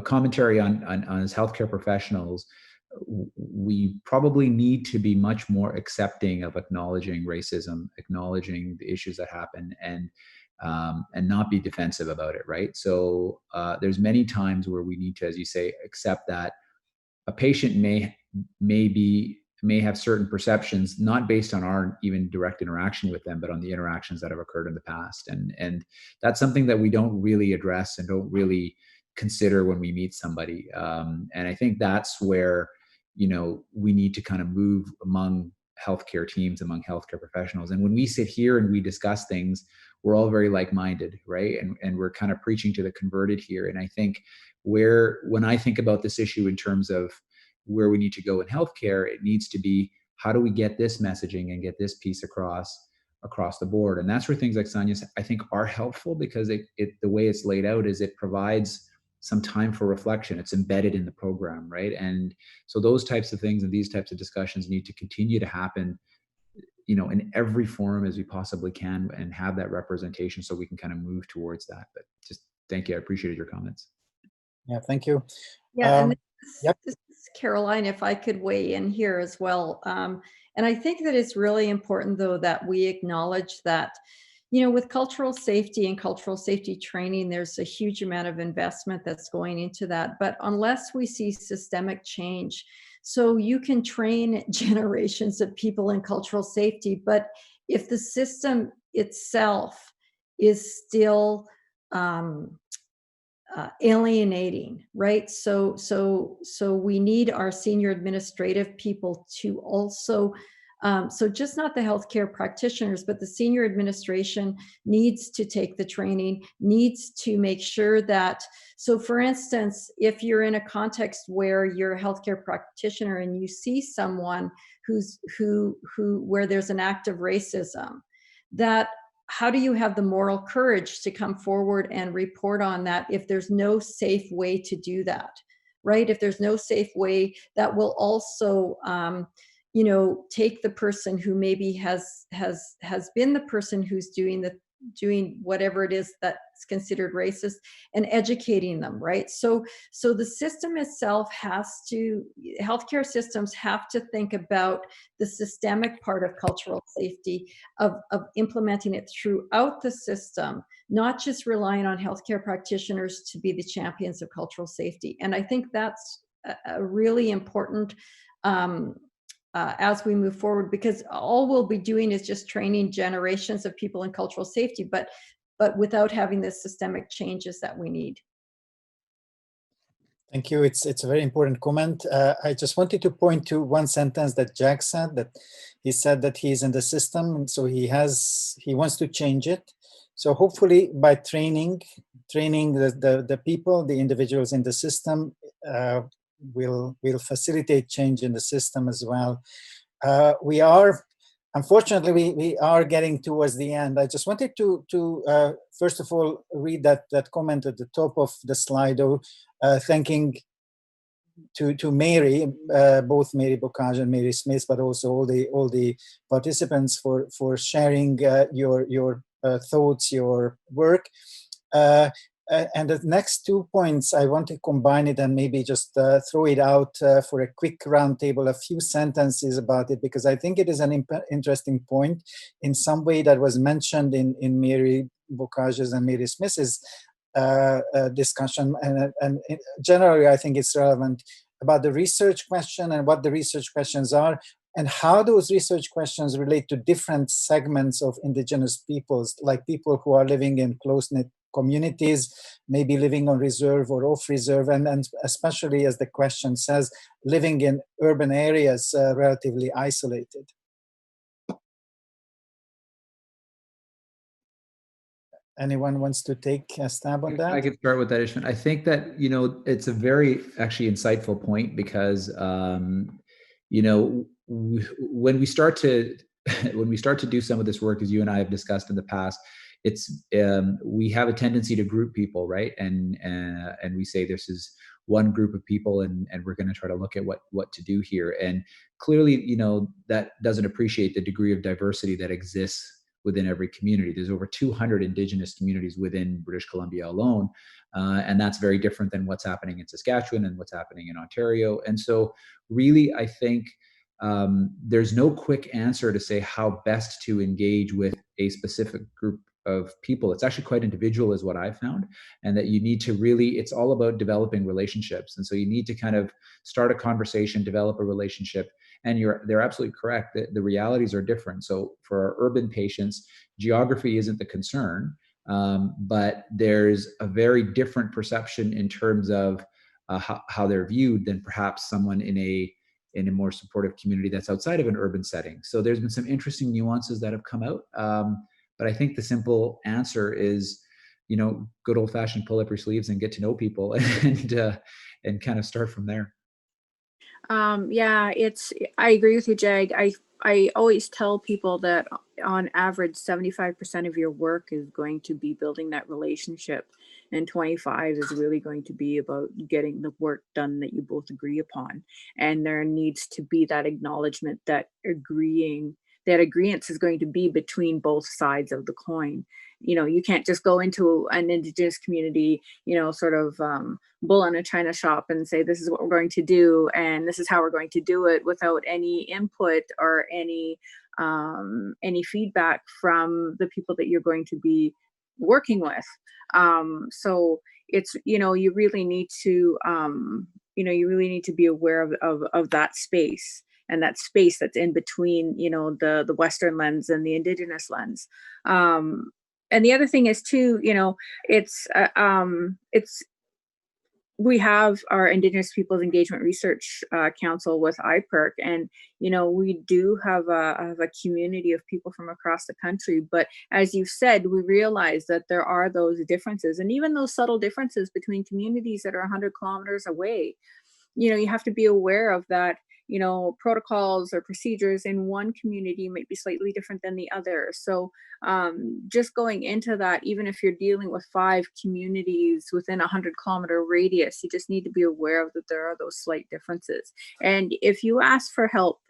commentary on as healthcare professionals, we probably need to be much more accepting of acknowledging racism, acknowledging the issues that happen, and not be defensive about it, right? So there's many times where we need to, as you say, accept that a patient may have certain perceptions, not based on our even direct interaction with them, but on the interactions that have occurred in the past. And that's something that we don't really address and don't really consider when we meet somebody. And I think that's where, we need to kind of move among healthcare teams, among healthcare professionals. And when we sit here and we discuss things, we're all very like-minded, right? And we're kind of preaching to the converted here. And I think when I think about this issue in terms of where we need to go in healthcare, it needs to be, how do we get this messaging and get this piece across the board? And that's where things like Sanya, I think, are helpful, because the way it's laid out is it provides some time for reflection. It's embedded in the program, right? And so those types of things and these types of discussions need to continue to happen, in every forum as we possibly can, and have that representation so we can kind of move towards that. But just thank you. I appreciated your comments. Yeah, thank you. Yeah, and Yep. this is Caroline, if I could weigh in here as well. And I think that it's really important, though, that we acknowledge that, with cultural safety and cultural safety training, there's a huge amount of investment that's going into that. But unless we see systemic change, so you can train generations of people in cultural safety, but if the system itself is still alienating, right? So we need our senior administrative people to also, so just not the healthcare practitioners, but the senior administration needs to take the training, needs to make sure that, so for instance, if you're in a context where you're a healthcare practitioner and you see someone where there's an act of racism, that how do you have the moral courage to come forward and report on that if there's no safe way to do that, right? If there's no safe way that will also, take the person who maybe has been the person who's doing whatever it is that's considered racist, and educating them, right? So the system itself healthcare systems have to think about the systemic part of cultural safety, of implementing it throughout the system, not just relying on healthcare practitioners to be the champions of cultural safety. And I think that's a really important as we move forward, because all we'll be doing is just training generations of people in cultural safety, but without having the systemic changes that we need. Thank you. It's a very important comment. I just wanted to point to one sentence that Jack said, that he said that he's in the system, and so he wants to change it. So hopefully by training the people, the individuals in the system, will facilitate change in the system as well. Unfortunately, we are getting towards the end. I just wanted to first of all read that comment at the top of the slide, thanking to Mary, both Mary Bokage and Mary Smith, but also all the participants for sharing your thoughts, your work. And the next 2 points, I want to combine it and maybe just throw it out for a quick roundtable, a few sentences about it, because I think it is an interesting point in some way that was mentioned in Mary Bokage's and Mary Smith's discussion. And generally, I think it's relevant about the research question and what the research questions are, and how those research questions relate to different segments of Indigenous peoples, like people who are living in close-knit communities, maybe living on reserve or off reserve, and especially, as the question says, living in urban areas relatively isolated. Anyone wants to take a stab on that? I could start with that, Ishman. I think that, you know, it's a very actually insightful point because, you know, when we start to do some of this work, as you and I have discussed in the past, it's we have a tendency to group people, right? And we say this is one group of people, and we're going to try to look at what to do here. And clearly, you know, that doesn't appreciate the degree of diversity that exists within every community. There's over 200 Indigenous communities within British Columbia alone, and that's very different than what's happening in Saskatchewan and what's happening in Ontario. And so, really, I think there's no quick answer to say how best to engage with a specific group of people. It's actually quite individual, is what I've found, and that you need to really, it's all about developing relationships. And so you need to kind of start a conversation, develop a relationship. And they're absolutely correct that the realities are different. So for our urban patients, geography isn't the concern, but there's a very different perception in terms of how they're viewed than perhaps someone in a more supportive community that's outside of an urban setting. So there's been some interesting nuances that have come out. But I think the simple answer is, you know, good old fashioned pull up your sleeves and get to know people and kind of start from there. Yeah, I agree with you, Jag. I always tell people that on average, 75% of your work is going to be building that relationship, and 25 is really going to be about getting the work done that you both agree upon. And there needs to be that acknowledgement that agreeance is going to be between both sides of the coin. You know, you can't just go into an Indigenous community, you know, sort of bull in a china shop and say, this is what we're going to do and this is how we're going to do it, without any input or any feedback from the people that you're going to be working with. So it's, you know, you really need to be aware of that space, and that space that's in between, you know, the Western lens and the Indigenous lens. And the other thing is too, you know, we have our Indigenous Peoples Engagement Research Council with IPERC, and you know, we do have a community of people from across the country. But as you've said, we realize that there are those differences, and even those subtle differences between communities that are 100 kilometers away. You know, you have to be aware of that. You know, protocols or procedures in one community might be slightly different than the other. So just going into that, even if you're dealing with 5 communities within a 100-kilometer radius, you just need to be aware of that there are those slight differences. And if you ask for help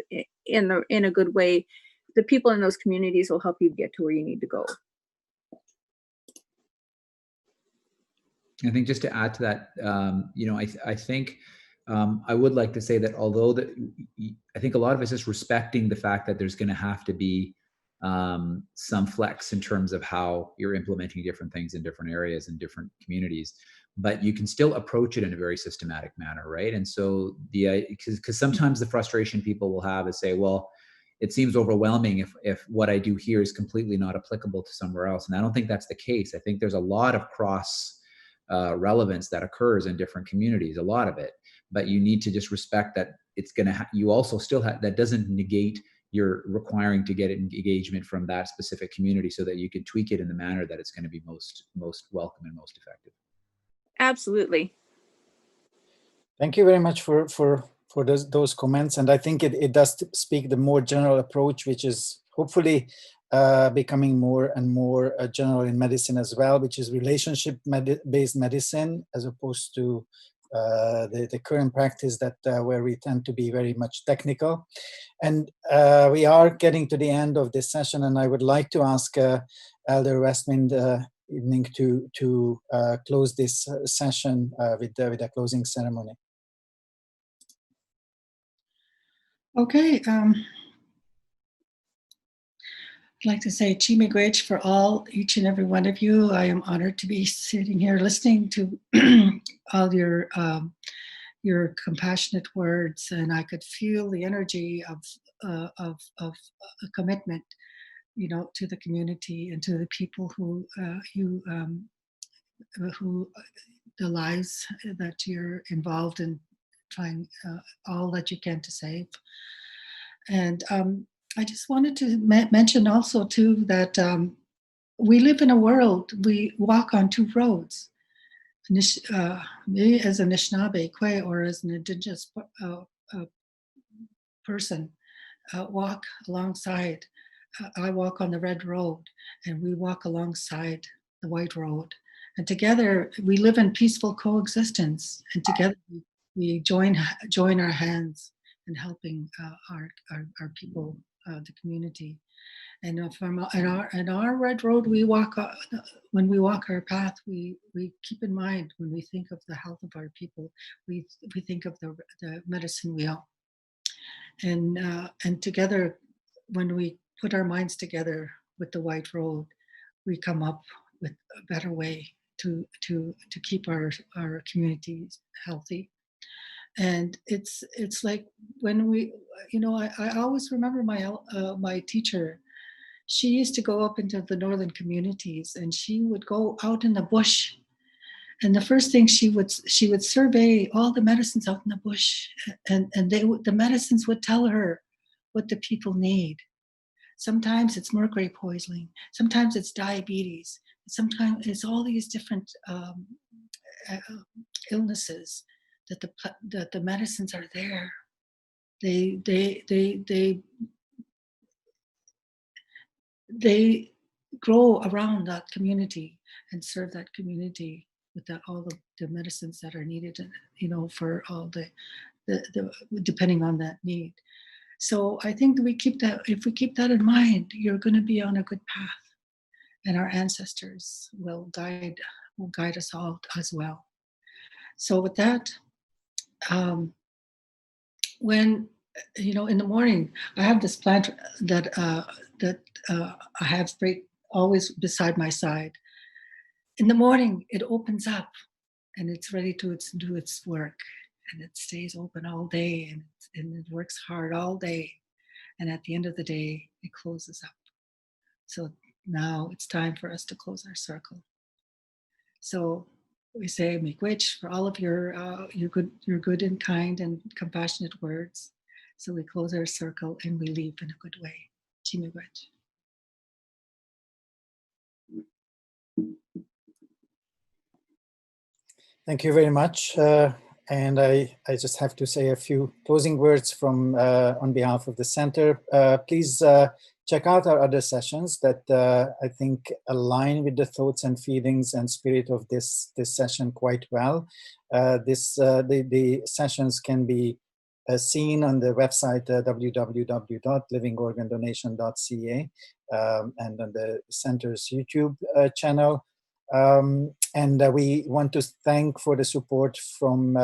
in a good way, the people in those communities will help you get to where you need to go. I think just to add to that, you know, I think I would like to say that although I think a lot of us is respecting the fact that there's going to have to be some flex in terms of how you're implementing different things in different areas and different communities, but you can still approach it in a very systematic manner, right? And so because sometimes the frustration people will have is say, well, it seems overwhelming if what I do here is completely not applicable to somewhere else. And I don't think that's the case. I think there's a lot of cross relevance that occurs in different communities, a lot of it. But you need to just respect that it's going to, you also still have, that doesn't negate your requiring to get engagement from that specific community so that you can tweak it in the manner that it's going to be most welcome and most effective. Absolutely. Thank you very much for those comments. And I think it does speak the more general approach, which is hopefully becoming more and more general in medicine as well, which is relationship-based medicine, as opposed to the current practice that where we tend to be very much technical. And we are getting to the end of this session, and I would like to ask Elder Westwind evening to close this session with a closing ceremony. Okay. I'd like to say Chimigwech for each and every one of you. I am honored to be sitting here listening to all your compassionate words, and I could feel the energy of a commitment, to the community and to the people who the lives that you're involved in, trying all that you can to save. And I just wanted to mention also too that we live in a world, we walk on two roads. Me as an Anishinaabe, Kwe, or as an Indigenous person, walk alongside. I walk on the red road, and we walk alongside the white road. And together we live in peaceful coexistence. And together we join our hands in helping our people, the community. And in our red road, we walk. When we walk our path, we keep in mind, when we think of the health of our people, we think of the medicine wheel. And together, when we put our minds together with the white road, we come up with a better way to keep our communities healthy. And it's like when we, I always remember my teacher. She used to go up into the northern communities, and she would go out in the bush. And the first thing she would survey all the medicines out in the bush, and the medicines would tell her what the people need. Sometimes it's mercury poisoning, sometimes it's diabetes, sometimes it's all these different illnesses that the medicines are there. They grow around that community and serve that community with all the medicines that are needed, for all the depending on that need. So I think that if we keep that in mind, you're going to be on a good path, and our ancestors will guide us all as well. So with that, when in the morning, I have this plant that I have always beside my side. In the morning, it opens up, and it's ready to do its work, and it stays open all day, and it works hard all day, and at the end of the day, it closes up. So now it's time for us to close our circle. So we say miigwech for all of your good and kind and compassionate words. So we close our circle and we leave in a good way. Chimiigwech. Thank you very much. And I just have to say a few closing words from on behalf of the center. Please check out our other sessions that I think align with the thoughts and feelings and spirit of this session quite well. The sessions can be seen on the website www.livingorgandonation.ca and on the center's YouTube channel. And we want to thank for the support from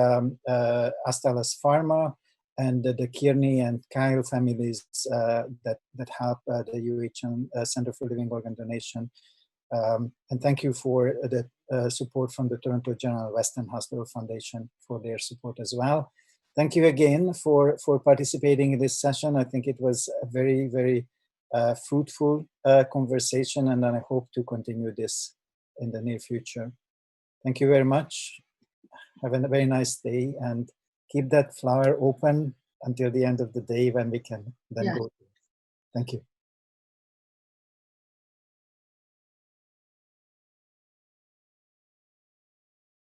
Astalas Pharma and the Kearney and Kyle families that help the UHN Center for Living Organ Donation. And thank you for the support from the Toronto General Western Hospital Foundation for their support as well. Thank you again for participating in this session. I think it was a very, very fruitful conversation, and I hope to continue this in the near future. Thank you very much. Have a very nice day, and keep that flower open until the end of the day when we can then go. Thank you.